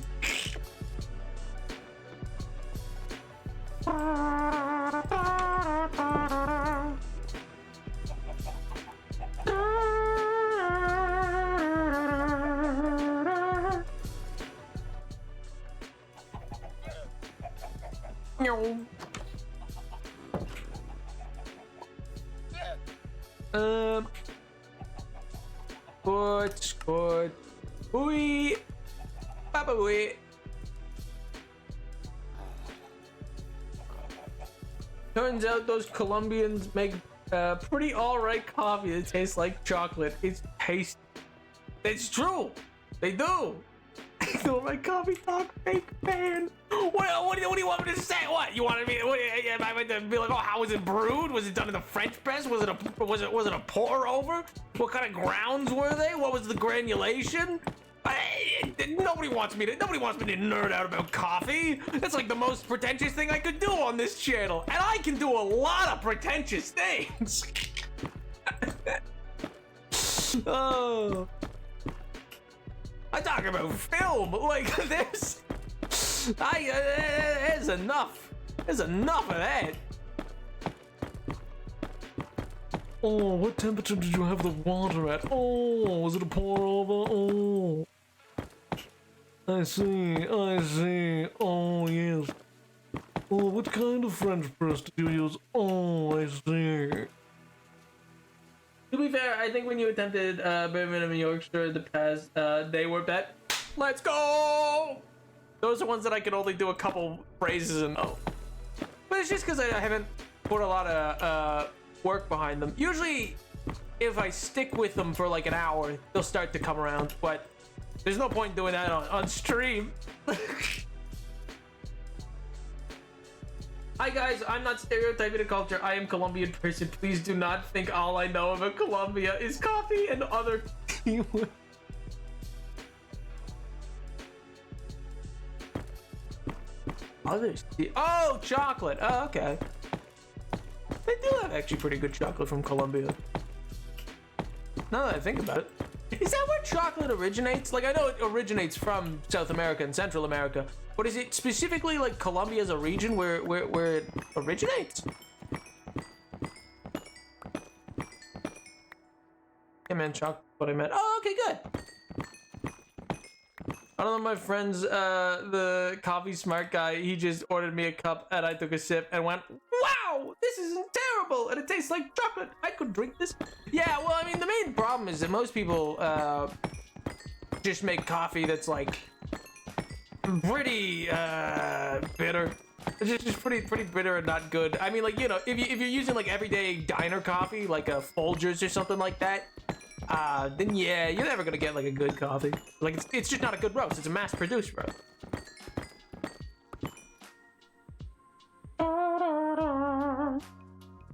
Good. Ooey. Papa ooey. Turns out those Colombians make pretty alright coffee that tastes like chocolate. It's tasty. It's true. They do. Alright, coffee talk, fake fan. What do you want me to say? What you wanted me? Am I meant to be like, oh, how was it brewed? Was it done in the French press? Was it a pour over? What kind of grounds were they? What was the granulation? Nobody wants me to nerd out about coffee. That's like the most pretentious thing I could do on this channel, and I can do a lot of pretentious things. Oh. I talk about film, there's enough. There's enough of that. Oh, what temperature did you have the water at? Oh, was it a pour over? Oh, I see, I see. Oh, yes. Oh, what kind of French press did you use? Oh, I see. To be fair, I think when you attempted bare minimum Yorkshire in the past, they were bet. Let's go! Those are ones that I can only do a couple phrases and oh. But it's just because I haven't put a lot of work behind them. Usually, if I stick with them for like an hour, they'll start to come around. But there's no point in doing that on stream. Hi guys, I'm not stereotyping the culture. I am Colombian person. Please do not think all I know about Colombia is coffee and other tea. Others? Oh, chocolate. Oh, okay. They do have actually pretty good chocolate from Colombia. Now that I think about it. Is that where chocolate originates? Like, I know it originates from South America and Central America, but is it specifically like Colombia as a region where it originates? Yeah, man, chocolate, what I meant. Oh, okay, good. One of my friends, the coffee smart guy, he just ordered me a cup and I took a sip and went, wow, this is terrible and it tastes like chocolate. I could drink this. Yeah, well, I mean, the main problem is that most people just make coffee that's like pretty bitter. It's just pretty bitter and not good. I mean, like, you know, if you're using like everyday diner coffee, like a Folgers or something like that, then yeah, you're never gonna get like a good coffee. Like it's just not a good roast. It's a mass-produced roast.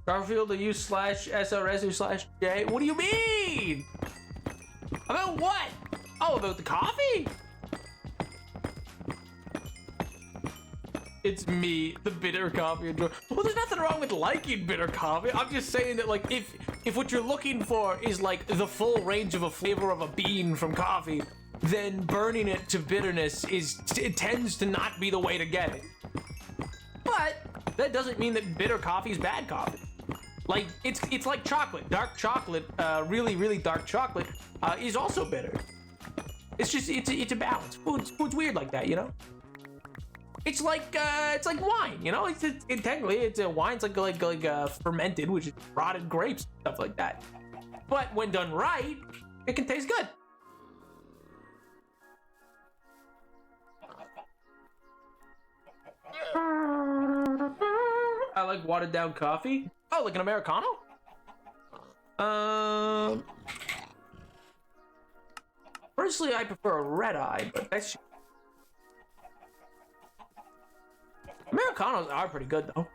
Garfield, are you /SRS or /J? What do you mean? About what? Oh, about the coffee? It's me, the bitter coffee enjoyer. Well, there's nothing wrong with liking bitter coffee. I'm just saying that, like, if what you're looking for is like the full range of a flavor of a bean from coffee, then burning it to bitterness it tends to not be the way to get it. But that doesn't mean that bitter coffee is bad coffee. Like, it's like chocolate. Dark chocolate, really dark chocolate, is also bitter. It's just it's a balance. Food's weird like that, you know. It's like wine, you know. Technically it's a wine. It's like fermented, which is rotted grapes, stuff like that. But when done right, it can taste good. I like watered down coffee. Oh, like an Americano? Personally, I prefer a red eye, but that's... Americanos are pretty good, though.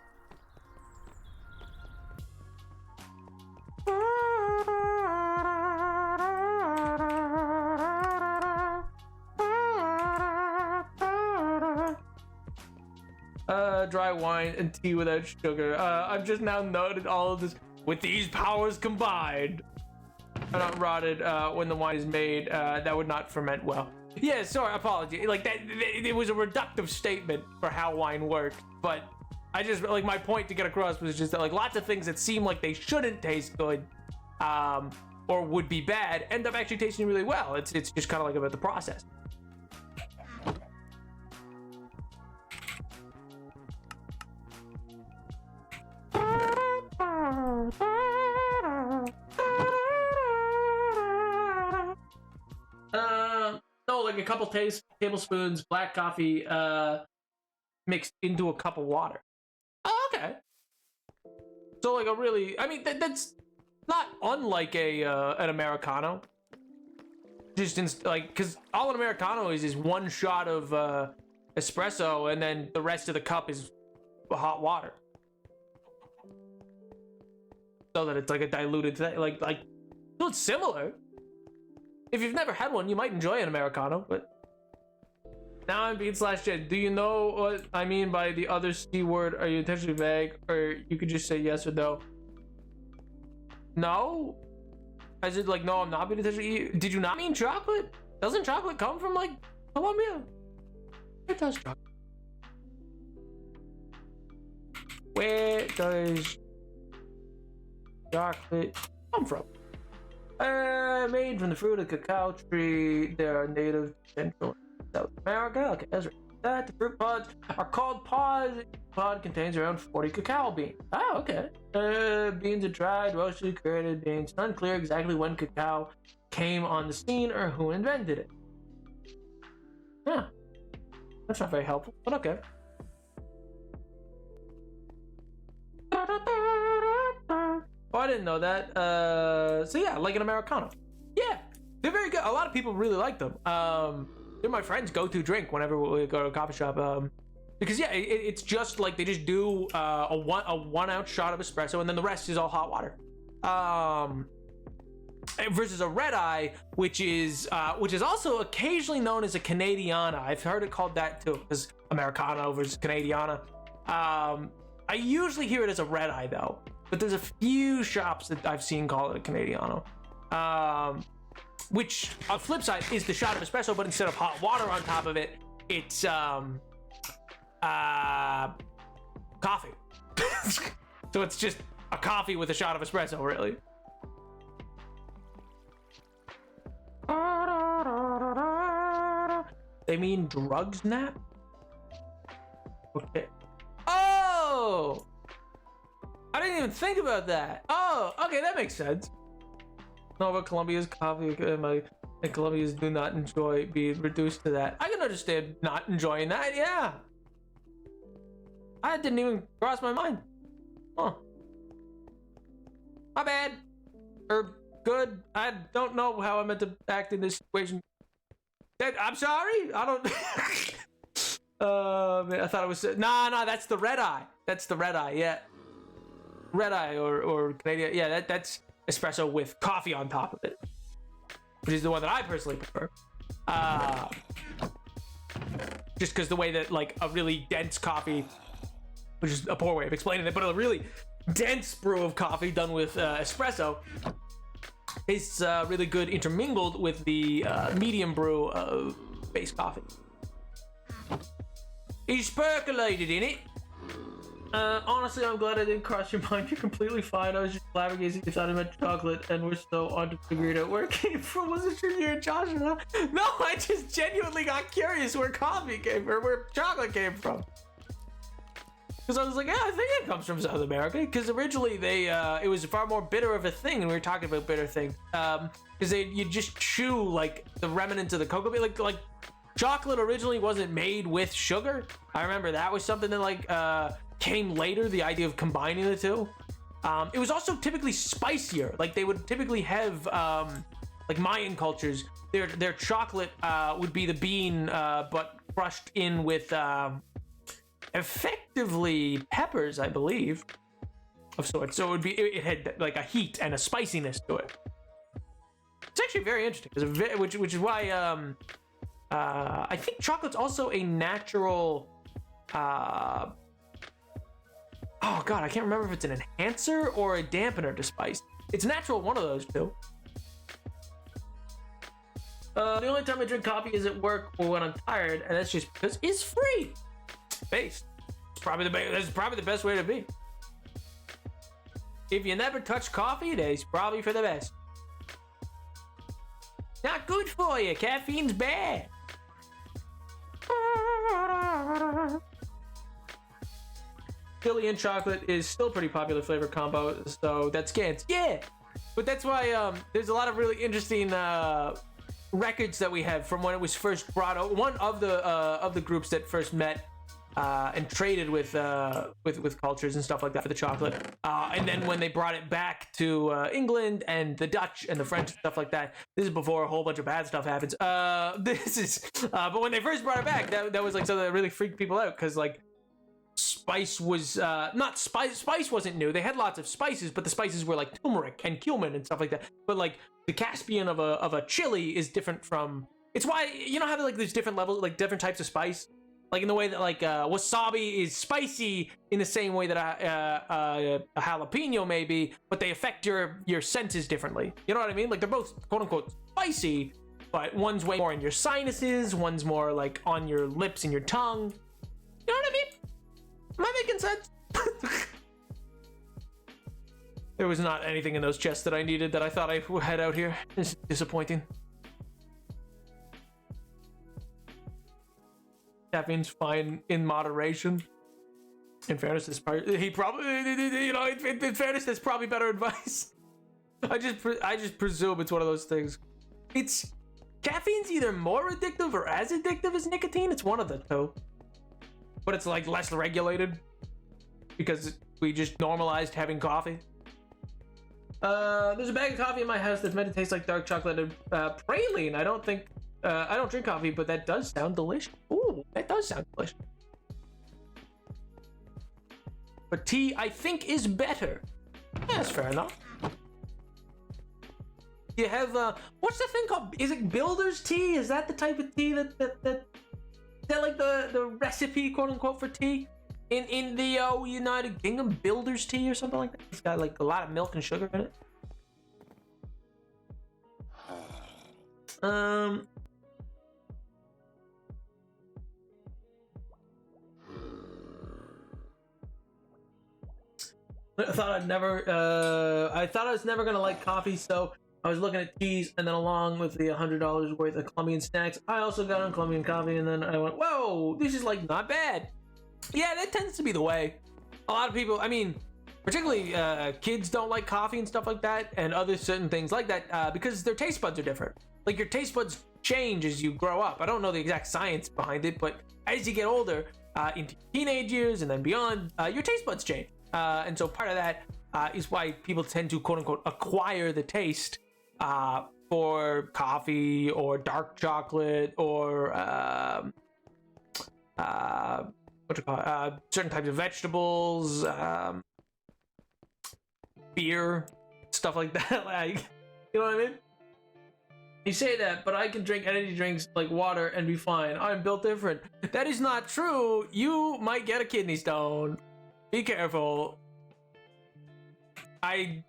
Dry wine and tea without sugar. I've just now noted all of this. With these powers combined, are not rotted when the wine is made. That would not ferment well. Yeah, sorry, apology. Like that, it was a reductive statement for how wine works. But I just like my point to get across was just that like lots of things that seem like they shouldn't taste good, or would be bad, end up actually tasting really well. It's just kind of like about the process. No, like a couple tablespoons black coffee mixed into a cup of water. Oh, okay. So like a really, I mean that's not unlike an Americano. Just like, because all an Americano is one shot of espresso and then the rest of the cup is hot water. So that it's like a diluted thing, like so it's similar. If you've never had one, you might enjoy an Americano, but now I'm being /J. Do you know what I mean by the other C word? Are you intentionally vague, or you could just say yes or no? No? I said like, no, I'm not being intentionally. Did you not mean chocolate? Doesn't chocolate come from like Colombia? It does. Where does chocolate come from? Made from the fruit of cacao tree. They are native to Central and South America. Okay, that's right. That the fruit pods are called pods. Pod contains around 40 cacao beans. Oh, okay. Beans are dried, roasted, created beans. It's unclear exactly when cacao came on the scene or who invented it. Huh. That's not very helpful, but okay. Oh, I didn't know that. So yeah, like an Americano. Yeah, they're very good. A lot of people really like them. They're my friends' go-to drink whenever we go to a coffee shop. Because yeah, it's just like they just do a 1 ounce shot of espresso, and then the rest is all hot water. Versus a red eye, which is also occasionally known as a Canadiana. I've heard it called that too, because Americano versus Canadiana. I usually hear it as a red eye though, but there's a few shops that I've seen call it a Canadiano. Which on the flip side is the shot of espresso, but instead of hot water on top of it, it's coffee. So it's just a coffee with a shot of espresso, really. They mean drugs nap? Okay. Oh! I didn't even think about that. Oh, okay, that makes sense. Nova Colombia's coffee and Colombians do not enjoy being reduced to that. I can understand not enjoying that, yeah. I didn't even cross my mind. Huh. My bad. Or good. I don't know how I meant to act in this situation. I'm sorry. I don't. Man, I thought it was. Nah. That's the red eye. That's the red eye. Yeah. Red eye or Canadian. Yeah. That's espresso with coffee on top of it, which is the one that I personally prefer. Just because the way that like a really dense coffee, which is a poor way of explaining it, but a really dense brew of coffee done with espresso tastes really good intermingled with the medium brew of base coffee. He's percolated in it. Honestly, I'm glad I didn't cross your mind. You're completely fine. I was just flabbergasted. You thought I meant chocolate, and we're so on to figure it out where it came from. Wasn't sure you and Josh or not. No, I just genuinely got curious where coffee came from, or where chocolate came from. Because I was like, yeah, I think it comes from South America. Because originally it was far more bitter of a thing, and we were talking about bitter things. Because you just chew like the remnants of the cocoa bean, like chocolate originally wasn't made with sugar. I remember that was something that like came later. The idea of combining the two. It was also typically spicier. Like they would typically have like Mayan cultures. Their chocolate would be the bean, but crushed in with. Effectively peppers, I believe, of sorts. So it had like a heat and a spiciness to it. It's actually very interesting, which is why I think chocolate's also a natural. Oh god, I can't remember if it's an enhancer or a dampener to spice. It's natural, one of those two. The only time I drink coffee is at work or when I'm tired, and that's just because it's free. Based. That's probably the best way to be. If you never touch coffee, it's probably for the best. Not good for you. Caffeine's bad. Chili and chocolate is still pretty popular flavor combo, so that's scans. Yeah, but that's why there's a lot of really interesting records that we have from when it was first brought out. One of the groups that first met. And traded with cultures and stuff like that for the chocolate. And then when they brought it back to England and the Dutch and the French and stuff like that, this is before a whole bunch of bad stuff happens. But when they first brought it back, that was like something that really freaked people out because like spice was not spice. Spice wasn't new. They had lots of spices, but the spices were like turmeric and cumin and stuff like that. But like the Caspian of a chili is different from. It's why you know how like there's different levels, like different types of spice. Like in the way that like wasabi is spicy in the same way that a jalapeno may be, but they affect your senses differently. You know what I mean? Like they're both quote unquote spicy, but one's way more in your sinuses, one's more like on your lips and your tongue. You know what I mean? Am I making sense? There was not anything in those chests that I needed that I thought I had out here. It's disappointing. Caffeine's fine in moderation. In fairness, in fairness, that's probably better advice. I just presume it's one of those things. Caffeine's either more addictive or as addictive as nicotine. It's one of the two. But it's like less regulated because we just normalized having coffee. There's a bag of coffee in my house that's meant to taste like dark chocolate and praline. I don't drink coffee, but that does sound delicious. Ooh, that does sound delicious. But tea, I think, is better. Yeah, that's fair enough. You have what's the thing called? Is it builder's tea? Is that the type of tea that like the recipe, quote unquote, for tea in the United Kingdom? Builder's tea or something like that. It's got like a lot of milk and sugar in it. I thought I was never gonna like coffee, so I was looking at teas, and then along with the $100 worth of Colombian snacks, I also got on Colombian coffee, and then I went, whoa, this is like not bad. Yeah, that tends to be the way. A lot of people, I mean, particularly kids don't like coffee and stuff like that, and other certain things like that, because their taste buds are different. Like your taste buds change as you grow up. I don't know the exact science behind it, but as you get older, into teenage years and then beyond, your taste buds change. And so part of that is why people tend to, quote unquote, acquire the taste for coffee or dark chocolate or certain types of vegetables, beer, stuff like that. Like, you know what I mean? You say that, but I can drink energy drinks like water and be fine. I'm built different. That is not true. You might get a kidney stone. Be careful. I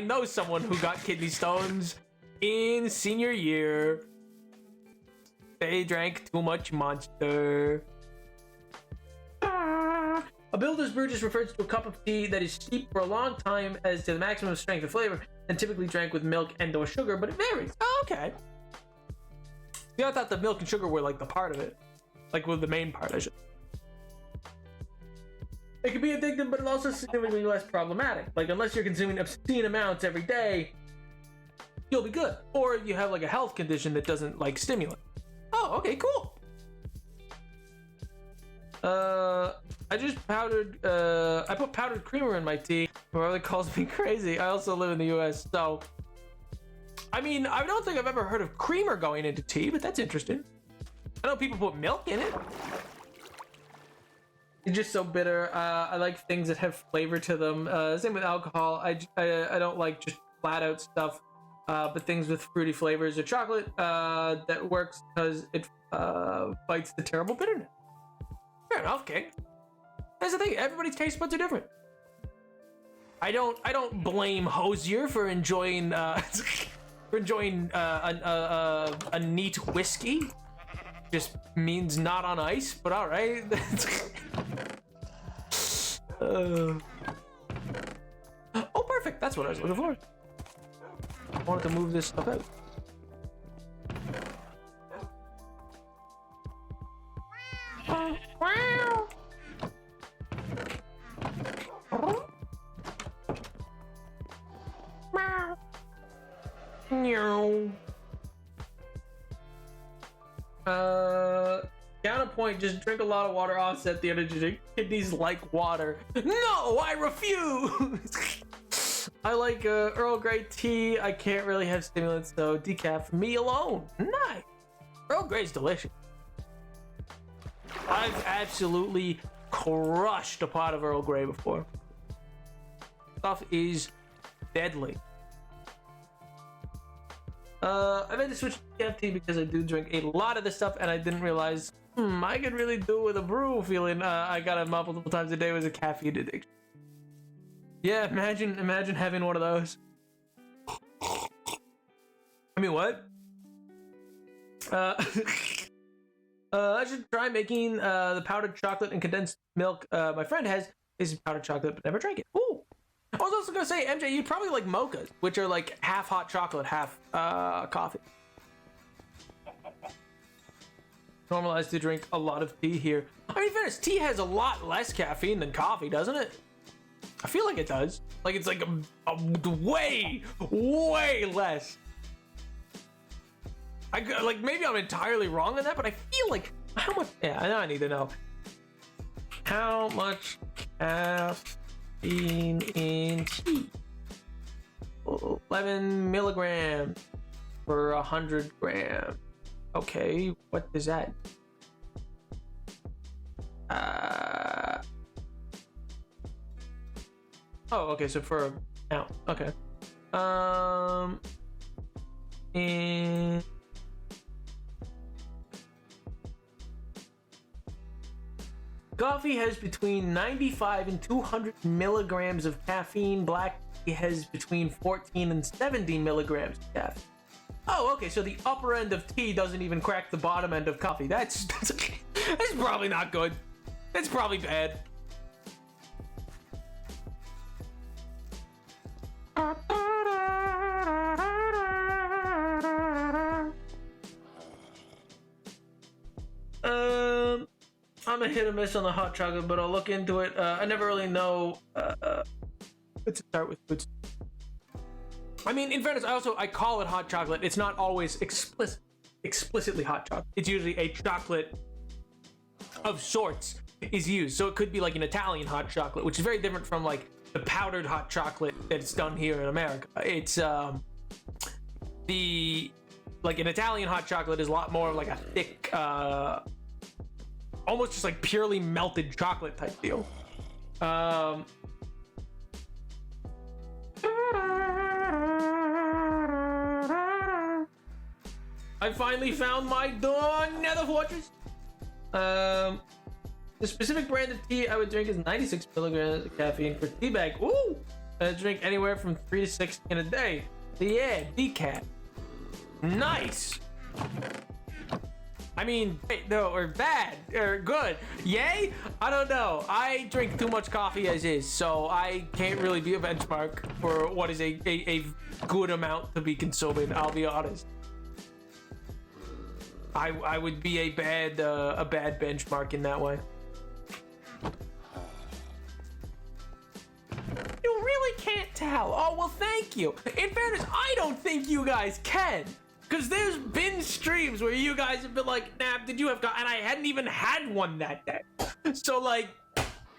know someone who got kidney stones in senior year. They drank too much Monster. A builder's brew just refers to a cup of tea that is steeped for a long time as to the maximum strength and flavor, and typically drank with milk and or sugar, but it varies. Oh, okay. Yeah, I thought the milk and sugar were like the part of it. Like, well, the main part, I should. It can be addictive, but it's also significantly less problematic. Like, unless you're consuming obscene amounts every day, you'll be good. Or you have like a health condition that doesn't like stimulant. Oh, okay, cool. I just powdered, I put powdered creamer in my tea. My brother calls me crazy. I also live in the US, so. I mean, I don't think I've ever heard of creamer going into tea, but that's interesting. I know people put milk in it. It's just so bitter. I like things that have flavor to them. Same with alcohol. I don't like just flat out stuff, but things with fruity flavors or chocolate that works because it fights the terrible bitterness. Fair enough, King. That's the thing. Everybody's taste buds are different. I don't blame Hosier for enjoying a neat whiskey. Just means not on ice, but all right. Oh, perfect. That's what I was looking for. I wanted to move this stuff out. Counterpoint, just drink a lot of water, offset the energy drink. Kidneys like water. No, I refuse. I like Earl Grey tea. I can't really have stimulants, so decaf me alone. Nice. Earl Grey's delicious. I've absolutely crushed a pot of Earl Grey before. Stuff is deadly. I've had to switch to decaf tea because I do drink a lot of this stuff, and I didn't realize I could really do with a brew feeling. I got it multiple times a day with a caffeine addiction. Yeah, imagine having one of those. I mean, what? I should try making the powdered chocolate and condensed milk my friend has is powdered chocolate, but never drank it. Ooh. Oh, was also gonna say, MJ, you'd probably like mochas, which are like half hot chocolate, half coffee. Normalized to drink a lot of tea here. I mean, in fairness, tea has a lot less caffeine than coffee, doesn't it? I feel like it does. Like it's like a way less. Like maybe I'm entirely wrong on that, but I feel like how much? Yeah, I need to know how much caffeine in tea. 11 milligrams per 100 grams. Okay, what is that? Oh, okay, so for now, okay. And coffee has between 95 and 200 milligrams of caffeine. Black tea has between 14 and 70 milligrams of caffeine. Oh, okay, so the upper end of tea doesn't even crack the bottom end of coffee. That's probably not good. That's probably bad. I'm a hit or miss on the hot chocolate, but I'll look into it. I never really know. Let's start with foods. I mean, in fairness, I call it hot chocolate. It's not always explicitly hot chocolate. It's usually a chocolate of sorts is used. So it could be like an Italian hot chocolate, which is very different from like the powdered hot chocolate that's done here in America. It's like an Italian hot chocolate is a lot more of like a thick, almost just like purely melted chocolate type deal. I finally found my nether fortress. The specific brand of tea I would drink is 96 milligrams of caffeine per tea bag. Ooh! I drink anywhere from 3 to 6 in a day. So yeah, decaf. Nice! I mean, no, or bad, or good. Yay? I don't know. I drink too much coffee as is, so I can't really be a benchmark for what is a good amount to be consuming, I'll be honest. I would be a bad benchmark in that way. You really can't tell. Oh, well, thank you. In fairness, I don't think you guys can. Because there's been streams where you guys have been like, Nap, did you have and I hadn't even had one that day. So, like,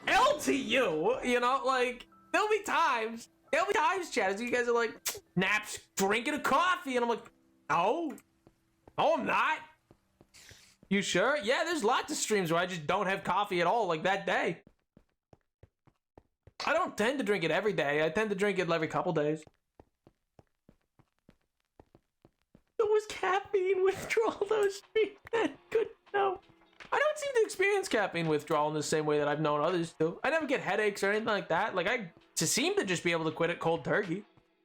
L to you, you know? Like, there'll be times, Chad, as you guys are like, Nap's drinking a coffee. And I'm like, no, I'm not. You sure? Yeah, there's lots of streams where I just don't have coffee at all, like that day. I don't tend to drink it every day. I tend to drink it every couple days. So was caffeine withdrawal those streams? Good to know. I don't seem to experience caffeine withdrawal in the same way that I've known others do. I never get headaches or anything like that. Like, I seem to just be able to quit it cold turkey.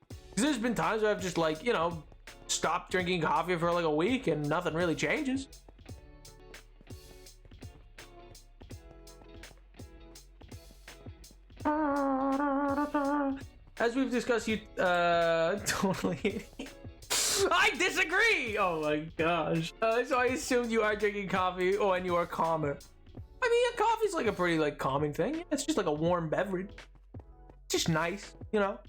Because there's been times where I've just, like, you know, stopped drinking coffee for like a week and nothing really changes. As we've discussed, you totally. I disagree. Oh my gosh. So I assumed you are drinking coffee when you are calmer. I mean, coffee's like a pretty like calming thing. It's just like a warm beverage. It's just nice, you know.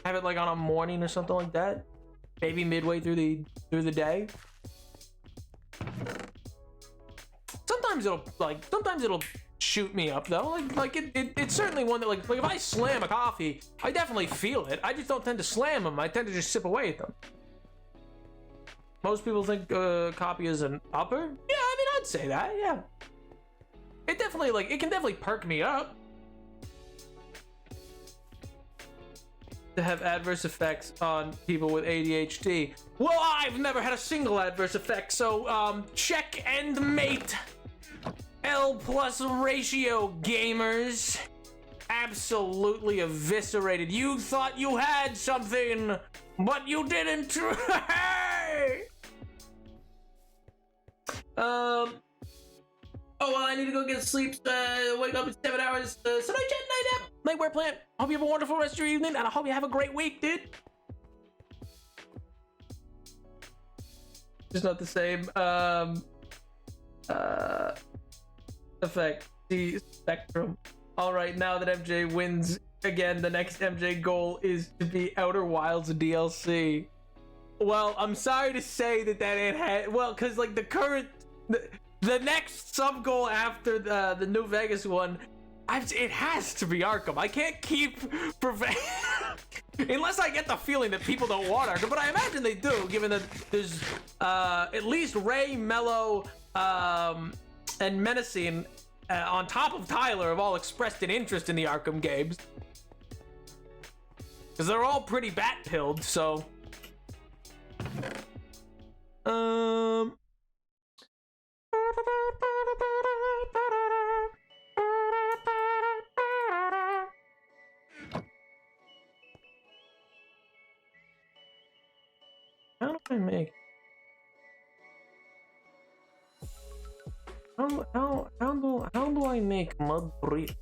Have it like on a morning or something like that. Maybe midway through the day. Sometimes it'll shoot me up though. Like it's certainly one that like if I slam a coffee, I definitely feel it. I just don't tend to slam them. I tend to just sip away at them. Most people think coffee is an upper. Yeah, I mean I'd say that. Yeah, it definitely it can definitely perk me up. To have adverse effects on people with ADHD. Well, I've never had a single adverse effect, so check and mate. L plus ratio gamers. Absolutely eviscerated. You thought you had something, but you didn't. Oh, well, I need to go get sleep. Wake up in 7 hours. So night, chat, night nap. Nightwear Plant, hope you have a wonderful rest of your evening, and I hope you have a great week, dude. Just not the same. Effect. The Spectrum. Alright, now that MJ wins again, the next MJ goal is to be Outer Wilds DLC. Well, I'm sorry to say that it had... Well, because, like, the next sub-goal after the New Vegas one, it has to be Arkham. I can't keep unless I get the feeling that people don't want Arkham, but I imagine they do, given that there's at least Ray, Mello, and Menacing on top of Tyler have all expressed an interest in the Arkham games. Because they're all pretty bat-pilled, so... How do I make... How do I make mud brick?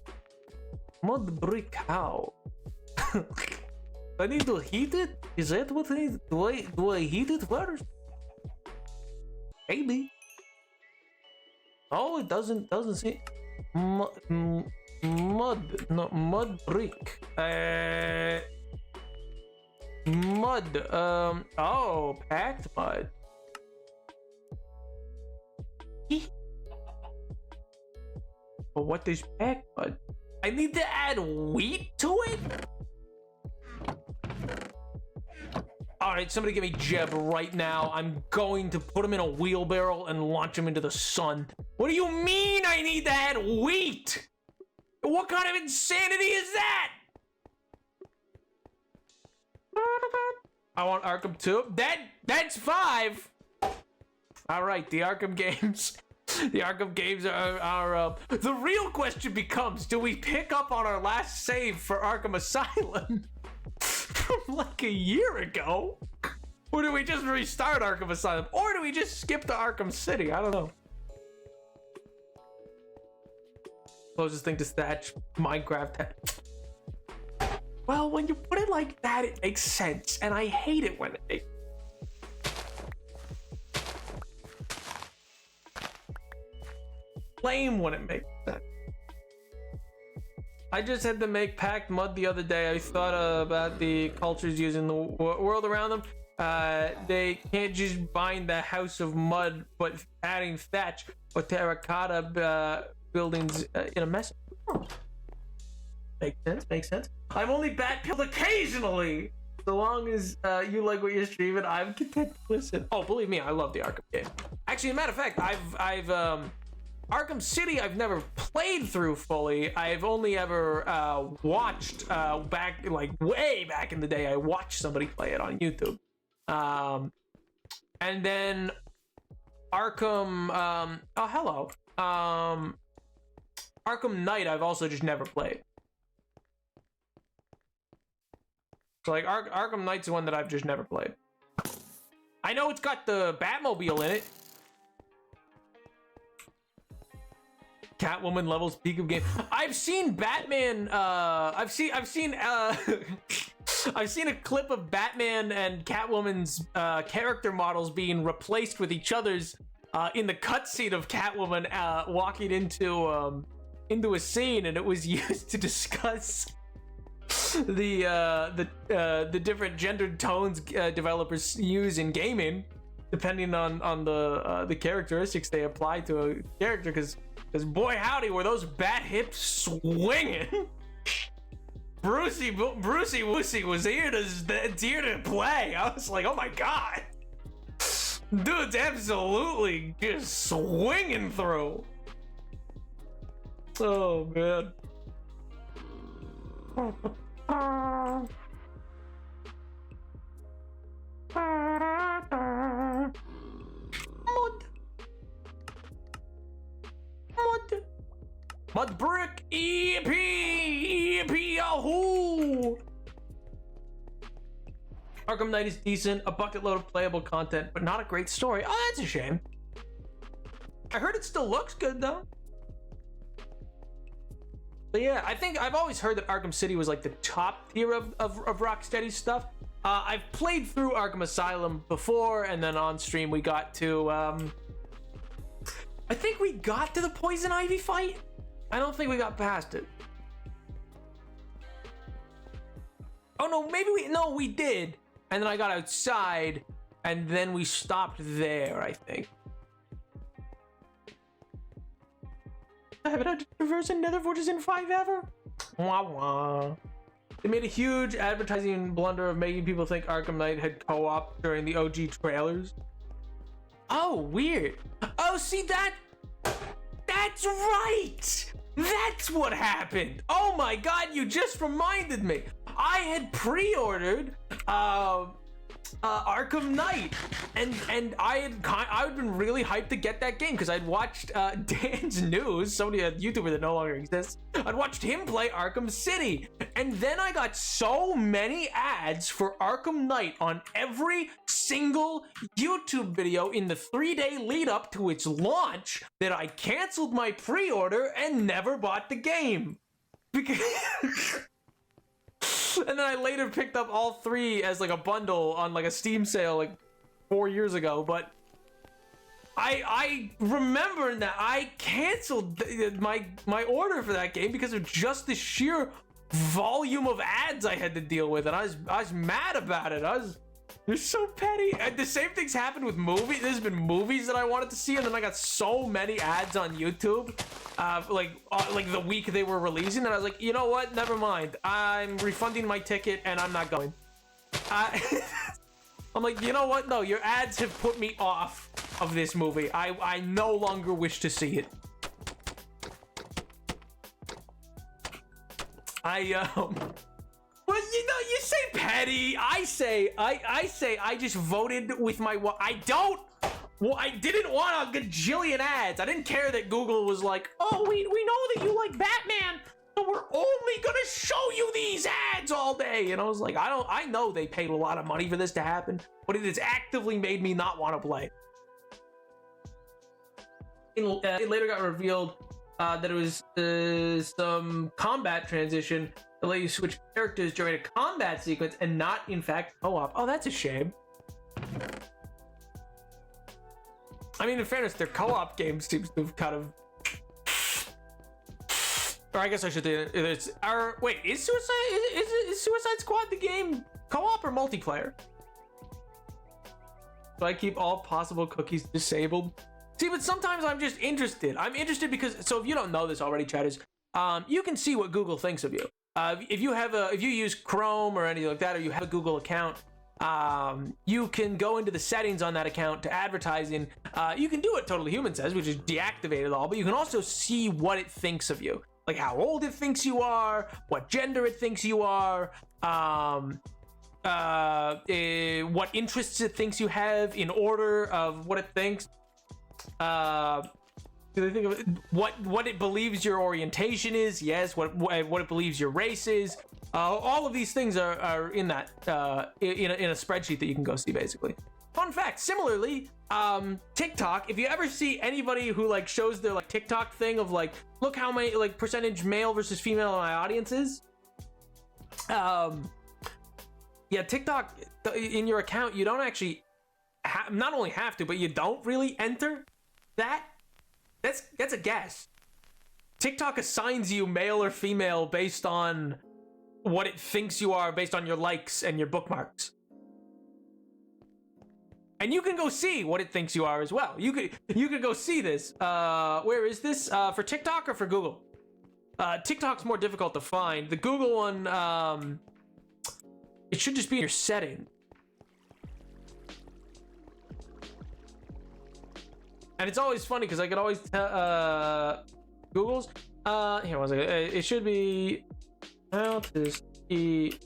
Mud brick how? I need to heat it? Is that what I need? Do I heat it first? Maybe. Oh, it doesn't see mud brick. Mud. Oh, packed mud. But what is packed mud? I need to add wheat to it? Alright, somebody give me Jeb right now. I'm going to put him in a wheelbarrow and launch him into the sun. What do you mean I need to add wheat? What kind of insanity is that? I want Arkham 2. That's 5. Alright, the Arkham games. The Arkham games are the real question becomes, do we pick up on our last save for Arkham Asylum from like a year ago? Or do we just restart Arkham Asylum? Or do we just skip to Arkham City? I don't know. Closest thing to Thatch, Minecraft. Well, when you put it like that, it makes sense. And I hate it when it makes sense. Lame when it makes sense. I just had to make packed mud the other day. I thought about the cultures using the world around them. They can't just bind the house of mud, but adding thatch or terracotta buildings in a mess. Oh. Makes sense, makes sense. I'm only bat-pilled occasionally. So long as you like what you're streaming, I'm content to listen. Oh, believe me, I love the Arkham game. Actually, as a matter of fact, I've Arkham City I've never played through fully. I've only ever watched back, like way back in the day, I watched somebody play it on YouTube. And then Arkham, oh hello. Arkham Knight I've also just never played. So like Arkham Knight's the one that I've just never played. I know it's got the Batmobile in it. Catwoman levels peak of game. I've seen Batman. I've seen I've seen a clip of Batman and Catwoman's character models being replaced with each other's in the cutscene of Catwoman walking into a scene, and it was used to discuss the different gendered tones developers use in gaming, depending on the characteristics they apply to a character. Because boy howdy, were those bat hips swinging. Brucey Woosie was here to play. I was like, oh my god, dude's absolutely just swinging through. Oh man. Mud brick EP Yahoo! Arkham Knight is decent, a bucket load of playable content, but not a great story. Oh, that's a shame. I heard it still looks good though. But yeah, I think I've always heard that Arkham City was like the top tier of Rocksteady's stuff. I've played through Arkham Asylum before, and then on stream we got to, I think we got to the Poison Ivy fight. I don't think we got past it. Oh no, maybe we did. And then I got outside, and then we stopped there, I think. I haven't had to traverse another Fortress in 5 ever. Wah wah. They made a huge advertising blunder of making people think Arkham Knight had co-op during the OG trailers. Oh, weird. Oh, see that? That's right! That's what happened! Oh my god, you just reminded me! I had pre-ordered Arkham Knight, and I'd been really hyped to get that game because I'd watched Dan's News, somebody, a YouTuber that no longer exists. I'd watched him play Arkham City, and then I got so many ads for Arkham Knight on every single YouTube video in the 3-day lead up to its launch that I canceled my pre-order and never bought the game. Because and then I later picked up all 3 as like a bundle on like a Steam sale like 4 years ago. But I remember that I canceled my order for that game because of just the sheer volume of ads I had to deal with, and I was mad about it. You're so petty. And the same things happened with movies. There's been movies that I wanted to see, and then I got so many ads on YouTube, like the week they were releasing, and I was like, you know what? Never mind. I'm refunding my ticket, and I'm not going. I'm like, you know what? No, your ads have put me off of this movie. I no longer wish to see it. Well, you know, you say petty. I say I just voted with my. I didn't want a gajillion ads. I didn't care that Google was like, oh, we know that you like Batman, so we're only gonna show you these ads all day. And I was like, I know they paid a lot of money for this to happen, but it has actively made me not want to play. It later got revealed that it was some combat transition that let you switch characters during a combat sequence and not, in fact, co-op. Oh, that's a shame. I mean, in fairness, their co-op game seems to have kind of... Or I guess I should say it's... Wait, is Suicide Squad the game co-op or multiplayer? So I keep all possible cookies disabled. See, but sometimes I'm just interested. I'm interested because... So if you don't know this already, chatters, you can see what Google thinks of you. If you use Chrome or anything like that, or you have a Google account, you can go into the settings on that account to advertising. You can do what Totally Human says, which is deactivate it all, but you can also see what it thinks of you, like how old it thinks you are, what gender it thinks you are, what interests it thinks you have in order of what it thinks. Do they think of it, what it believes your orientation is? Yes. What it believes your race is. All of these things are in that in a spreadsheet that you can go see, basically. Fun fact. Similarly, TikTok. If you ever see anybody who like shows their like TikTok thing of like, look how many like percentage male versus female in my audience is. Yeah, TikTok in your account, you don't actually not only have to, but you don't really enter that. That's a guess. TikTok assigns you male or female based on what it thinks you are, based on your likes and your bookmarks. And you can go see what it thinks you are as well. You could go see this. Where is this? For TikTok or for Google? TikTok's more difficult to find. The Google one, it should just be in your setting. And it's always funny because I could always tell Google's. Here, one second. It should be how to see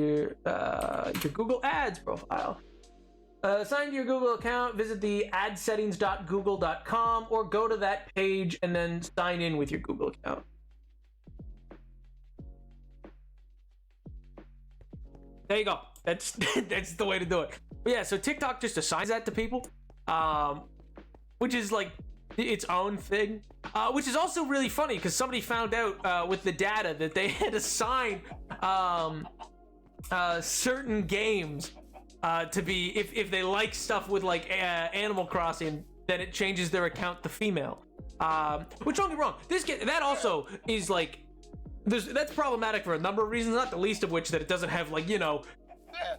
your Google Ads profile. Sign to your Google account. Visit the adsettings.google.com or go to that page and then sign in with your Google account. There you go. That's the way to do it. But yeah, so TikTok just assigns that to people. which is like its own thing, which is also really funny because somebody found out with the data that they had assigned certain games to be, if they like stuff with like Animal Crossing, then it changes their account to female. Which, don't get me wrong, that also is like, that's problematic for a number of reasons, not the least of which that it doesn't have, like, you know,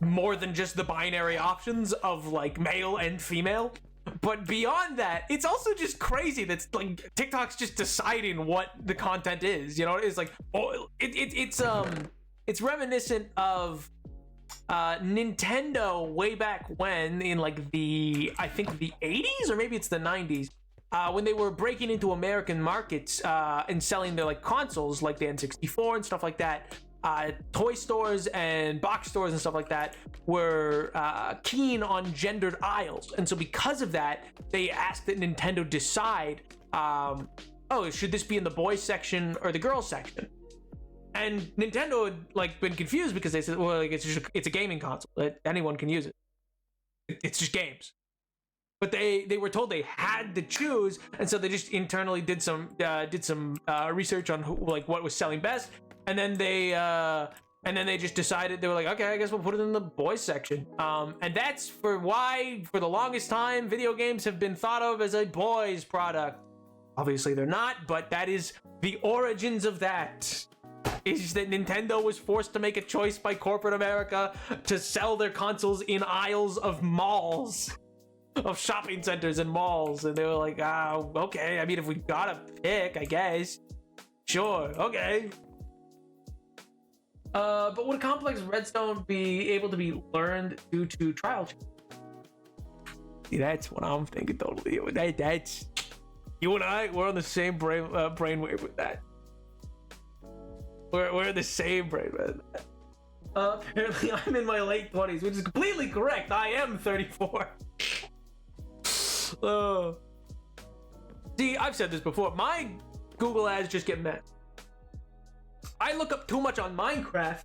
more than just the binary options of like male and female. But beyond that, it's also just crazy that's like TikTok's just deciding what the content is. You know, it's like, oh, it's reminiscent of Nintendo way back when, in like I think the 80s or maybe it's the 90s, when they were breaking into American markets and selling their like consoles like the N64 and stuff like that. Toy stores and box stores and stuff like that were keen on gendered aisles, and so because of that, they asked that Nintendo decide, oh, should this be in the boys section or the girls section? And Nintendo had like been confused because they said, well, like, it's a gaming console, anyone can use it. It's just games. But they were told they had to choose, and so they just internally did some research on like what was selling best. And then they just decided, they were like, okay, I guess we'll put it in the boys section. And that's why for the longest time video games have been thought of as a boys product. Obviously they're not, but that is the origins of that. Is that Nintendo was forced to make a choice by corporate America to sell their consoles in aisles of malls, of shopping centers and malls, and they were like, okay, I mean, if we gotta pick, I guess, sure, okay. But would a complex redstone be able to be learned due to trial? See, that's what I'm thinking totally. That's you and I. We're on the same brainwave with that. We're the same brainwave. Apparently, I'm in my late 20s, which is completely correct. I am 34. See, I've said this before. My Google ads just get met. I look up too much on Minecraft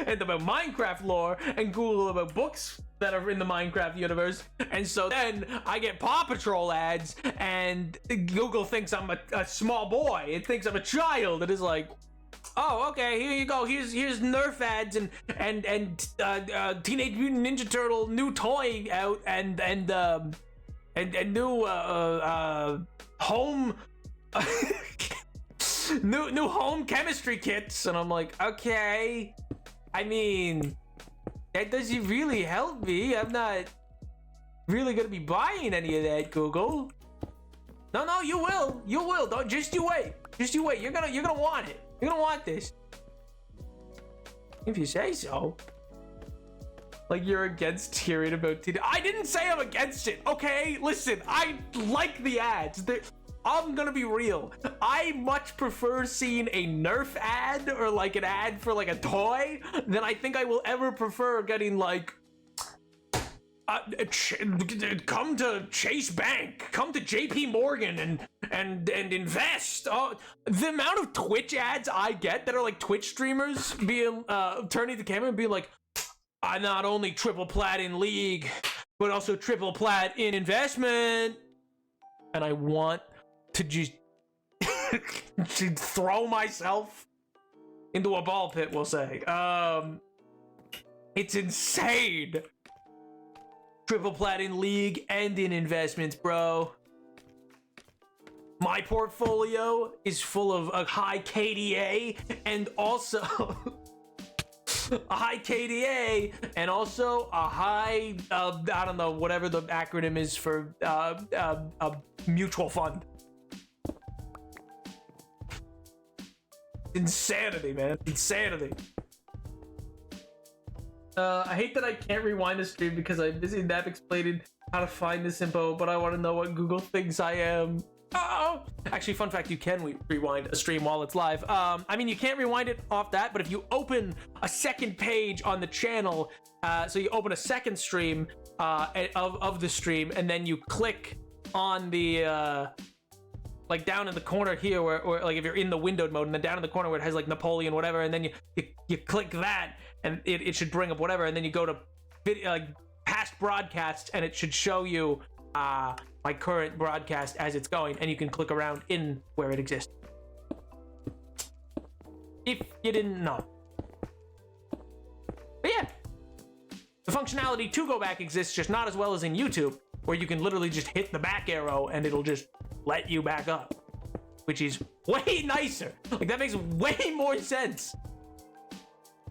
and about Minecraft lore and Google about books that are in the Minecraft universe, and so then I get Paw Patrol ads and Google thinks I'm a small boy. It thinks I'm a child. It is like, oh, okay, here you go. Here's Nerf ads and Teenage Mutant Ninja Turtle new toy out and new home new home chemistry kits, and I'm like, okay, I mean, that doesn't really help me. I'm not really gonna be buying any of that, Google. No, you will. Don't just you wait. You're gonna want it. You're gonna want this. If you say so. Like you're against hearing about TD. I didn't say I'm against it. Okay, listen, I like the ads. I'm gonna be real. I much prefer seeing a Nerf ad or like an ad for like a toy than I think I will ever prefer getting like come to Chase Bank, come to JP Morgan and invest. Oh, the amount of Twitch ads I get that are like Twitch streamers being turning the camera and being like, I not only triple plat in League, but also triple plat in investment, and I want to just to throw myself into a ball pit, we'll say. It's insane. Triple plat in League and in investments, bro. My portfolio is full of a high KDA and also a high KDA and also a high I don't know, whatever the acronym is for a mutual fund. Insanity, man. Insanity. I hate that I can't rewind the stream because I'm busy Nap explaining how to find this info, but I want to know what Google thinks I am. Oh! Actually, fun fact, you can rewind a stream while it's live. I mean, you can't rewind it off that, but if you open a second page on the channel, so you open a second stream of the stream, and then you click on the like down in the corner here where like if you're in the windowed mode, and then down in the corner where it has like Napoleon whatever, and then you click that and it should bring up whatever, and then you go to video, like past broadcasts, and it should show you my current broadcast as it's going, and you can click around in where it exists. If you didn't know. But yeah, the functionality to go back exists, just not as well as in YouTube, where you can literally just hit the back arrow and it'll just let you back up, which is way nicer. Like, that makes way more sense.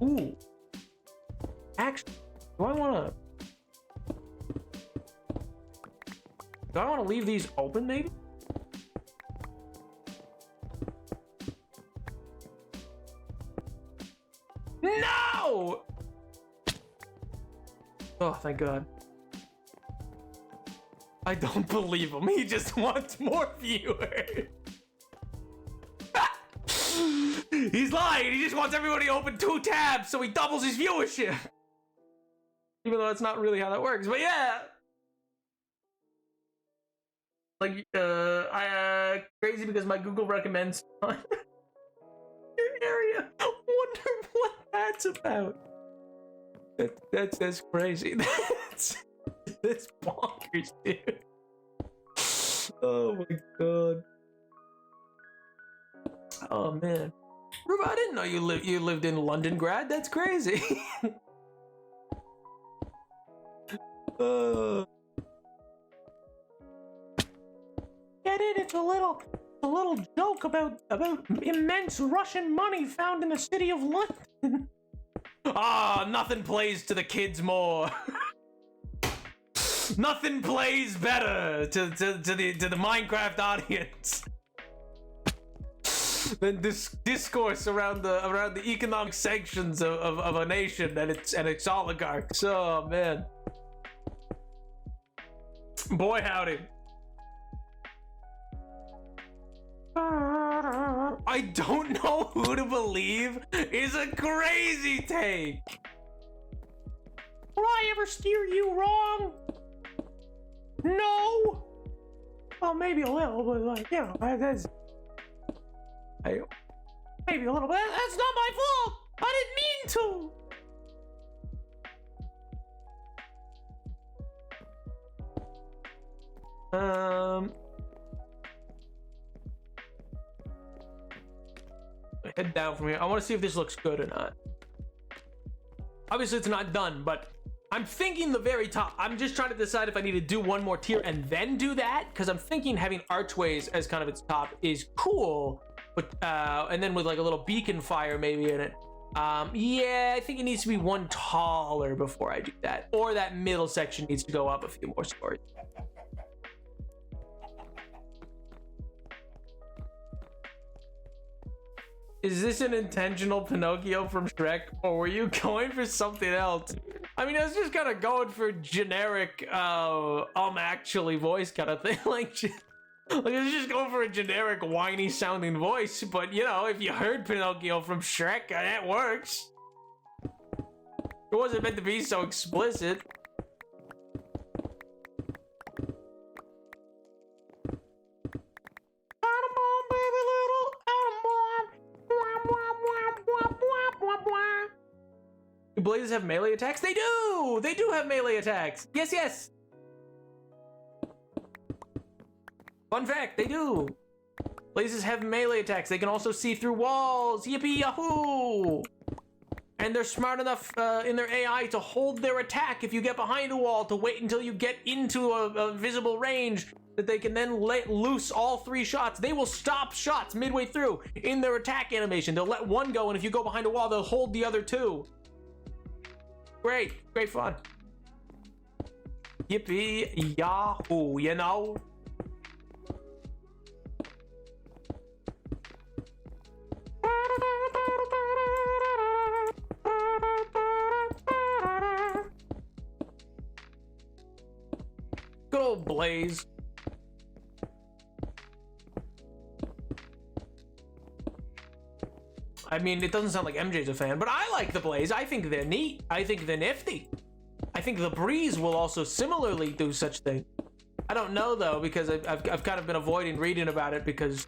Ooh. Actually, do I want to leave these open, maybe? No! Oh, thank God. I don't believe him. He just wants more viewers. He's lying. He just wants everybody to open 2 tabs so he doubles his viewership. Even though that's not really how that works. But yeah. Like, crazy because my Google recommends your area. I wonder what that's about. That's crazy. That's bonkers, dude. Oh my God. Oh man. Ruba, I didn't know you lived in London, grad. That's crazy. Get it? It's a little joke about immense Russian money found in the city of London. Ah, nothing plays to the kids more. Nothing plays better to the Minecraft audience than this discourse around the economic sanctions of a nation and its oligarchs. Oh man. Boy howdy. I don't know who to believe is a crazy take. Will I ever steer you wrong? No. Well, maybe a little, but like, you know, maybe a little bit. That's not my fault. I didn't mean to. Head down from here. I want to see if this looks good or not. Obviously, it's not done, but I'm thinking the very top. I'm just trying to decide if I need to do one more tier and then do that, because I'm thinking having archways as kind of its top is cool, but and then with like a little beacon fire maybe in it. Yeah, I think it needs to be one taller before I do that, or that middle section needs to go up a few more stories. Is this an intentional Pinocchio from Shrek, or were you going for something else? I mean, I was just kind of going for generic, actually voice kind of thing. Like I was just going for a generic whiny sounding voice, but you know, if you heard Pinocchio from Shrek, that works. It wasn't meant to be so explicit. Do blazes have melee attacks? They do! They do have melee attacks! Yes, yes! Fun fact, they do! Blazes have melee attacks. They can also see through walls. Yippee yahoo! And they're smart enough in their AI to hold their attack if you get behind a wall, to wait until you get into a visible range, that they can then let loose all 3 shots. They will stop shots midway through in their attack animation. They'll let one go, and if you go behind a wall, they'll hold the other 2. Great fun. Yippee yahoo, you know? Good old Blaze. I mean, it doesn't sound like MJ's a fan, but I like the Blaze. I think they're neat. I think they're nifty. I think the Breeze will also similarly do such thing. I don't know though, because I've kind of been avoiding reading about it because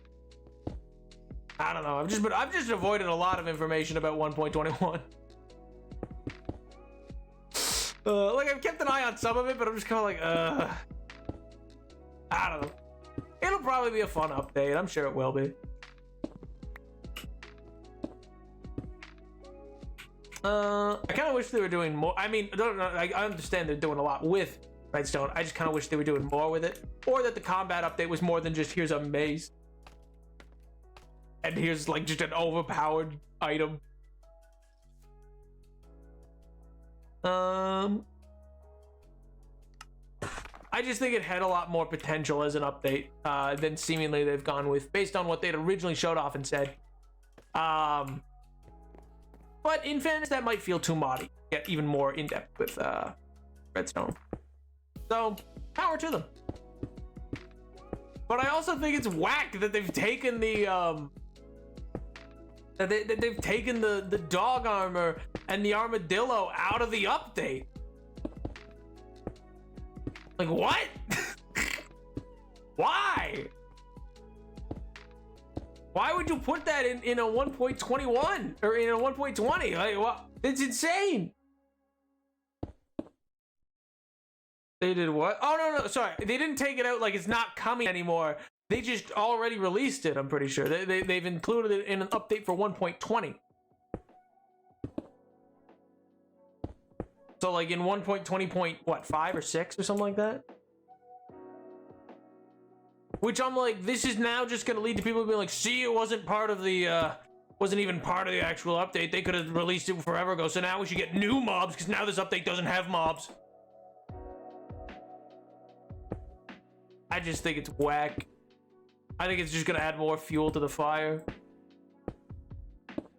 I don't know. I've just avoided a lot of information about 1.21. Like I've kept an eye on some of it, but I'm just kind of like, I don't know. It'll probably be a fun update. I'm sure it will be. I kind of wish they were doing more. I mean, I understand they're doing a lot with Redstone. I just kind of wish they were doing more with it, or that the combat update was more than just here's a maze and here's like just an overpowered item. I just think it had a lot more potential as an update than seemingly they've gone with, based on what they'd originally showed off and said. But in fairness, that might feel too moddy. Get even more in depth with Redstone. So, power to them. But I also think it's whack that they've taken the they've taken the dog armor and the armadillo out of the update. Like, what? Why? Why would you put that in a 1.21 or in a 1.20? Like, what? It's insane. They did what? Oh, no, sorry. They didn't take it out like it's not coming anymore. They just already released it, I'm pretty sure. They've included it in an update for 1.20. So, like, in 1.20.5 or 6 or something like that? Which I'm like, this is now just gonna lead to people being like, see, it wasn't part of the, wasn't even part of the actual update. They could have released it forever ago, so now we should get new mobs, because now this update doesn't have mobs. I just think it's whack. I think it's just gonna add more fuel to the fire.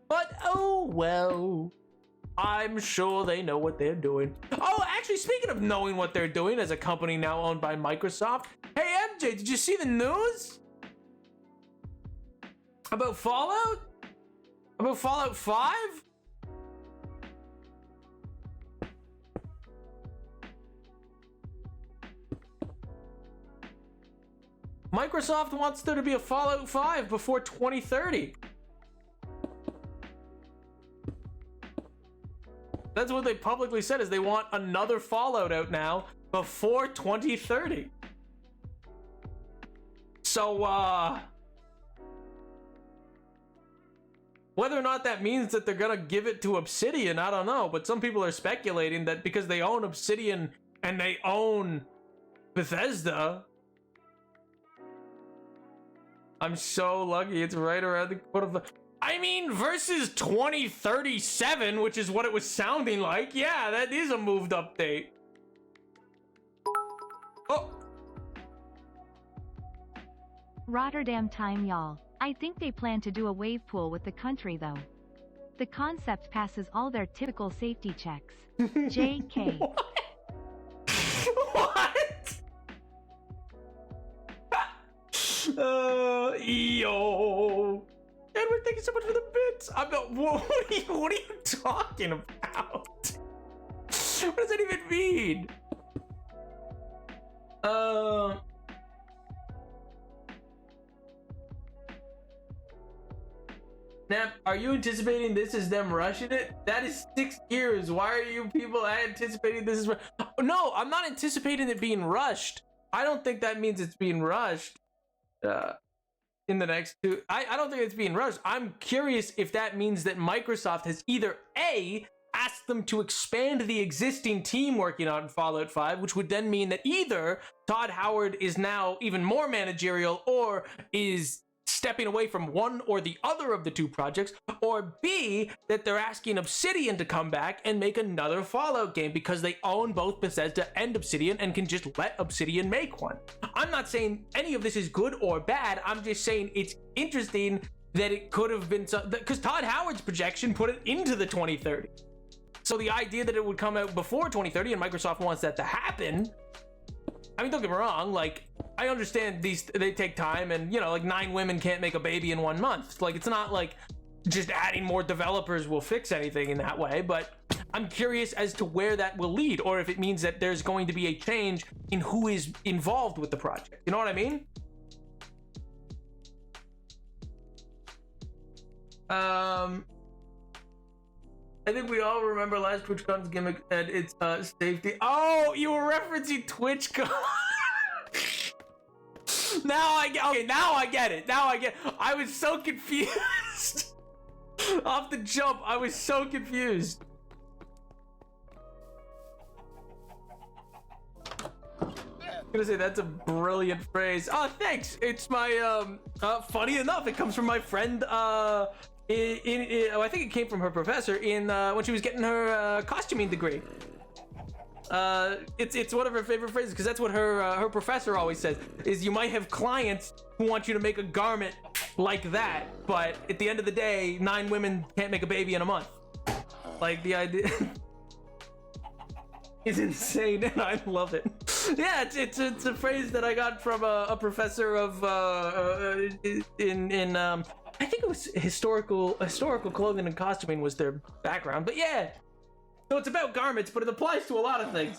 But, oh well. I'm sure they know what they're doing. Oh, actually, speaking of knowing what they're doing as a company now owned by Microsoft, hey MJ, did you see the news about Fallout? About Fallout 5? Microsoft wants there to be a Fallout 5 before 2030. That's what they publicly said, is they want another Fallout out now before 2030. So, whether or not that means that they're gonna give it to Obsidian, I don't know. But some people are speculating that because they own Obsidian and they own Bethesda. I'm so lucky it's right around the corner of the... I mean, versus 2037, which is what it was sounding like. Yeah, that is a moved update. Oh. Rotterdam time, y'all. I think they plan to do a wave pool with the country, though. The concept passes all their typical safety checks. JK. What? Yo. Edward, thank you so much for the bits. I'm not. What are you talking about? What does that even mean? Nap, are you anticipating this is them rushing it? That is 6 years. Why are you people anticipating this is? No, I'm not anticipating it being rushed. I don't think that means it's being rushed. In the next two, I don't think it's being rushed. I'm curious if that means that Microsoft has either A, asked them to expand the existing team working on Fallout 5, which would then mean that either Todd Howard is now even more managerial or is stepping away from one or the other of the two projects, or B, that they're asking Obsidian to come back and make another Fallout game because they own both Bethesda and Obsidian and can just let Obsidian make one. I'm not saying any of this is good or bad. I'm just saying it's interesting that it could have been, because Todd Howard's projection put it into the 2030. So the idea that it would come out before 2030 and Microsoft wants that to happen, I mean, don't get me wrong, like, I understand they take time, and, you know, like 9 women can't make a baby in 1 month. Like, it's not like just adding more developers will fix anything in that way, but I'm curious as to where that will lead, or if it means that there's going to be a change in who is involved with the project. You know what I mean? I think we all remember last TwitchCon's gimmick and its safety. Oh, you were referencing TwitchCon. Okay, now I get it. I was so confused. Off the jump, I was so confused. I'm gonna say that's a brilliant phrase. Oh, thanks. It's my funny enough, it comes from my friend I think it came from her professor in when she was getting her costuming degree. It's one of her favorite phrases because that's what her professor always says, is you might have clients who want you to make a garment like that, but at the end of the day, 9 women can't make a baby in a month. Like, the idea is insane, and I love it. Yeah, it's a phrase that I got from a professor of in I think it was historical clothing and costuming was their background, but yeah. So it's about garments, but it applies to a lot of things.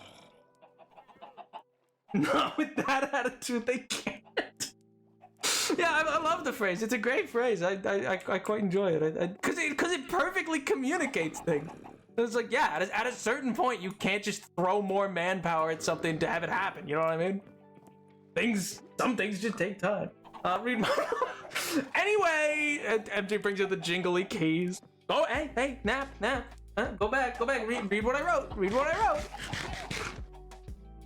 Not with that attitude, they can't. Yeah, I love the phrase. It's a great phrase. I quite enjoy it. Because it perfectly communicates things. It's like, yeah, at a certain point, you can't just throw more manpower at something to have it happen. You know what I mean? Some things just take time. Read my... Anyway, MJ brings you the jingly keys. Oh, hey, nap. Go back. Read what I wrote.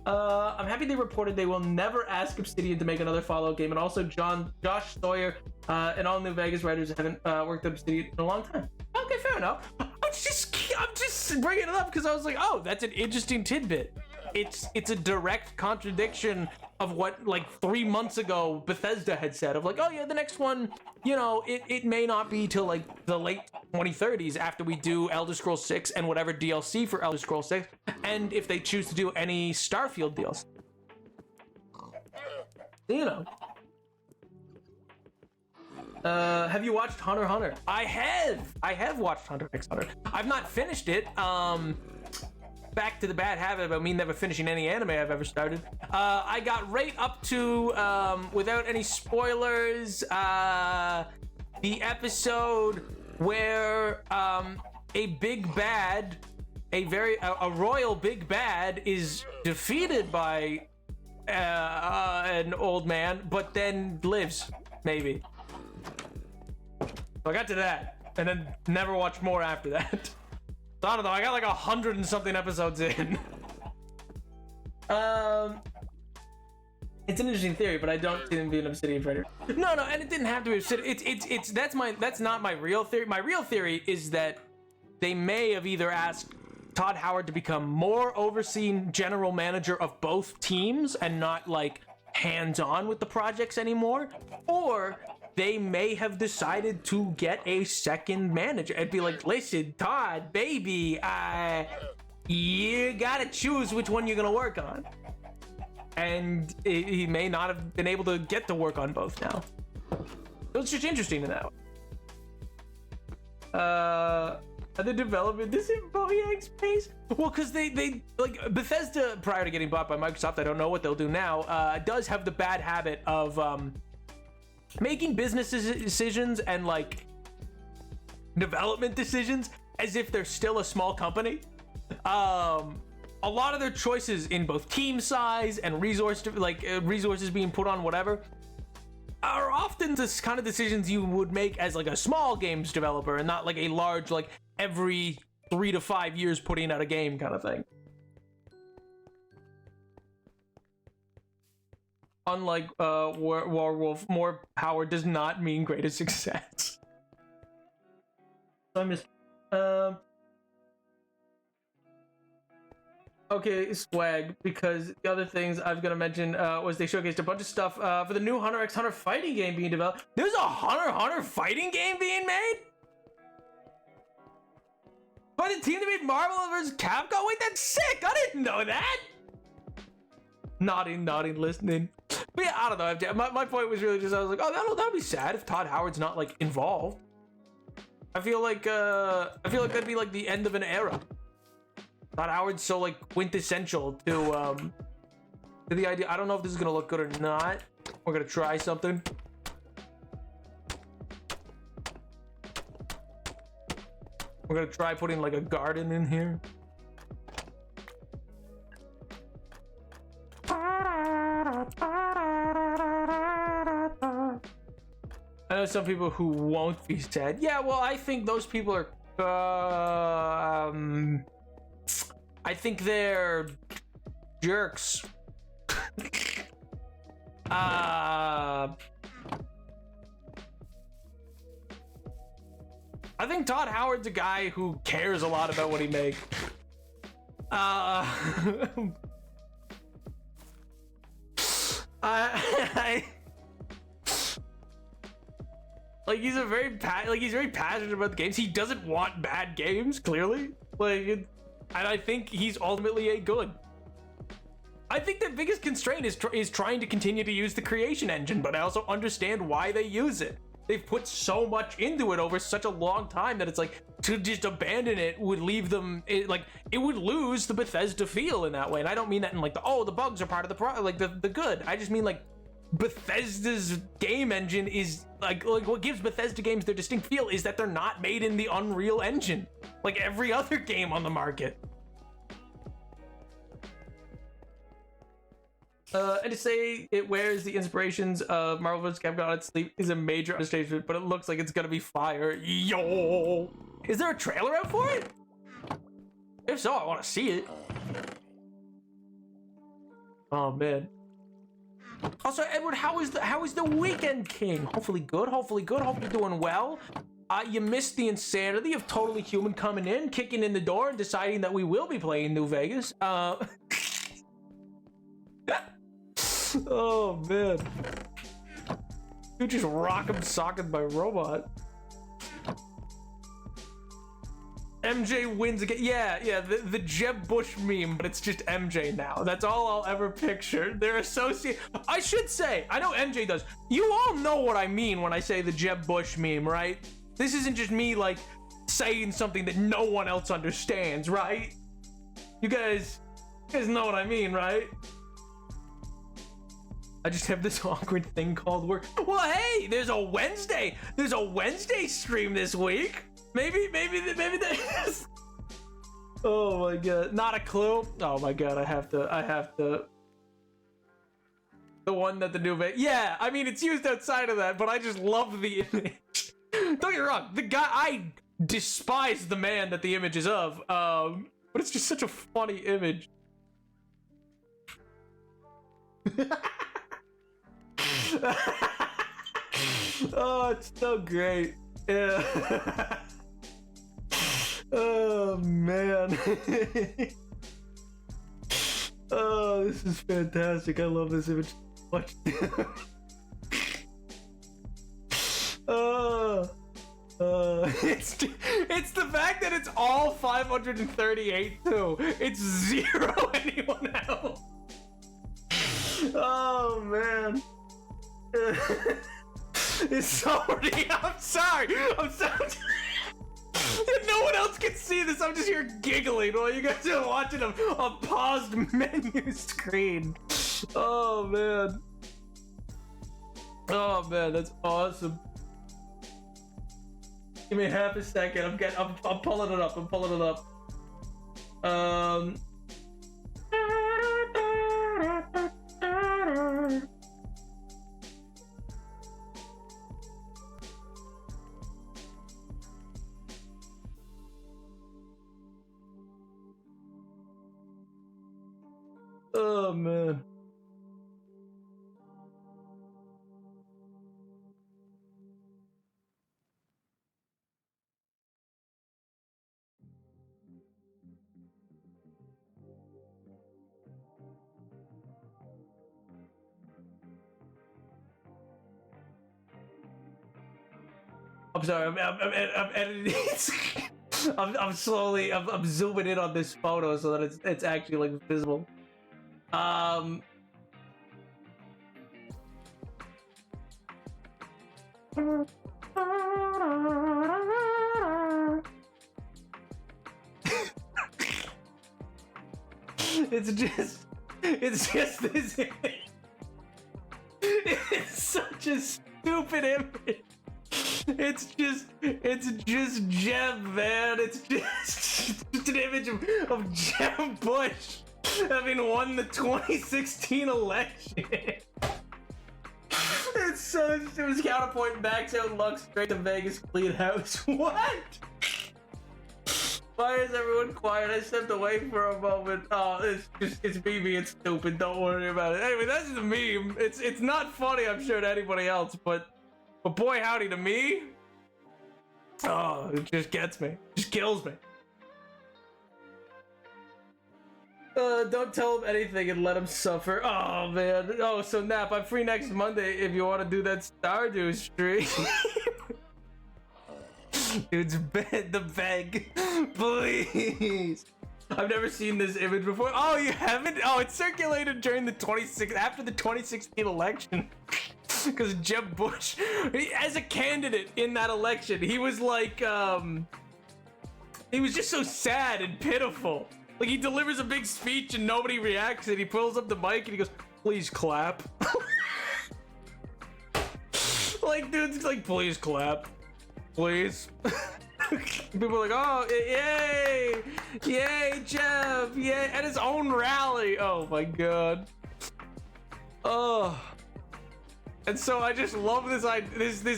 I'm happy they reported they will never ask Obsidian to make another Fallout game, and also Josh Sawyer and all New Vegas writers haven't worked at Obsidian in a long time. Okay, fair enough. I'm just bringing it up because I was like, oh, that's an interesting tidbit. It's a direct contradiction of what, like, 3 months ago Bethesda had said, of like, oh yeah, the next one, you know, it may not be till like the late 2030s after we do Elder Scrolls 6 and whatever DLC for Elder Scrolls 6, and if they choose to do any Starfield deals. You know. Have you watched Hunter x Hunter? I have watched Hunter x Hunter. I've not finished it. Back to the bad habit about me never finishing any anime I've ever started. I got right up to, without any spoilers, the episode where a big bad, a royal big bad is defeated by an old man, but then lives, maybe. So I got to that, and then never watched more after that. So I don't know, I got like 100 and something episodes in. It's an interesting theory, but I don't see them being Obsidian Predator. No, and it didn't have to be Obsidian. That's not my real theory. My real theory is that they may have either asked Todd Howard to become more overseeing general manager of both teams and not like hands-on with the projects anymore, or they may have decided to get a second manager and be like, listen, Todd, baby, you gotta choose which one you're gonna work on. And he may not have been able to get to work on both now. So it's just interesting to know. The development is in Boyang space. Well, because they like Bethesda prior to getting bought by Microsoft, I don't know what they'll do now, does have the bad habit of making business decisions and like development decisions as if they're still a small company. A lot of their choices in both team size and resources being put on whatever are often this kind of decisions you would make as like a small games developer and not like a large, like every 3 to 5 years putting out a game kind of thing. Unlike Warwolf, more power does not mean greater success. So I missed. Okay, swag, because the other things I was gonna mention was they showcased a bunch of stuff for the new Hunter x Hunter fighting game being developed. There's a Hunter x Hunter fighting game being made? By the team that made Marvel vs. Capcom? Wait, that's sick! I didn't know that! Nodding, listening. But yeah, I don't know. My point was really just, I was like, oh, that'll be sad if Todd Howard's not, like, involved. I feel like that'd be, like, the end of an era. Todd Howard's so, like, quintessential to the idea. I don't know if this is gonna look good or not. We're gonna try something. We're gonna try putting, like, a garden in here. know some people who won't be sad. Yeah, well, I think those people are. I think they're jerks. I think Todd Howard's a guy who cares a lot about what he makes. Like he's very passionate about the games. He doesn't want bad games, clearly. And I think he's ultimately a good. I think their biggest constraint is trying to continue to use the creation engine, but I also understand why they use it. They've put so much into it over such a long time that it's like to just abandon it would leave them it would lose the Bethesda feel in that way. And I don't mean that in like the bugs are part of the good. I just mean like Bethesda's game engine is like what gives Bethesda games their distinct feel is that they're not made in the Unreal Engine like every other game on the market. And to say it wears the inspirations of Marvel vs. Capcom on its sleeve is a major understatement, but it looks like it's gonna be fire. Yo! Is there a trailer out for it? If so, I want to see it. Oh man. Also, Edward, how is the Weekend King? Hopefully good. Hopefully doing well. You missed the insanity of Totally Human coming in, kicking in the door, and deciding that we will be playing New Vegas. Oh man, you just rock him socket by robot. MJ wins again. Yeah, the Jeb Bush meme, but it's just MJ now. That's all I'll ever picture. They're associated. I should say, I know MJ does. You all know what I mean when I say the Jeb Bush meme, right? This isn't just me like saying something that no one else understands, right? You guys know what I mean, right? I just have this awkward thing called work. Well, hey, there's a Wednesday stream this week. Maybe there's. Oh my god, not a clue. Oh my god, I have to. The one that the new yeah, I mean it's used outside of that, but I just love the image. Don't get me wrong, the guy, I despise the man that the image is of, but it's just such a funny image. Oh, it's so great. Yeah. Oh man. Oh, this is fantastic. I love this image so much. It's the fact that it's all 538 too. It's zero anyone else. Oh man. It's so I'm sorry. No one else can see this. I'm just here giggling while you guys are watching a paused menu screen. Oh man. Oh man, that's awesome. Give me half a second. I'm pulling it up. Oh man. I'm sorry, I'm editing. I'm slowly zooming in on this photo so that it's actually like visible. It's just this image. It's such a stupid image. It's just Jeb, man. It's just an image of Jeb Bush having won the 2016 election. It's it was counterpoint, max out, luck, straight to Vegas, clean house. What? Why is everyone quiet? I stepped away for a moment. Oh, it's me being stupid. Don't worry about it. Anyway, that's the meme. It's not funny, I'm sure, to anybody else, but boy howdy to me. Oh, it just gets me. Just kills me. Don't tell him anything and let him suffer. Oh man. Oh, so Nap, I'm free next Monday if you want to do that Stardew stream. Dude's the beg, please. I've never seen this image before. Oh, you haven't? Oh, it circulated during the after the 2016 election. Because Jeb Bush, as a candidate in that election, he was like, he was just so sad and pitiful. Like, he delivers a big speech and nobody reacts, and he pulls up the mic and he goes, please clap. Like, dude's like, please clap. Please. People are like, oh, yay! Yay, Jeb! Yay! At his own rally! Oh my god. Oh. And so I just love this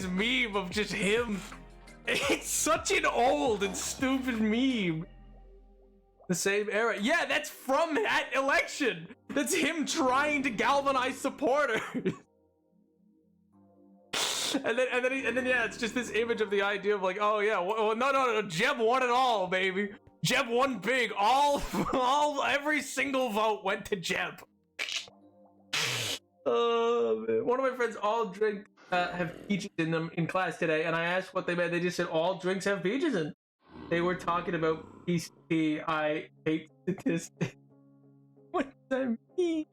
meme of just him. It's such an old and stupid meme. The same era. Yeah, that's from that election. That's him trying to galvanize supporters. And then yeah, it's just this image of the idea of like, oh yeah, well, no, Jeb won it all, baby. Jeb won big. Every single vote went to Jeb. Oh man. One of my friends all drink have peaches in them in class today, and I asked what they meant. They just said all drinks have peaches in. They were talking about PCT. I hate statistics. What does that mean?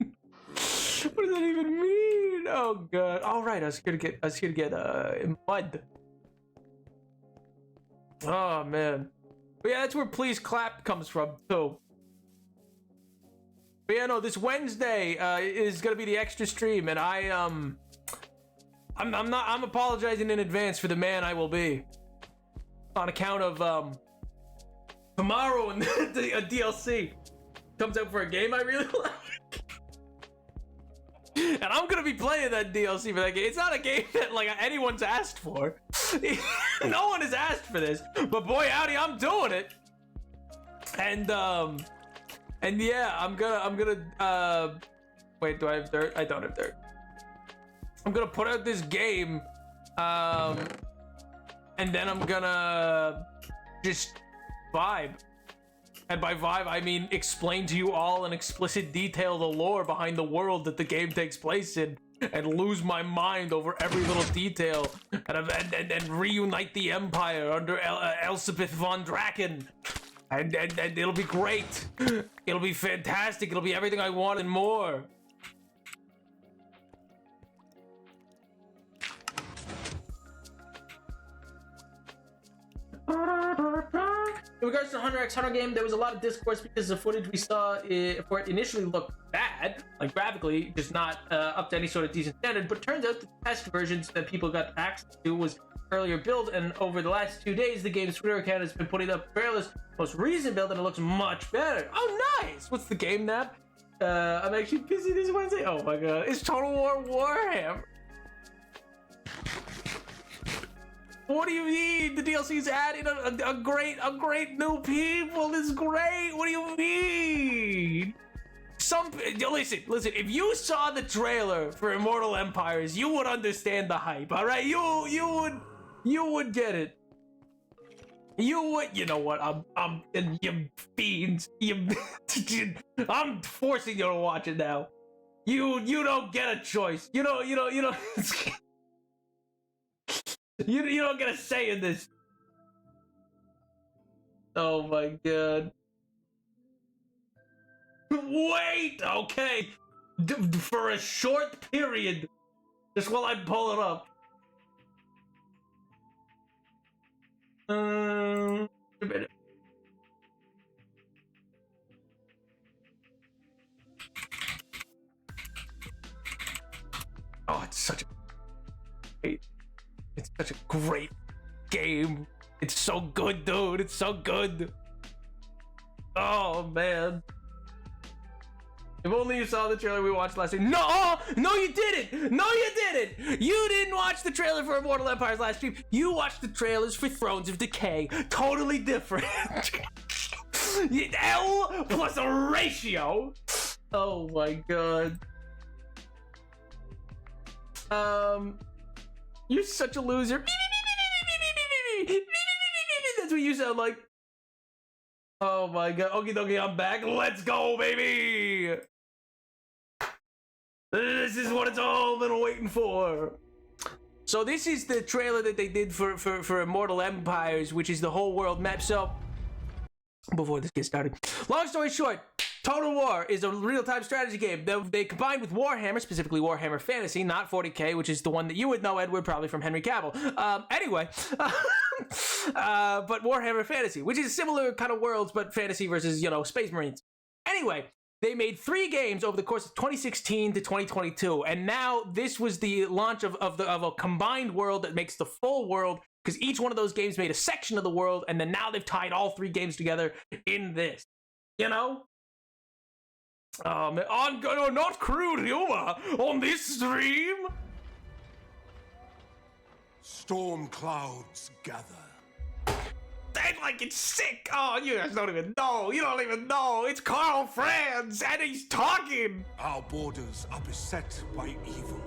What does that even mean? Oh god. All right, I was here to get mud. Oh man. But yeah, that's where please clap comes from too. But yeah, no, this Wednesday is gonna be the extra stream, and I'm apologizing in advance for the man I will be. On account of tomorrow and a DLC comes out for a game I really like. And I'm gonna be playing that DLC for that game. It's not a game that like anyone's asked for. No one has asked for this, but boy howdy, I'm doing it. And yeah, I'm gonna wait, do I have dirt? I don't have dirt. I'm gonna put out this game, and then I'm gonna just vibe. And by vibe, I mean explain to you all in explicit detail the lore behind the world that the game takes place in, and lose my mind over every little detail, and reunite the Empire under Elspeth von Draken. And it'll be great. It'll be fantastic. It'll be everything I want and more. In regards to the Hunter x Hunter game, there was a lot of discourse because the footage we saw for it initially looked bad, like graphically, just not up to any sort of decent standard, but turns out the test versions that people got access to was earlier build, and over the last 2 days, the game's Twitter account has been putting up trailers, most recent build, and it looks much better. Oh, nice! What's the game, Nap? I'm actually busy this Wednesday. Oh my god, it's Total War Warhammer. What do you mean? The DLC's adding a great new people. It's great. What do you mean? Listen. If you saw the trailer for Immortal Empires, you would understand the hype. All right, you would get it. You would. You know what? You fiends. I'm forcing you to watch it now. You don't get a choice. You don't. You don't get a say in this. Oh my god. Wait, okay. For a short period. Just while I pull it up. A minute. Oh, it's such a great game. It's so good, dude. It's so good. Oh man. If only you saw the trailer we watched last week. No, no, you didn't. No, you didn't. You didn't watch the trailer for Immortal Empires last stream. You watched the trailers for Thrones of Decay. Totally different. L plus a ratio. Oh my god. You're such a loser. That's what you sound like. Oh my god. Okie dokie, I'm back. Let's go, baby. This is what it's all been waiting for. So this is the trailer that they did for Immortal Empires, which is the whole world map. So before this gets started, long story short, Total War is a real-time strategy game. They combined with Warhammer, specifically Warhammer Fantasy, not 40k, which is the one that you would know, Edward, probably from Henry Cavill. Anyway, but Warhammer Fantasy, which is similar kind of worlds, but fantasy versus, you know, Space Marines. Anyway, they made 3 games over the course of 2016 to 2022, and now this was the launch of a combined world that makes the full world, because each one of those games made a section of the world, and then now they've tied all 3 games together in this. You know? Not crude humor on this stream. Storm clouds gather. Act like it's sick. Oh, you guys don't even know. You don't even know. It's Carl Franz, and he's talking. Our borders are beset by evil.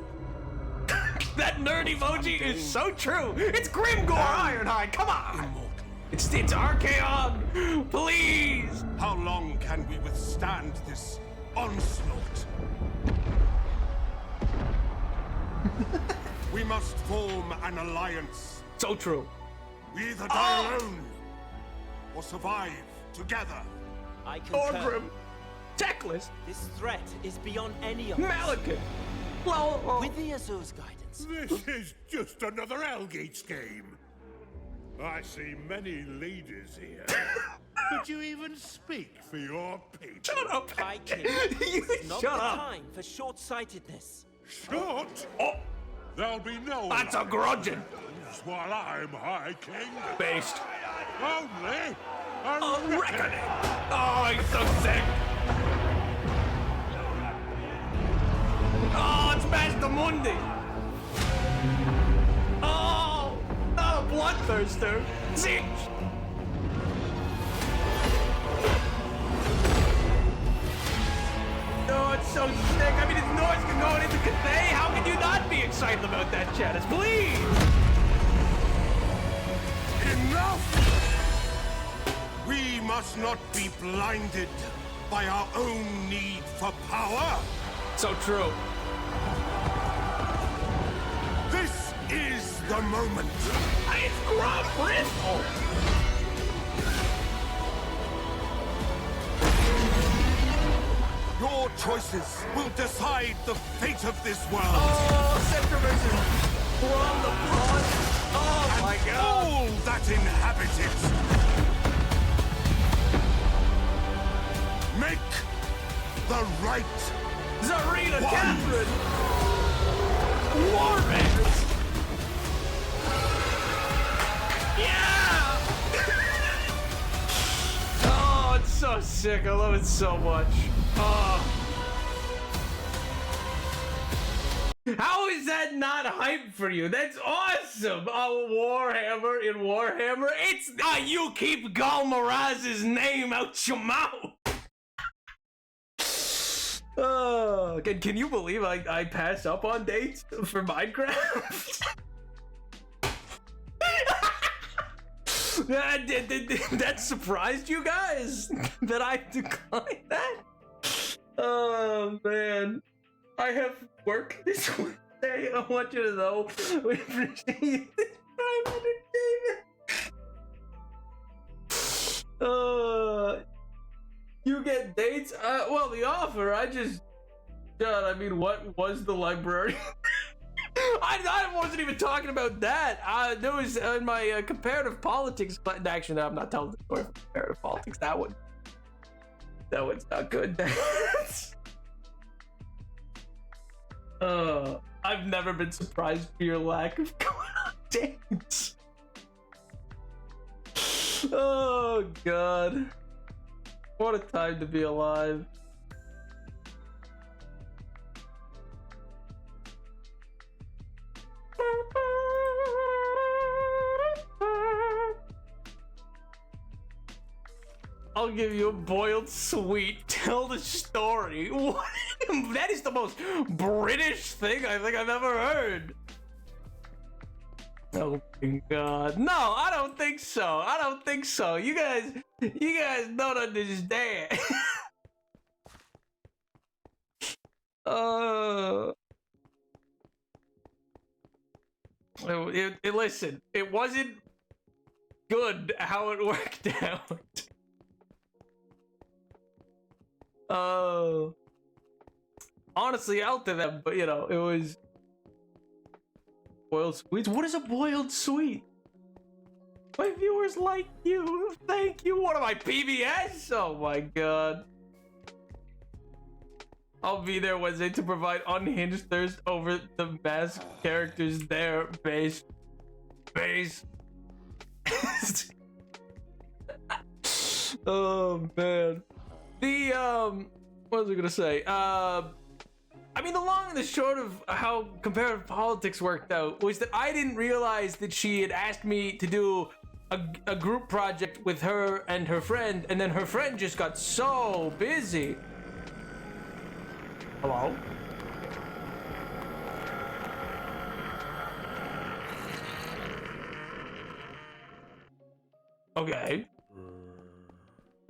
That nerd emoji is so true. It's Grimgor Ironhide. Come on. Immortal. It's Archaon. Please. How long can we withstand this onslaught? We must form an alliance. So true. We either die alone or survive together. I concur. Orgrim. Techless. This threat is beyond any of us. Malekith. With the Azur's guidance. This is just another Algates game. I see many ladies here. Could you even speak for your people? Shut up. High King. You Not shut the up. time for short-sightedness. Short? Oh, There'll be no that's a grudging. lives while I'm High King. Based. Only A a reckoning. Oh, he's so sick. Oh, it's Master Mundi. Oh, not a bloodthirster. See? Oh, it's so sick. I mean, it's Norsca going into Cathay. How can you not be excited about that, Chadis? Please. Enough! We must not be blinded by our own need for power. So true. This is the moment. It's Grump Bristle. Your choices will decide the fate of this world. Oh, Scepter versus Braun the Braun. Oh my god. All that inhabit it. Make the right Zarina one. Catherine. Warbears. Yeah. Oh, it's so sick. I love it so much. Oh. How is that not hype for you? That's awesome! Oh, Warhammer in Warhammer. It's you keep Galmaraz's name out your mouth. Can you believe I pass up on dates for Minecraft? That surprised you guys that I declined that? Oh man, I have work this Wednesday. I want you to know we appreciate this Prime Entertainment. You get dates? Well, the offer. God, I mean, what was the librarian? I wasn't even talking about that. There was in my comparative politics. Actually, no, I'm not telling the story for comparative politics. That one's not good. I've never been surprised for your lack of going on dates. Oh god, what a time to be alive. I'll give you a boiled sweet. Tell the story. What? That is the most British thing I think I've ever heard. Oh my god. No, I don't think so. I don't think so. You guys don't understand. Listen, it wasn't good how it worked out. Honestly, out to them, but you know, it was boiled sweets. What is a boiled sweet? My viewers like you. Thank you. What am I, PBS? Oh my god. I'll be there Wednesday to provide unhinged thirst over the masked characters there. Base. Oh man. What was I gonna say? I mean, the long and the short of how comparative politics worked out was that I didn't realize that she had asked me to do a group project with her and her friend, and then her friend just got so busy. Hello? Okay.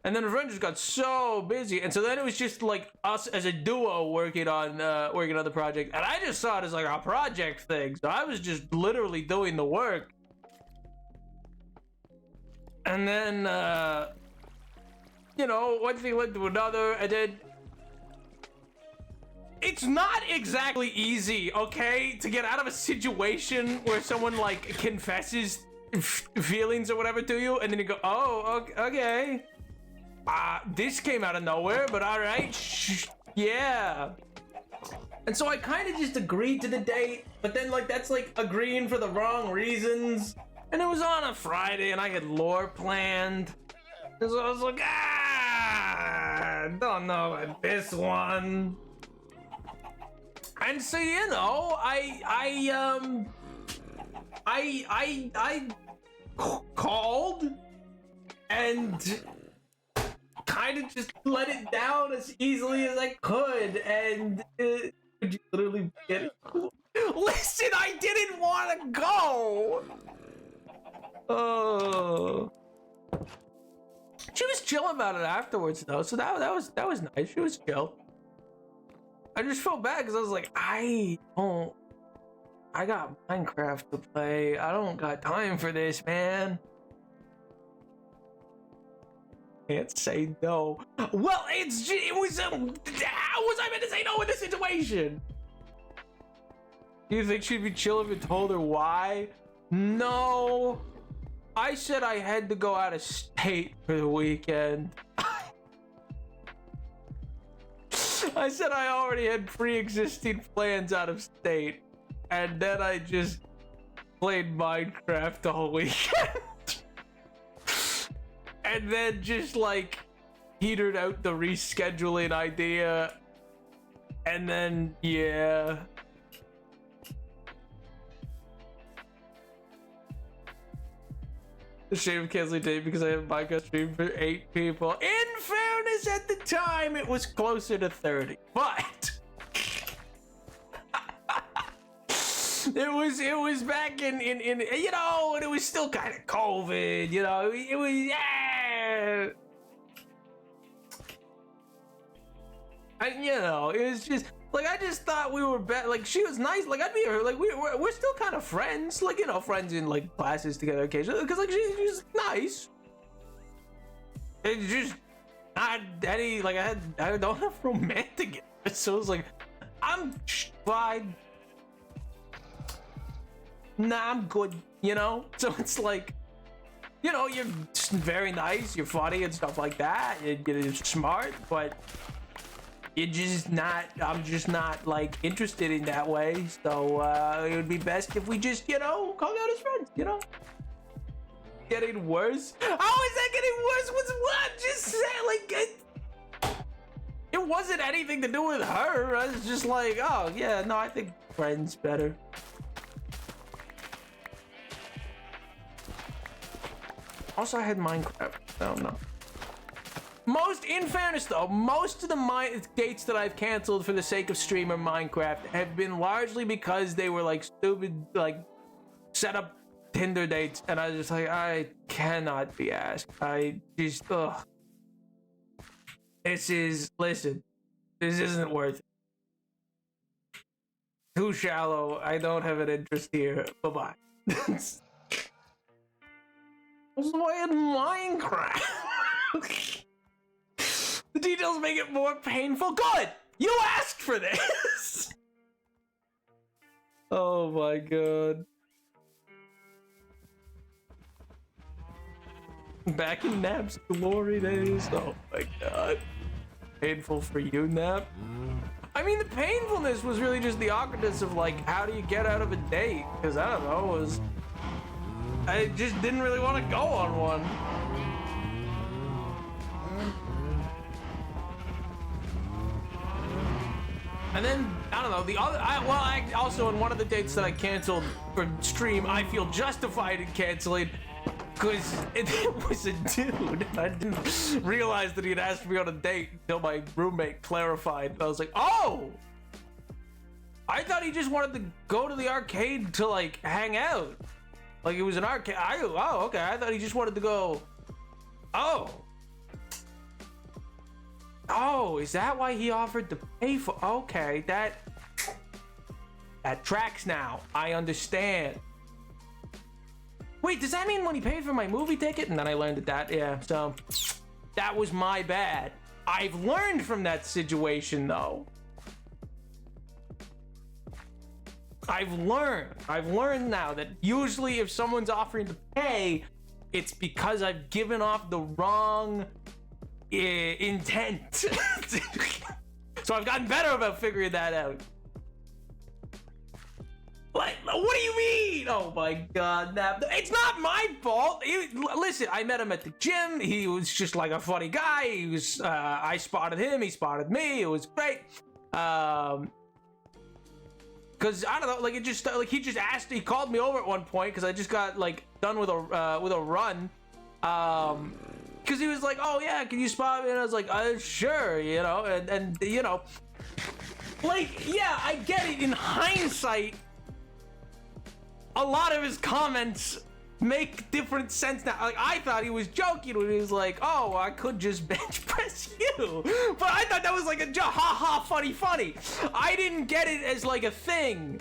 And then her friend just got so busy, and so then it was just like us as a duo working on the project, and I just saw it as like a project thing. So I was just literally doing the work, and then you know, one thing led to another, and then it's not exactly easy, okay, to get out of a situation where someone like confesses feelings or whatever to you, and then you go, oh, okay. This came out of nowhere, but all right, yeah. And so I kind of just agreed to the date, but then like that's like agreeing for the wrong reasons. And it was on a Friday, and I had lore planned, so I was like, don't know about this one. And so you know, I called and kind of just let it down as easily as I could, and could you literally get it? Listen, I didn't want to go. Oh, she was chill about it afterwards, though, so that was nice. She was chill. I just felt bad because I was like, I got Minecraft to play. I don't got time for this, man. Can't say no. Well, it was how was I meant to say no in this situation? Do you think she'd be chill if you told her why? No. I said I had to go out of state for the weekend. I said I already had pre-existing plans out of state, and then I just played Minecraft the whole weekend. And then just like petered out the rescheduling idea, and then yeah. The shame of canceling date because I have a Minecraft stream for 8 people. In fairness, at the time it was closer to 30, but it was back in you know, and it was still kind of COVID, you know. It was and you know, it was just like I just thought we were like she was nice, like I'd be her, like we're still kind of friends, like, you know, friends in like classes together occasionally, because like she's nice. It's just not any like I don't have romantic, so it's like I'm fine. Nah, I'm good, you know? So it's like, you know, you're very nice, you're funny and stuff like that, you're smart, but you're just not, I'm just not, like, interested in that way, so, it would be best if we just, you know, hung out as friends, you know? Getting worse? How is that getting worse? What's what? Just say, like, it wasn't anything to do with her, I was just like, oh, yeah, no, I think friends better. Also, I had Minecraft. I don't know. In fairness though, most of the dates that I've canceled for the sake of stream or Minecraft have been largely because they were like stupid, like set up Tinder dates, and I was just like, I cannot be asked. I just, ugh. Listen, this isn't worth it. Too shallow. I don't have an interest here. Bye-bye. Why in Minecraft? The details make it more painful. Good! You asked for this! Oh my god. Back in Nap's glory days. Oh my god. Painful for you, Nap? I mean, the painfulness was really just the awkwardness of like, how do you get out of a date? Because I don't know, I just didn't really want to go on one. And then, I don't know, I also, on one of the dates that I canceled for stream, I feel justified in canceling because it was a dude. I didn't realize that he had asked me on a date until my roommate clarified. I was like, oh! I thought he just wanted to go to the arcade to, like, hang out. Like, it was an arcade. Oh, okay. I thought he just wanted to go. Oh. Oh, is that why he offered to pay for? Okay, that tracks now. I understand. Wait, does that mean when he paid for my movie ticket? And then I learned that, yeah, so that was my bad. I've learned from that situation, though. I've learned now that usually if someone's offering to pay, it's because I've given off the wrong intent. So I've gotten better about figuring that out. Like, what do you mean? Oh my god, Nap. It's not my fault. Listen, I met him at the gym. He was just like a funny guy. He was, I spotted him. He spotted me. It was great. Cause I don't know, like it just, like he just asked, he called me over at one point because I just got like done with a run. Cause he was like, oh yeah, can you spot me? And I was like, sure, you know, and you know, like, yeah, I get it in hindsight. A lot of his comments make different sense now. Like, I thought he was joking when he was like, oh, I could just bench press you. But I thought that was like a ha ha, funny. I didn't get it as like a thing.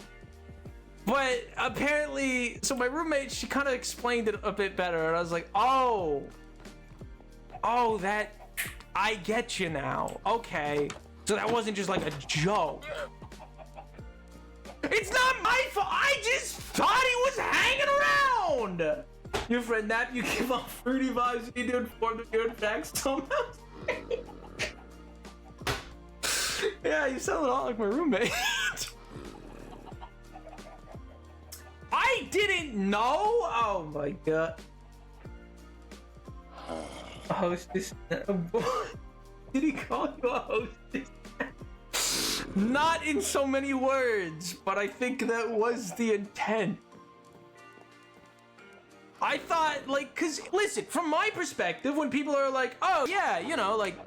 But apparently, so my roommate, she kind of explained it a bit better. And I was like, oh, that, I get you now. Okay. So that wasn't just like a joke. It's not my fault. I just thought he was hanging around. Your friend Nap, you give off fruity vibes. You do inform the weird facts somehow. Yeah, you sound a lot like my roommate. I didn't know. Oh my god. Hostess. Did he call you a hostess? Not in so many words, but I think that was the intent. I thought, like, cause listen, from my perspective, when people are like, oh yeah, you know, like,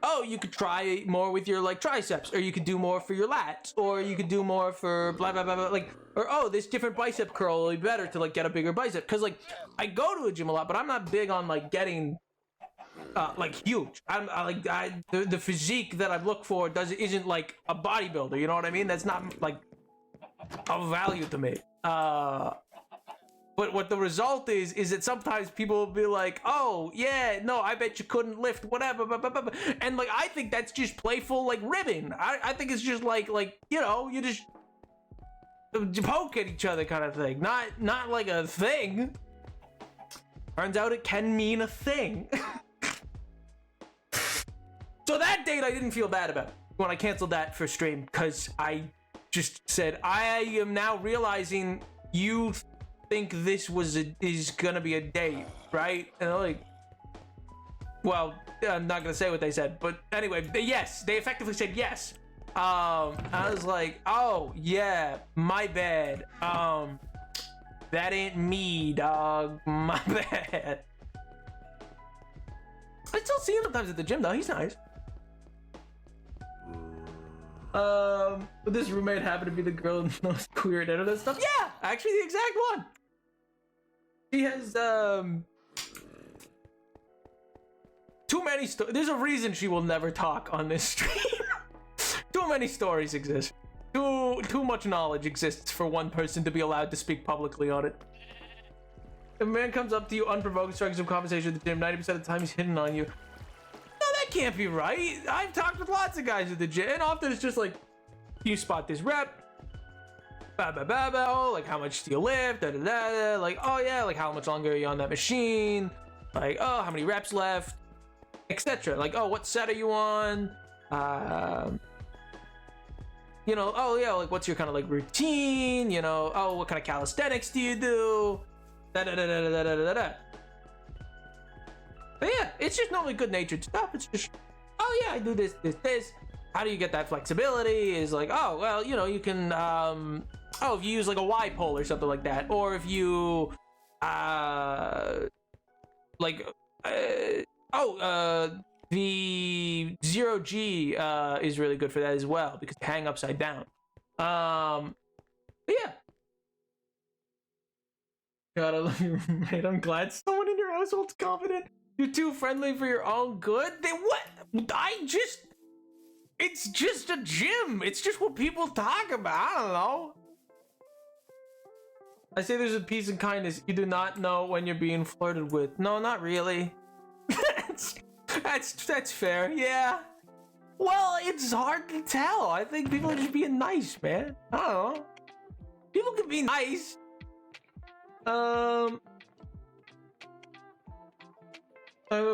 oh, you could try more with your like triceps, or you could do more for your lats, or you could do more for blah blah blah blah, like, or oh, this different bicep curl will be better to like get a bigger bicep. Cause like I go to a gym a lot, but I'm not big on like getting like huge. The physique that I look for isn't like a bodybuilder. You know what I mean? That's not like of value to me. But what the result is that sometimes people will be like, oh yeah, no, I bet you couldn't lift whatever, blah, blah, blah. And like I think that's just playful like ribbing. I think it's just like you know, you just poke at each other kind of thing, not like a thing. Turns out it can mean a thing. So that date I didn't feel bad about when I canceled that for stream, because I just said, I am now realizing you think this is gonna be a date, right? And they're like, well, I'm not gonna say what they said, but anyway, yes, they effectively said yes. I was like, oh yeah, my bad. That ain't me, dog. My bad. I still see him sometimes at the gym though. He's nice. Would this roommate happen to be the girl who knows queer and internet stuff? Yeah, actually the exact one. She has too many stories. There's a reason she will never talk on this stream. Too many stories exist. Too much knowledge exists for one person to be allowed to speak publicly on it. If a man comes up to you unprovoked, strikes up conversation at the gym, 90% of the time he's hitting on you. No, that can't be right. I've talked with lots of guys at the gym, and often it's just like, you spot this rep, oh, like how much do you lift, like, oh yeah, like how much longer are you on that machine, like, oh, how many reps left, etc. Like, oh, what set are you on, you know, oh yeah, like what's your kind of like routine, you know, oh, what kind of calisthenics do you do, But yeah, it's just normally good-natured stuff. It's just, oh yeah, I do this. How do you get that flexibility? Is like, oh, well, you know, you can, oh, if you use like a Y pole or something like that, or if you, the 0G is really good for that as well because you hang upside down. But yeah. God, I love your roommate. I'm glad someone in your household's confident. You're too friendly for your own good. It's just a gym. It's just what people talk about. I don't know. I say there's a peace and kindness. You do not know when you're being flirted with. No, not really. That's fair. Yeah. Well, it's hard to tell. I think people are just being nice, man. I don't know. People can be nice.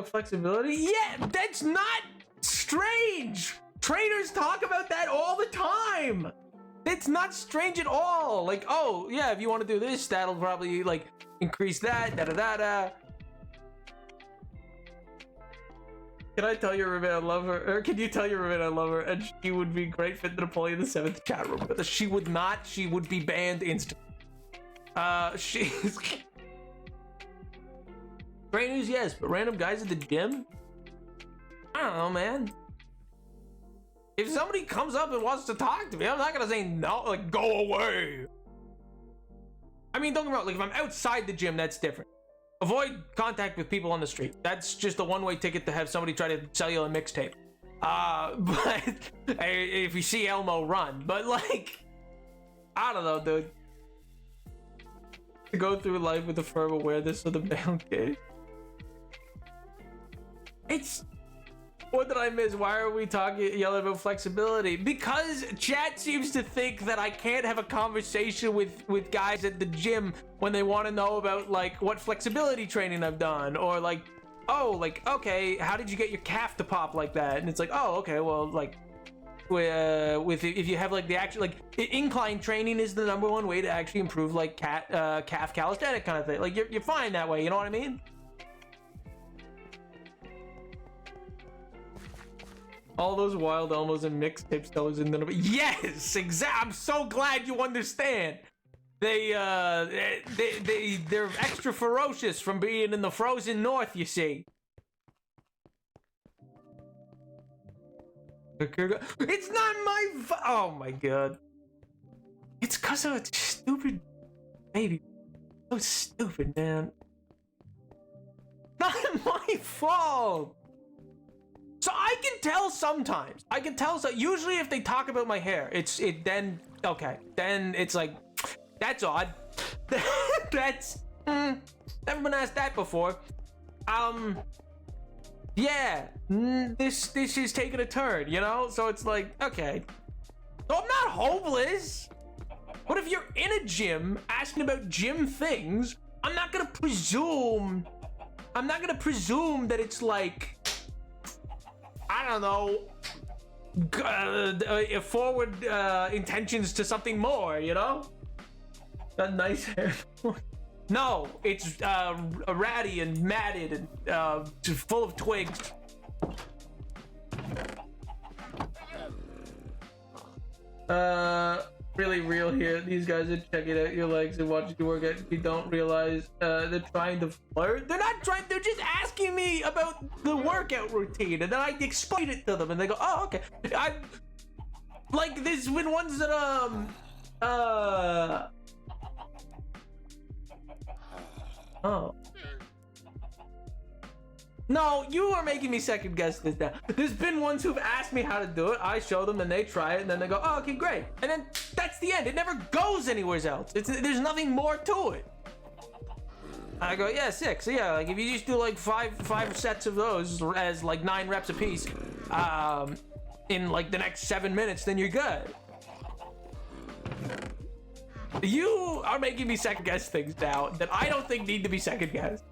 Flexibility? Yeah, that's not strange. Trainers talk about that all the time. It's not strange at all. Like, oh, yeah, if you want to do this, that'll probably, like, increase that, da-da-da-da. Can I tell your roommate I love her? Or can you tell your roommate I love her? And she would be great fit to Napoleon the 7th chat room. But she would not. She would be banned instantly. She's... Great news, yes, but random guys at the gym? I don't know, man. If somebody comes up and wants to talk to me, I'm not gonna say no, like, go away. I mean, don't get me wrong, like, if I'm outside the gym, that's different. Avoid contact with people on the street. That's just a one-way ticket to have somebody try to sell you a mixtape. But if you see Elmo, run. But, like, I don't know, dude. To go through life with a firm awareness of the male gaze. It's... What did I miss? Why are we yelling about flexibility? Because chat seems to think that I can't have a conversation with guys at the gym when they want to know about, like, what flexibility training I've done. Or, like, oh, like, okay, how did you get your calf to pop like that? And it's like, oh, okay, well, like, if you have, like, the actual, like, incline training is the #1 way to actually improve, like, calf calisthenic kind of thing. Like, you're fine that way, you know what I mean? All those wild Elmos and mixtape sellers in the... Yes, exactly. I'm so glad you understand. They're extra ferocious from being in the frozen north, you see. It's not my... Oh my god. It's because of a stupid baby. So stupid, man. Not my fault. So I can tell sometimes. I can tell. So usually, if they talk about my hair, then okay. Then it's like, that's odd. That's never been asked that before. Yeah. This is taking a turn, you know. So it's like, okay. So I'm not hopeless. But if you're in a gym asking about gym things, I'm not gonna presume that it's like, I don't know, forward intentions to something more, you know? Got nice hair. No, it's ratty and matted and just full of twigs. really real here. These guys are checking out your legs and watching you work out. You don't realize they're trying to flirt. They're not trying. They're just asking me about the workout routine, and then I explain it to them, and they go, "Oh, okay." I like there's been ones that oh. No, you are making me second guess this now. There's been ones who've asked me how to do it. I show them and they try it and then they go, oh, okay, great. And then that's the end. It never goes anywhere else. There's nothing more to it. I go, yeah, 6. So yeah, like if you just do like five sets of those as like 9 reps a piece, in like the next 7 minutes, then you're good. You are making me second guess things now that I don't think need to be second guessed.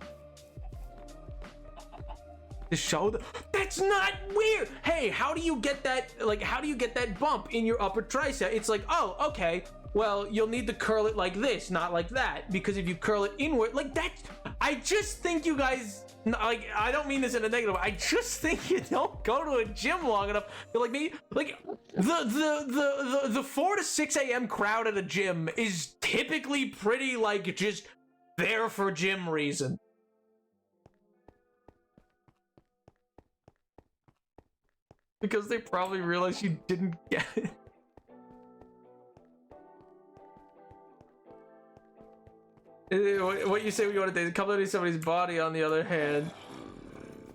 To show the that's not weird. Hey, how do you get that? Like, how do you get that bump in your upper tricep? It's like, oh, okay. Well, you'll need to curl it like this, not like that, because if you curl it inward, like that, I just think you guys, like, I don't mean this in a negative way. I just think you don't go to a gym long enough. You're like me, like the 4 to 6 a.m. crowd at a gym is typically pretty like just there for gym reason. Because they probably realized you didn't get it. What you say we want to do is complete somebody's body, on the other hand.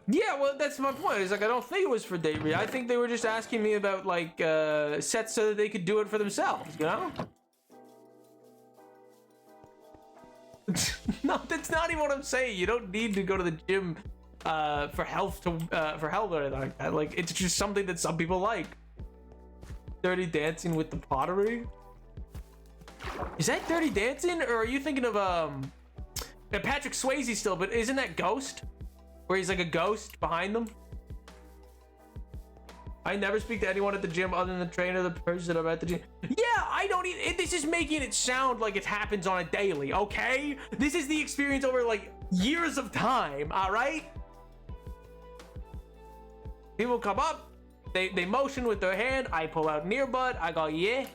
Yeah, well, that's my point. It's like, I don't think it was for date read. I think they were just asking me about, like, sets so that they could do it for themselves, you know? No, that's not even what I'm saying. You don't need to go to the gym for health or anything like that. Like, it's just something that some people like. Dirty Dancing with the pottery? Is that Dirty Dancing, or are you thinking of Patrick Swayze still? But isn't that Ghost, where he's like a ghost behind them? I never speak to anyone at the gym other than the trainer, the person I'm at the gym. Yeah, I don't even. This is making it sound like it happens on a daily. Okay, this is the experience over like years of time. All right. People come up, they motion with their hand. I pull out an earbud. I go, yeah.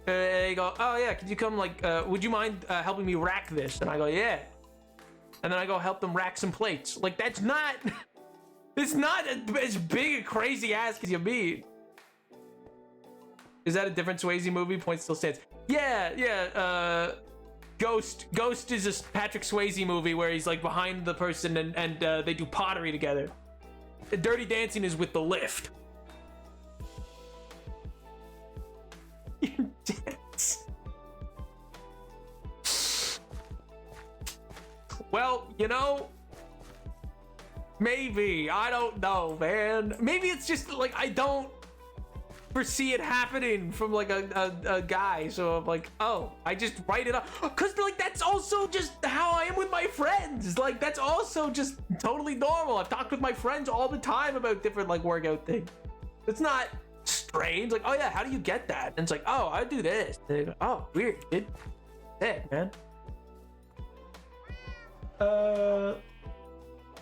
They go, oh yeah, could you come, like, would you mind helping me rack this? And I go, yeah. And then I go help them rack some plates. Like, that's not, it's not as big a crazy ask as you mean. Is that a different Swayze movie? Point still stands. Yeah, Ghost is a Patrick Swayze movie where he's like behind the person and they do pottery together. Dirty Dancing is with the lift. You're dense. Well, you know, maybe. I don't know, man. Maybe it's just like I don't foresee it happening from like a guy, so I'm like, oh, I just write it up. Cause like that's also just how I am with my friends. Like that's also just totally normal. I've talked with my friends all the time about different like workout things. It's not strange. Like, oh yeah, how do you get that? And it's like, oh, I do this. And they go, oh, weird, dude. Sick, man.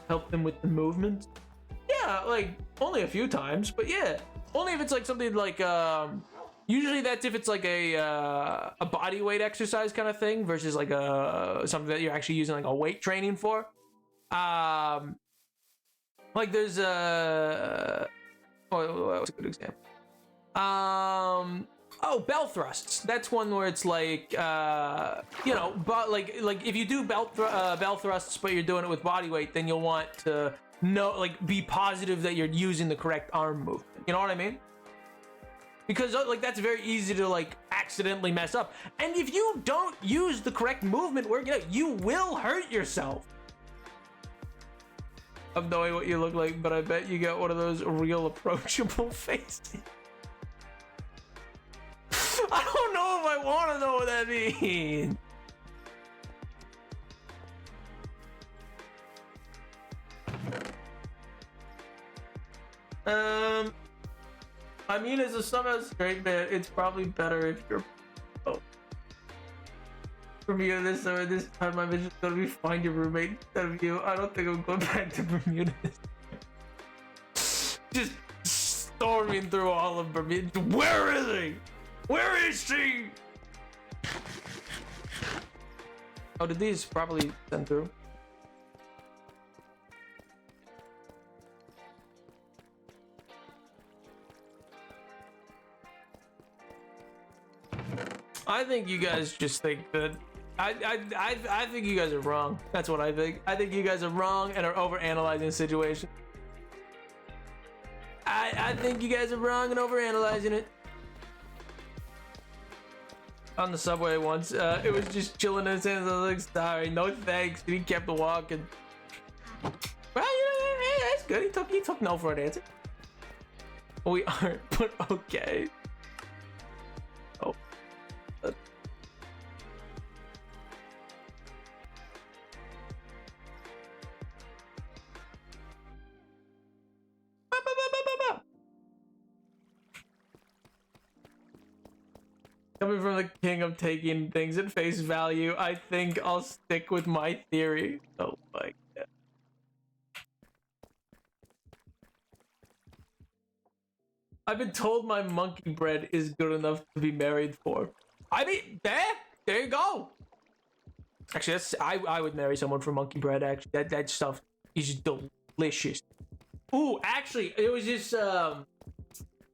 Help them with the movements. Yeah, like only a few times, but yeah, only if it's like something like usually that's if it's like a body weight exercise kind of thing versus like something that you're actually using like a weight training for. Like there's what's a good example? Bell thrusts. That's one where it's like you know, but like if you do bell thrusts but you're doing it with body weight, then you'll want to be positive that you're using the correct arm movement. You know what I mean? Because like that's very easy to like accidentally mess up. And if you don't use the correct movement, you will hurt yourself. I have no idea what you look like, but I bet you got one of those real approachable faces. I don't know if I want to know what that means. I mean, as a somehow straight man, it's probably better if you're. Oh. Bermuda this time, I'm just gonna be find your roommate instead of you. I don't think I'm going back to Bermuda this time. Just storming through all of Bermuda. Where is he? Where is she? Oh, did these properly send through? I think you guys just think that I think you guys are wrong. That's what I think. I think you guys are wrong and are overanalyzing the situation. I think you guys are wrong and overanalyzing it. On the subway once, it was just chilling in his hands. I was like, sorry, no thanks. And he kept walking. Well, you know, hey, that's good. He took no for an answer. We aren't, but okay. Oh. Coming from the king of taking things at face value, I think I'll stick with my theory. Oh my god. I've been told my monkey bread is good enough to be married for. I mean, there you go. Actually, I would marry someone for monkey bread. Actually, that stuff is delicious. Ooh, actually, it was just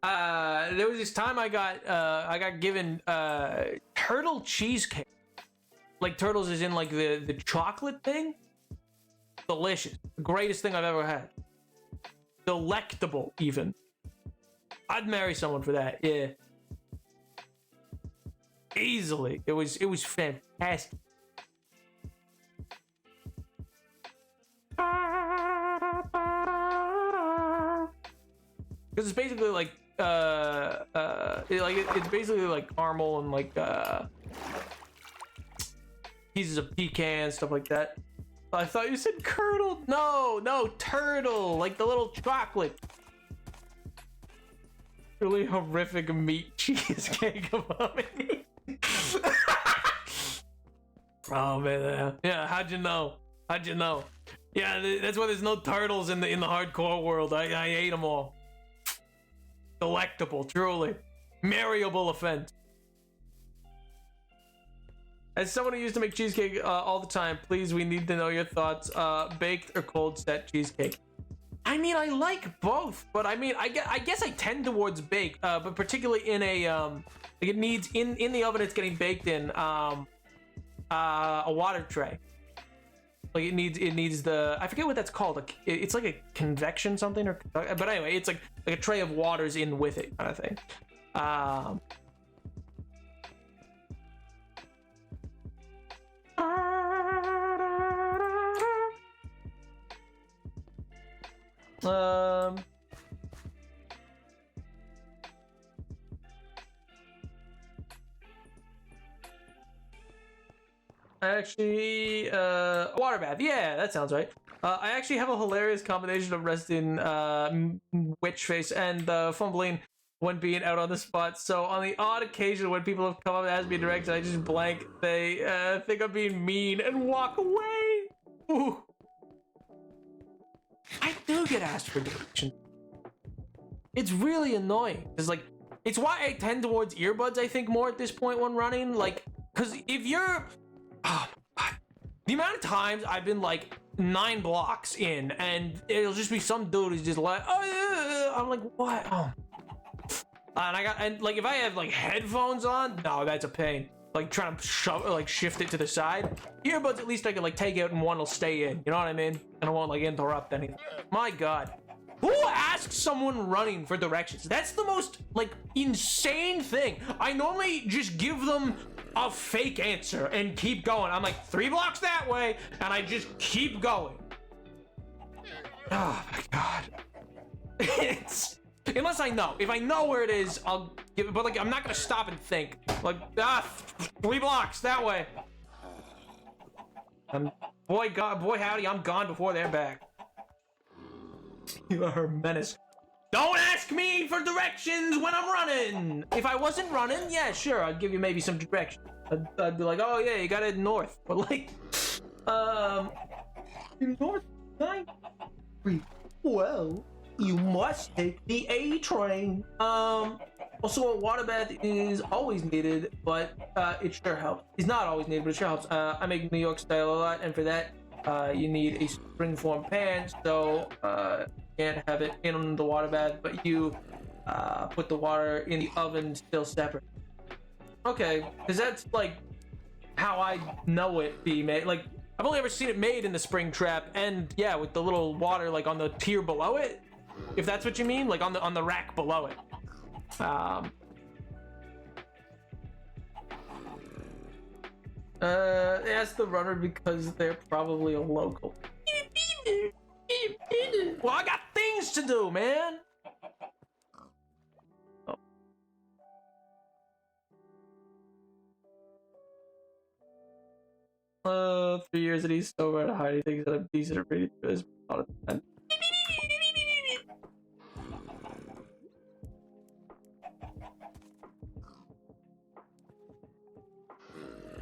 there was this time I got given turtle cheesecake. Like turtles is in like the chocolate thing. Delicious. The greatest thing I've ever had. Delectable even. I'd marry someone for that. Yeah. Easily. It was fantastic. Because it's basically like it's basically like caramel and like pieces of pecan, stuff like that. I thought you said curdled. No, turtle, like the little chocolate. Really horrific meat cheesecake of me. Oh man, yeah. How'd you know? Yeah, that's why there's no turtles in the hardcore world. I ate them all. Delectable, truly. Marryable offense. As someone who used to make cheesecake all the time, please, we need to know your thoughts. Baked or cold set cheesecake? I mean, I like both, but I mean, I guess I tend towards baked, but particularly in a like it needs in the oven it's getting baked in a water tray. Like it needs the, I forget what that's called. Like it's like a convection something, or but anyway, it's like a tray of waters in with it kind of thing. Actually, water bath. Yeah, that sounds right. I actually have a hilarious combination of resting witch face and fumbling when being out on the spot. So on the odd occasion when people have come up and asked me directions, I just blank. They think I'm being mean and walk away. Ooh. I do get asked for directions. It's really annoying. It's like, it's why I tend towards earbuds, I think, more at this point when running. Like, because if you're... Oh, the amount of times I've been like 9 blocks in and it'll just be some dude who's just like, oh yeah, I'm like, what? Oh. And like if I have like headphones on, no, that's a pain. Like trying to shift it to the side. Earbuds, at least I can like take out and one will stay in. You know what I mean? And I won't like interrupt anything. My God. Who asks someone running for directions? That's the most like insane thing. I normally just give them a fake answer and keep going. I'm like 3 blocks that way, and I just keep going. Oh my God. It's unless I know. If I know where it is, I'll give it. But like, I'm not gonna stop and think. Like 3 blocks that way. Boy howdy, I'm gone before they're back. You are a menace. Don't ask me for directions when I'm running. If I wasn't running, yeah, sure, I'd give you maybe some direction. I'd be like, oh yeah, you gotta head north. But like, north 9. Well, you must take the A train. Also, a water bath is always needed, but it sure helps. It's not always needed, but it sure helps. I make New York style a lot, and for that, you need a spring-form pan, so you can't have it in the water bath, but you put the water in the oven still separate. Okay, because that's like how I know it be made. Like, I've only ever seen it made in the spring trap, and yeah, with the little water like on the tier below it, if that's what you mean, like on the rack below it. Ask the runner because they're probably a local. Well, I got things to do, man. Oh. 3 years at East over at Heidi thinks that I'm decent at reading this.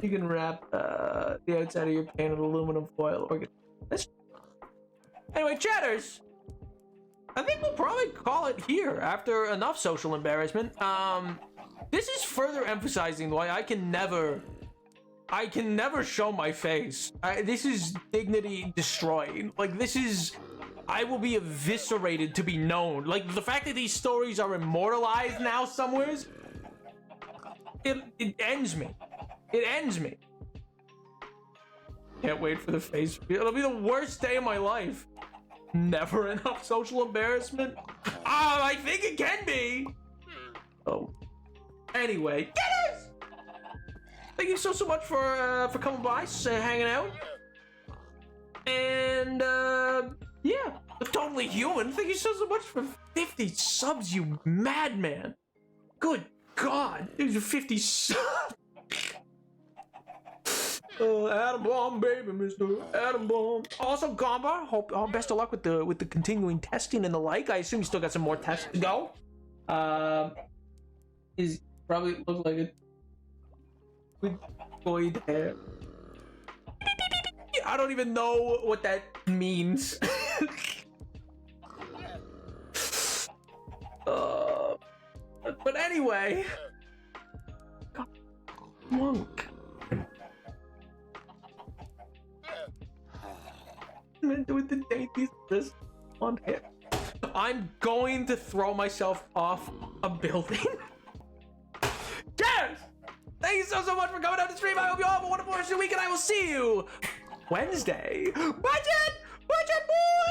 You can wrap the outside of your pan in aluminum foil or get this. Anyway, chatters, I think we'll probably call it here after enough social embarrassment. This is further emphasizing why I can never show my face. This is dignity destroyed. Like, this is, I will be eviscerated to be known. Like, the fact that these stories are immortalized now somewheres, it ends me. It ends me. Can't wait for the face. It'll be the worst day of my life. Never enough social embarrassment. I think it can be. Oh. Anyway, getters! Thank you so much for coming by, hanging out. And yeah, totally human. Thank you so much for 50 subs, you madman. Good God, these are 50 subs. Atom bomb, baby, Mr. Atom bomb. Also, Gamba, hope best of luck with the continuing testing and the like. I assume you still got some more tests to go. Is probably look like it with void hair. I don't even know what that means. But anyway, monk. With the dainties just on him. I'm going to throw myself off a building. Cheers! Thank you so much for coming out to stream. I hope you all have a wonderful rest of your week, and I will see you Wednesday. Budget! Budget boy!